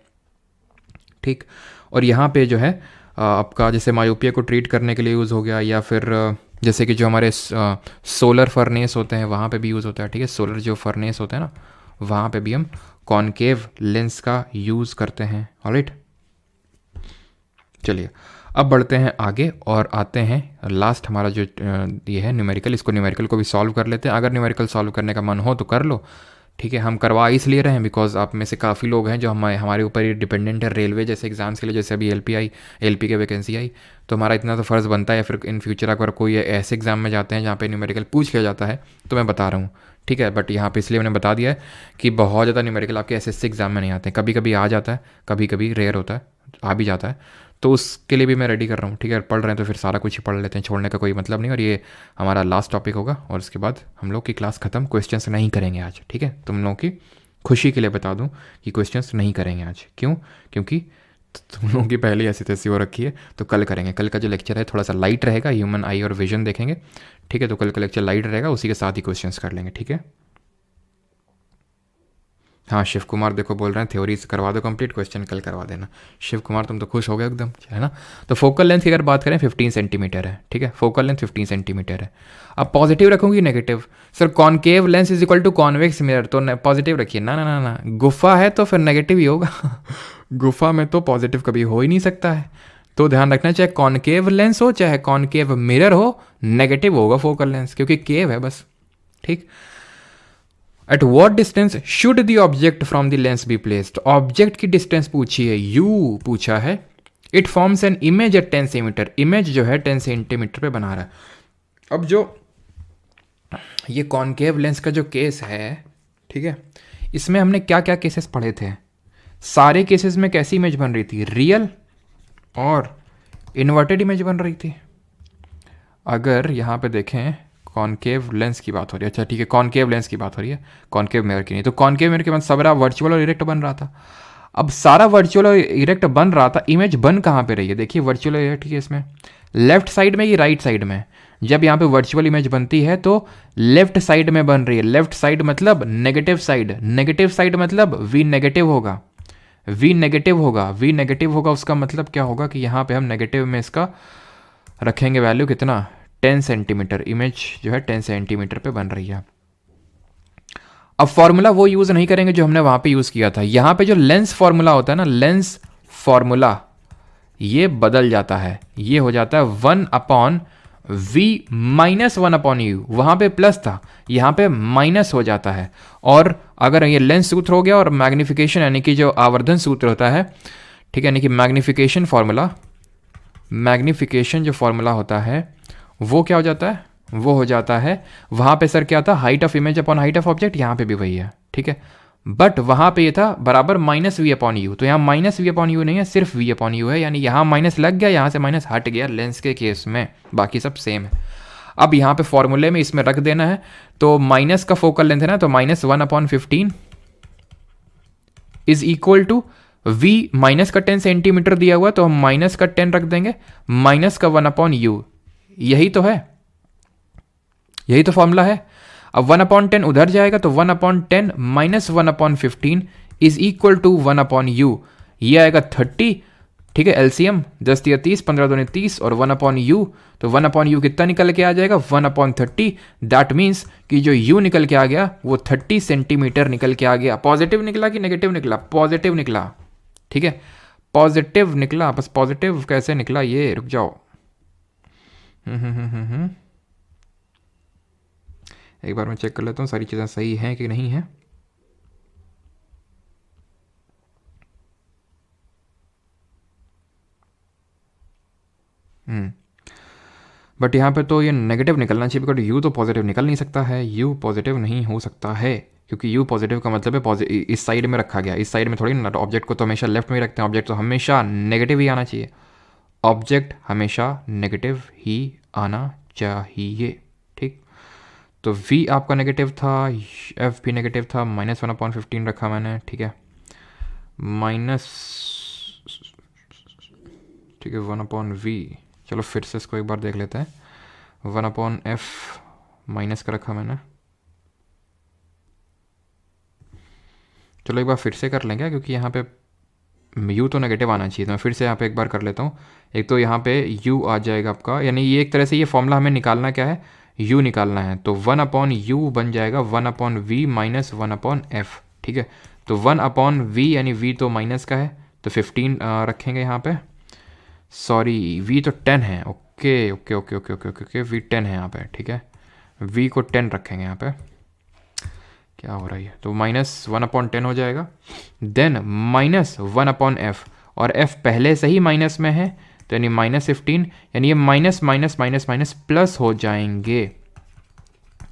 ठीक। और यहाँ पे जो है आपका जैसे मायोपिया को ट्रीट करने के लिए यूज़ हो गया, या फिर जैसे कि जो हमारे सोलर फर्नेस होते हैं वहाँ पे भी यूज़ होता है, ठीक है। सोलर जो फर्नेस होते हैं ना, वहाँ पे भी हम कॉनकेव लेंस का यूज़ करते हैं। ऑलराइट, चलिए अब बढ़ते हैं आगे और आते हैं लास्ट हमारा जो ये है न्यूमेरिकल। इसको न्यूमेरिकल को भी सॉल्व कर लेते हैं। अगर न्यूमेरिकल सॉल्व करने का मन हो तो कर लो, ठीक है। हम करवा इसलिए रहे हैं बिकॉज आप में से काफ़ी लोग हैं जो हमारे ऊपर ही डिपेंडेंट है रेलवे जैसे एग्जाम्स के लिए। जैसे अभी एलपी के वैकेंसी आई, तो हमारा इतना तो फ़र्ज़ बनता है, या फिर इन फ्यूचर अगर कोई ऐसे एग्जाम में जाते हैं जहाँ पे न्यूमेरिकल पूछ लिया जाता है तो मैं बता रहा हूँ, ठीक है। बट यहाँ पे इसलिए मैंने बता दिया है कि बहुत ज़्यादा न्यूमेरिकल आपके एसएससी एग्जाम में नहीं आते हैं। कभी कभी आ जाता है, कभी कभी रेयर होता है, आ भी जाता है, तो उसके लिए भी मैं रेडी कर रहा हूँ, ठीक है। पढ़ रहे हैं तो फिर सारा कुछ ही पढ़ लेते हैं, छोड़ने का कोई मतलब नहीं। और ये हमारा लास्ट टॉपिक होगा और उसके बाद हम लोग की क्लास ख़त्म। क्वेश्चंस नहीं करेंगे आज, ठीक है। तुम लोगों की खुशी के लिए बता दूं कि क्वेश्चंस नहीं करेंगे आज। क्यों? क्योंकि तुम लोगों की पहले ऐसी तैसी हो रखी है, तो कल करेंगे। कल का जो लेक्चर है थोड़ा सा लाइट रहेगा, ह्यूमन आई और विजन देखेंगे, ठीक है। तो कल का लेक्चर लाइट रहेगा, उसी के साथ ही क्वेश्चंस कर लेंगे, ठीक है। हाँ, शिव कुमार देखो बोल रहे हैं थ्योरी से करवा दो कंप्लीट, क्वेश्चन कल करवा देना। शिव कुमार तुम तो खुश हो गए एकदम, है ना। तो फोकल लेंथ की अगर बात करें 15 सेंटीमीटर है, ठीक है। फोकल लेंथ 15 सेंटीमीटर है। अब पॉजिटिव रखूंगी negative? Sir concave lens is equal to convex mirror, तो पॉजिटिव रखिए ना। ना ना ना, गुफा है तो फिर नेगेटिव ही होगा गुफा में तो पॉजिटिव कभी हो ही नहीं सकता है। तो ध्यान रखना, चाहे कॉनकेव लेंस हो चाहे कॉनकेव मिरर हो, नेगेटिव होगा फोकल लेंस, क्योंकि केव है बस, ठीक। At what distance should the object from the lens be placed? Object की डिस्टेंस पूछी है, यू पूछा है। It forms an image at 10 centimetre, image जो है 10 सेंटीमीटर पे बना रहा है। अब जो ये कॉनकेव लेंस का जो केस है, ठीक है, इसमें हमने क्या क्या केसेस पढ़े थे? सारे केसेस में कैसी इमेज बन रही थी? रियल और इन्वर्टेड इमेज बन रही थी। अगर यहाँ पे देखें कॉनकेव लेंस की बात हो रही है, अच्छा ठीक है, कॉनकेव लेंस की बात हो रही है, कॉनकेव मिरर की नहीं। तो कॉनकेव मिरर के बाद सारा वर्चुअल और इरेक्ट बन रहा था। अब सारा वर्चुअल और इरेक्ट बन रहा था, इमेज बन कहाँ पे रही है? देखिए वर्चुअल और इरेक्ट की इसमें लेफ्ट साइड में, ये राइट साइड में। जब यहाँ पे वर्चुअल इमेज बनती है तो लेफ्ट साइड में बन रही है। लेफ्ट साइड मतलब नेगेटिव साइड, नेगेटिव साइड मतलब वी नेगेटिव होगा, वी नेगेटिव होगा, वी नेगेटिव होगा। उसका मतलब क्या होगा कि यहाँ पे हम नेगेटिव में इसका रखेंगे वैल्यू कितना? 10 सेंटीमीटर। इमेज जो है 10 सेंटीमीटर पे बन रही है। अब फॉर्मूला वो यूज नहीं करेंगे जो हमने वहां पे यूज किया था। यहां पे जो लेंस फॉर्मूला होता है ना, लेंस फॉर्मूला, ये बदल जाता है। ये हो जाता है 1/v-1/u। वहां पे प्लस था, यहां पे माइनस हो जाता है। और अगर ये लेंस सूत्र हो गया और मैग्निफिकेशन यानी कि जो आवर्धन सूत्र होता है, ठीक है, यानी कि मैग्निफिकेशन फॉर्मूला, मैग्निफिकेशन जो फॉर्मूला होता है वो क्या हो जाता है? वो हो जाता है वहां पे सर क्या था? Height of image upon height of object. यहां पे भी वही है, ठीक है। बट वहां पे ये था बराबर -v/u। तो यहाँ -v/u नहीं है, सिर्फ v/u है, यानी यहाँ माइनस लग गया, यहाँ से माइनस हट गया लेंस के केस में, बाकी सब सेम है। अब यहाँ पे फॉर्मूले में इसमें रख देना है। तो माइनस का फोकल लेंथ है ना, तो -1/15 is equal to v, minus का 10 सेंटीमीटर दिया हुआ, तो हम माइनस का 10 रख देंगे, माइनस का 1/u। यही तो है, यही तो फॉर्मूला है। अब 1/10 उधर जाएगा तो 1/10 minus 1/15 is equal to 1/u। ये आएगा 30, ठीक है। एलसीएम 10 × 30, 15 × 30 और 1/u। तो 1/u कितना निकल के आ जाएगा? 1/30। दैट मीन्स कि जो u निकल के आ गया वो 30 सेंटीमीटर निकल के आ गया। पॉजिटिव निकला कि नेगेटिव निकला? पॉजिटिव निकला, ठीक है, पॉजिटिव निकला। बस पॉजिटिव कैसे निकला ये, रुक जाओ, एक बार मैं चेक कर लेता हूँ सारी चीज़ें सही हैं कि नहीं है। बट यहाँ पे तो ये नेगेटिव निकलना चाहिए, बिकॉज यू तो पॉजिटिव निकल नहीं सकता है, यू पॉजिटिव नहीं हो सकता है, क्योंकि यू पॉजिटिव का मतलब है पॉजिटिव इस साइड में रखा गया, इस साइड में थोड़ी ना, ऑब्जेक्ट को तो हमेशा लेफ्ट में ही रखते हैं, ऑब्जेक्ट तो हमेशा नेगेटिव ही आना चाहिए, ऑब्जेक्ट हमेशा नेगेटिव ही आना चाहिए, ठीक। तो v आपका नेगेटिव था, f भी नेगेटिव था, -1/15 रखा मैंने, ठीक है, माइनस, ठीक है, 1/v। चलो फिर से इसको एक बार देख लेते हैं, 1/f माइनस का रखा मैंने, चलो एक बार फिर से कर लेंगे, क्योंकि यहाँ पे u तो नेगेटिव आना चाहिए, तो मैं फिर से यहाँ पे एक बार कर लेता हूँ। एक तो यहाँ पे u आ जाएगा आपका, यानी ये एक तरह से ये फॉर्मूला हमें निकालना क्या है, u निकालना है, तो 1/u बन जाएगा 1/v माइनस 1/f, ठीक है। तो 1/v यानी v तो माइनस का है, तो 15 रखेंगे यहाँ पे, सॉरी v तो 10 है, okay okay okay okay okay okay, v 10 है यहाँ पे, ठीक है, v को 10 रखेंगे यहाँ पे, क्या हो रहा है, तो -1/10 हो जाएगा, देन -1/f, और f पहले से ही माइनस में है, तो यानी -15, यानी ये minus minus minus minus plus हो जाएंगे,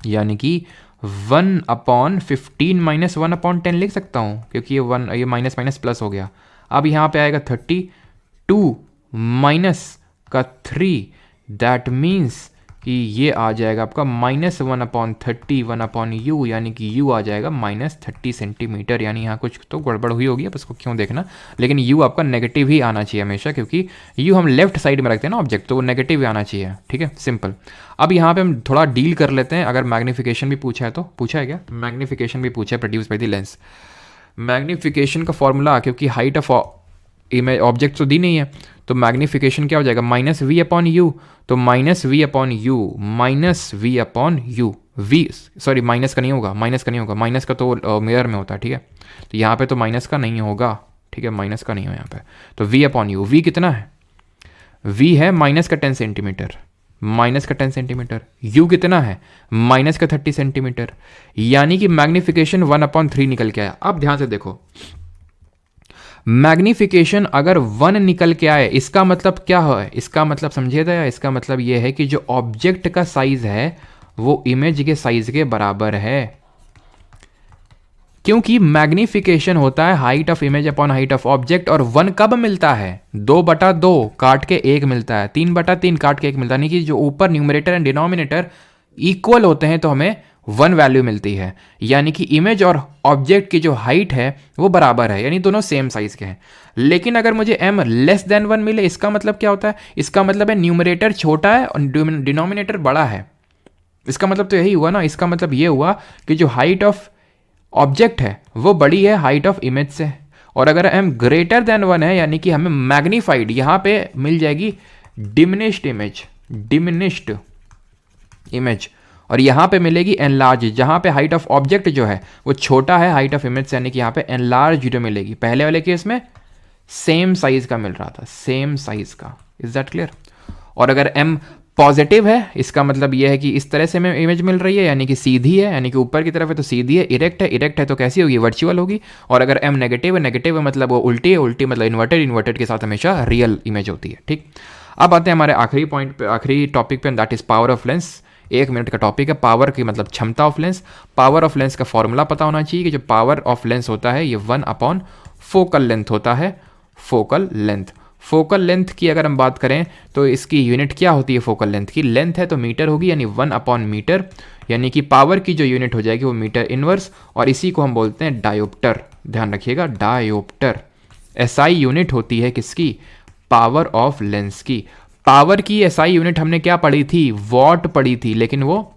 यानी कि 1/15 माइनस 1/10 लिख सकता हूँ, क्योंकि ये माइनस माइनस प्लस हो गया। अब यहाँ पे आएगा 32 माइनस का 3, दैट मीन्स कि ये आ जाएगा आपका -1/30 1/u, यानी कि u आ जाएगा -30 सेंटीमीटर, यानी यहाँ कुछ तो गड़बड़ हुई होगी, अब इसको क्यों देखना, लेकिन u आपका नेगेटिव ही आना चाहिए हमेशा, क्योंकि u हम लेफ्ट साइड में रखते हैं ना ऑब्जेक्ट, तो वो नेगेटिव ही आना चाहिए, ठीक है, सिंपल। अब यहाँ पे हम थोड़ा डील कर लेते हैं, अगर मैग्नीफिकेशन भी पूछा है तो, पूछा है क्या, मैग्नीफिकेशन भी पूछा है, produce by the lens. Magnification का फॉर्मूला, क्योंकि हाइट ऑफ इमेज ऑब्जेक्ट तो दी नहीं है, तो मैग्नीफिकेशन क्या हो जाएगा, -v/u, तो -v/u minus v/u, v sorry minus का नहीं होगा, माइनस का नहीं होगा, माइनस का तो मिरर में होता है, ठीक है, तो यहाँ पे तो माइनस का नहीं होगा, ठीक है, माइनस का नहीं हो यहाँ पे, तो v/u, v कितना है, v है माइनस का 10 सेंटीमीटर, माइनस का 10 सेंटीमीटर, u कितना है, माइनस का 30 सेंटीमीटर, यानी कि मैग्नीफिकेशन 1/3 निकल के आया। अब ध्यान से देखो, मैग्नीफिकेशन अगर 1 निकल के आए, इसका मतलब क्या है, इसका मतलब समझिए था, इसका मतलब ये है कि जो ऑब्जेक्ट का साइज है वो इमेज के साइज के बराबर है, क्योंकि मैग्नीफिकेशन होता है height of image upon height of object, और 1 कब मिलता है, 2/2 काट के 1 मिलता है, 3/3 काट के 1 मिलता है, यानी कि जो ऊपर न्यूमरेटर एंड डिनोमिनेटर इक्वल होते हैं तो हमें 1 वैल्यू मिलती है, यानी कि इमेज और ऑब्जेक्ट की जो हाइट है वो बराबर है, यानी दोनों सेम साइज के हैं। लेकिन अगर मुझे m लेस देन 1 मिले, इसका मतलब क्या होता है, इसका मतलब है न्यूमरेटर छोटा है और डिनोमिनेटर बड़ा है, इसका मतलब तो यही हुआ ना, इसका मतलब ये हुआ कि जो हाइट ऑफ ऑब्जेक्ट है वो बड़ी है हाइट ऑफ इमेज से, और अगर m ग्रेटर देन 1 है, यानी कि हमें मैग्नीफाइड यहाँ पे मिल जाएगी डिमिनिश्ड इमेज, और यहाँ पे मिलेगी एनलार्ज, जहाँ पे हाइट ऑफ ऑब्जेक्ट जो है वो छोटा है हाइट ऑफ इमेज से, यानी कि यहाँ पे एनलार्ज मिलेगी। पहले वाले केस में सेम साइज का मिल रहा था, सेम साइज का, इज दैट क्लियर। और अगर m पॉजिटिव है, इसका मतलब ये है कि इस तरह से हमें इमेज मिल रही है, यानी कि सीधी है, यानी कि ऊपर की तरफ है तो सीधी है, इरेक्ट है तो कैसी होगी, वर्चुअल होगी। और अगर m नेगेटिव है मतलब वो उल्टी है, उल्टी मतलब इन्वर्टेड के साथ हमेशा रियल इमेज होती है, ठीक। अब आते हैं हमारे आखिरी पॉइंट पे, आखिरी टॉपिक पे, that is power of lens. 1 minute का टॉपिक है, पावर की मतलब क्षमता of lens. Power of lens का फॉर्मूला पता होना चाहिए कि जो पावर ऑफ लेंस होता है ये 1/, फोकल लेंथ होता है, फोकल लेंथ। फोकल लेंथ की अगर हम बात करें तो इसकी यूनिट क्या होती है, फोकल लेंथ की, लेंथ है तो मीटर होगी, यानी 1/मीटर, यानी कि पावर की जो यूनिट हो जाएगी वो मीटर इनवर्स, और इसी को हम बोलते हैं डायोप्टर। ध्यान रखिएगा, डायोप्टर SI यूनिट होती है किसकी, पावर ऑफ लेंस की। पावर की SI यूनिट हमने क्या पढ़ी थी, वॉट पढ़ी थी, लेकिन वो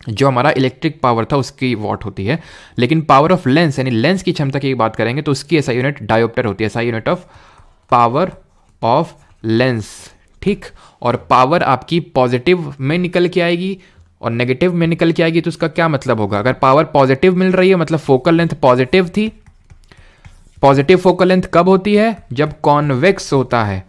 जो हमारा इलेक्ट्रिक पावर था उसकी वॉट होती है। लेकिन पावर ऑफ लेंस यानी लेंस की क्षमता की बात करेंगे तो उसकी SI यूनिट डायोप्टर होती है, SI unit of power of lens, ठीक। और पावर आपकी पॉजिटिव में निकल के आएगी और नेगेटिव में निकल के आएगी, तो उसका क्या मतलब होगा, अगर पावर पॉजिटिव मिल रही है मतलब फोकल लेंथ पॉजिटिव थी। पॉजिटिव फोकल लेंथ कब होती है, जब कॉन्वेक्स होता है,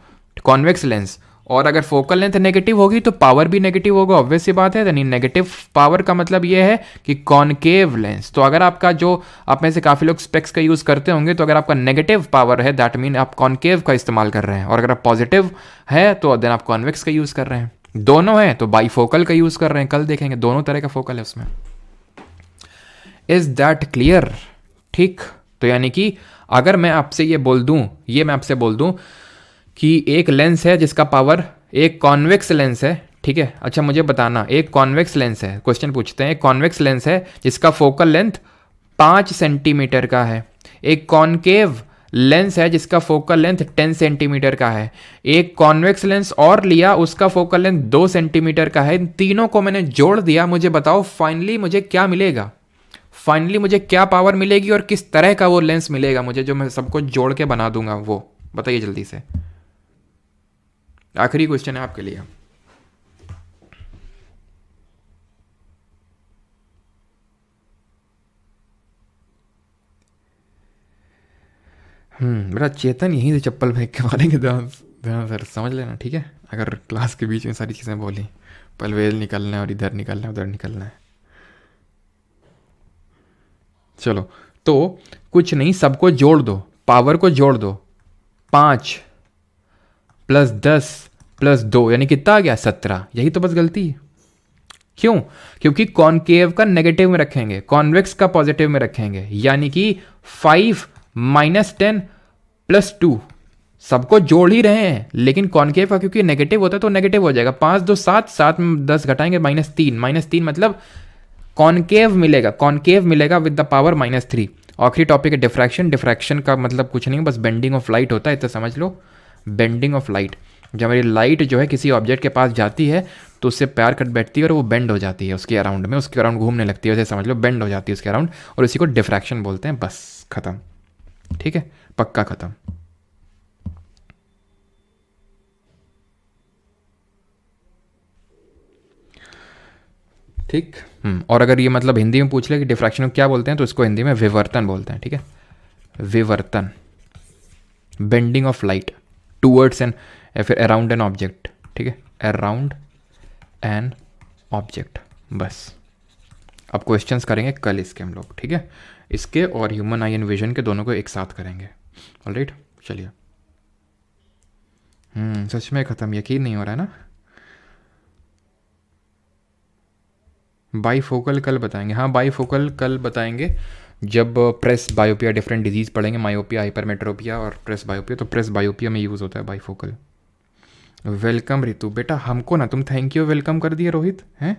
कॉन्वेक्स लेंस। और अगर फोकल लेंथ नेगेटिव होगी तो पावर भी नेगेटिव होगा, ऑब्वियस सी बात है। यानी नेगेटिव पावर का मतलब ये है कि कॉनकेव लेंस। तो अगर आपका जो, आप में से काफ़ी लोग स्पेक्स का यूज़ करते होंगे, तो अगर आपका नेगेटिव पावर है दैट मीन आप कॉनकेव का इस्तेमाल कर रहे हैं, और अगर आप पॉजिटिव है तो देन आप कॉन्वेक्स का यूज़ कर रहे हैं, दोनों है तो बाईफोकल का यूज़ कर रहे हैं, कल देखेंगे दोनों तरह का फोकल है उसमें। Is that clear? ठीक, तो यानी कि अगर मैं आपसे ये बोल दूं, ये मैं आपसे बोल दूं कि एक लेंस है जिसका पावर, एक कॉन्वेक्स लेंस है, ठीक है, अच्छा मुझे बताना, एक कॉन्वेक्स लेंस है, क्वेश्चन पूछते हैं, एक कॉन्वेक्स लेंस है जिसका फोकल लेंथ 5 सेंटीमीटर का है, एक कॉनकेव लेंस है जिसका फोकल लेंथ 10 सेंटीमीटर का है, एक कॉन्वेक्स लेंस और लिया उसका फोकल लेंथ 2 सेंटीमीटर का है, इन तीनों को मैंने जोड़ दिया, मुझे बताओ फाइनली मुझे क्या मिलेगा, फाइनली मुझे क्या पावर मिलेगी और किस तरह का वो लेंस मिलेगा मुझे, जो मैं सबको जोड़ के बना दूंगा, वो बताइए जल्दी से। आखिरी क्वेश्चन है आपके लिए। मेरा चेतन यहीं से चप्पल फेंक के मारेंगे, ध्यान ध्यान सर समझ लेना, ठीक है, अगर क्लास के बीच में सारी चीज़ें बोली, पलवेल निकलना है और इधर निकलना है उधर निकलना है। चलो, तो कुछ नहीं, सबको जोड़ दो, पावर को जोड़ दो, 5 + 10 + 2 यानी कितना आ गया 17, यही तो बस गलती है। क्यों? क्योंकि कॉनकेव का नेगेटिव में रखेंगे, कॉन्वेक्स का पॉजिटिव में रखेंगे, यानी कि 5 - 10 + 2, सबको जोड़ ही रहे हैं, लेकिन कॉनकेव का क्योंकि नेगेटिव होता है तो नेगेटिव हो जाएगा, 5 2 7, 7 में 10 घटाएंगे -3 मतलब कॉनकेव मिलेगा, कॉनकेव मिलेगा विद द पावर -3। आखिरी टॉपिक है डिफ्रैक्शन, डिफ्रैक्शन का मतलब कुछ नहीं, बस बेंडिंग ऑफ लाइट होता है, इतना समझ लो, बेंडिंग ऑफ लाइट, जब हमारी लाइट जो है किसी ऑब्जेक्ट के पास जाती है तो उससे प्यार कर बैठती है और वो बेंड हो जाती है उसके अराउंड में, उसके अराउंड घूमने लगती है, वैसे समझ लो बेंड हो जाती है उसके अराउंड, और उसी को डिफ्रैक्शन बोलते हैं, बस खत्म, ठीक है, पक्का खत्म। ठीक, और अगर ये मतलब हिंदी में पूछ ले कि डिफ्रैक्शन को क्या बोलते हैं तो इसको हिंदी में विवर्तन बोलते हैं, ठीक है, विवर्तन, bending of light towards an या फिर अराउंड एन ऑब्जेक्ट, ठीक है, अराउंड एन ऑब्जेक्ट, बस। अब क्वेश्चंस करेंगे कल इसके हम लोग, ठीक है, इसके और ह्यूमन आई एंड विजन के दोनों को एक साथ करेंगे, ऑलराइट, चलिए। सच में ख़त्म, यकीन नहीं हो रहा है ना। बाईफोकल कल बताएंगे, हाँ बाईफोकल कल बताएंगे जब प्रेस बायोपिया, डिफरेंट डिजीज़ पढ़ेंगे, मायोपिया, हाइपरमेट्रोपिया और प्रेस बायोपिया, तो प्रेस बायोपिया में यूज़ होता है बाईफोकल। वेलकम रितु बेटा, हमको ना तुम थैंक यू वेलकम कर दिए रोहित हैं।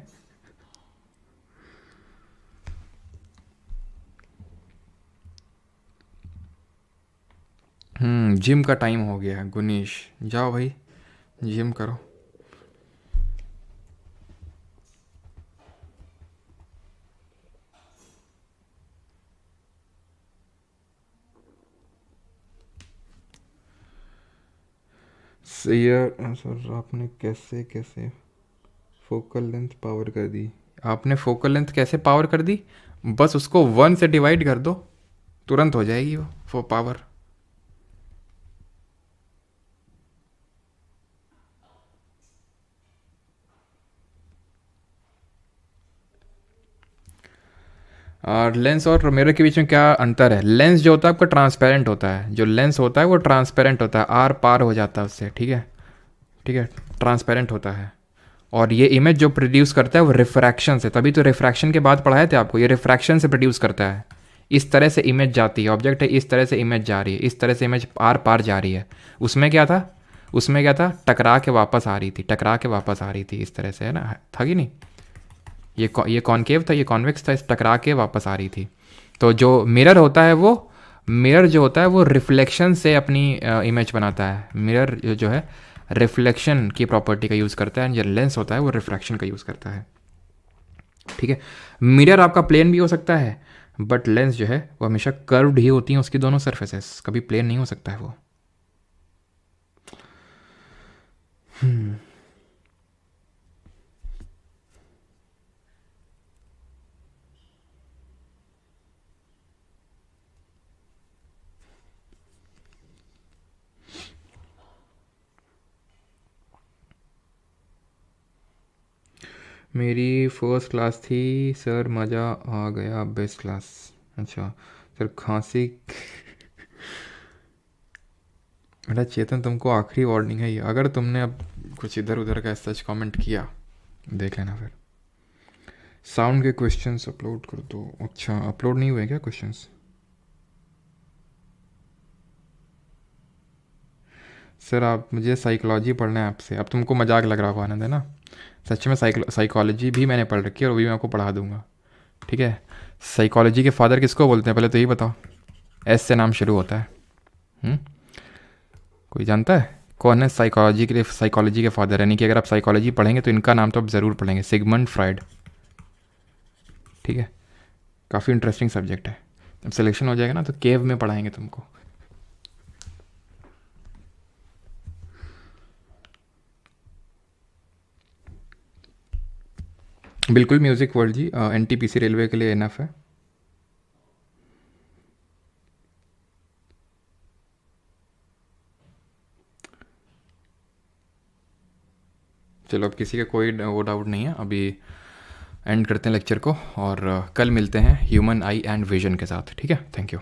जिम का टाइम हो गया है गुनीश, जाओ भाई जिम करो। सर आपने कैसे कैसे फोकल लेंथ पावर कर दी, आपने फोकल लेंथ कैसे पावर कर दी, बस उसको 1 से डिवाइड कर दो, तुरंत हो जाएगी वो पावर। और लेंस और मिरर के बीच में क्या अंतर है? लेंस जो होता है आपका ट्रांसपेरेंट होता है, जो लेंस होता है वो ट्रांसपेरेंट होता है, आर पार हो जाता है उससे, ठीक है, ठीक है, ट्रांसपेरेंट होता है। और ये इमेज जो प्रोड्यूस करता है वो रिफ्रैक्शन से, तभी तो रिफ्रैक्शन के बाद पढ़ाए थे आपको, ये रिफ्रैक्शन से प्रोड्यूस करता है, इस तरह से इमेज जाती है, ऑब्जेक्ट है, इस तरह से इमेज जा रही है, इस तरह से इमेज आर पार जा रही है। उसमें क्या था, उसमें क्या था, टकरा के वापस आ रही थी, टकरा के वापस आ रही थी, इस तरह से, है ना, था कि नहीं, ये कॉनकेव था, ये कॉन्वेक्स था, इस टकरा के वापस आ रही थी। तो जो मिरर होता है वो, मिरर जो होता है वो रिफ्लेक्शन से अपनी इमेज बनाता है, मिरर जो है रिफ्लेक्शन की प्रॉपर्टी का यूज़ करता है, जो लेंस होता है वो रिफ्रैक्शन का यूज़ करता है, ठीक है। मिरर आपका प्लेन भी हो सकता है, बट लेंस जो है वो हमेशा कर्व्ड ही होती हैं उसकी दोनों सरफेसेस, कभी प्लेन नहीं हो सकता है वो। मेरी फर्स्ट क्लास थी सर, मज़ा आ गया, बेस्ट क्लास। अच्छा सर, खांसी बेटा चेतन तुमको आखिरी वार्निंग है ये, अगर तुमने अब कुछ इधर उधर का सच कमेंट किया, देख लेना फिर। साउंड के क्वेश्चंस अपलोड कर दो। अच्छा, अपलोड नहीं हुए क्या क्वेश्चंस? सर आप, मुझे साइकोलॉजी पढ़ना है आपसे। अब तुमको मजाक लग रहा होगा आनंद, है ना? सच में साइकोलॉजी भी मैंने पढ़ रखी है और वो भी मैं आपको पढ़ा दूंगा, ठीक है? साइकोलॉजी के फादर किसको बोलते हैं पहले तो यही बताओ। एस से नाम शुरू होता है। हम्म? कोई जानता है कौन है साइकोलॉजी के फादर? यानी कि अगर आप साइकोलॉजी पढ़ेंगे तो इनका नाम तो आप ज़रूर पढ़ेंगे, सिगमंड फ्राइड, ठीक है? काफ़ी इंटरेस्टिंग सब्जेक्ट है। जब सिलेक्शन हो जाएगा ना तो केव में पढ़ाएंगे तुमको। बिल्कुल म्यूज़िक वर्ल्ड जी, एनटीपीसी रेलवे के लिए इनफ है। चलो अब किसी का कोई वो डाउट नहीं है, अभी एंड करते हैं लेक्चर को और कल मिलते हैं ह्यूमन आई एंड विजन के साथ, ठीक है? Thank you.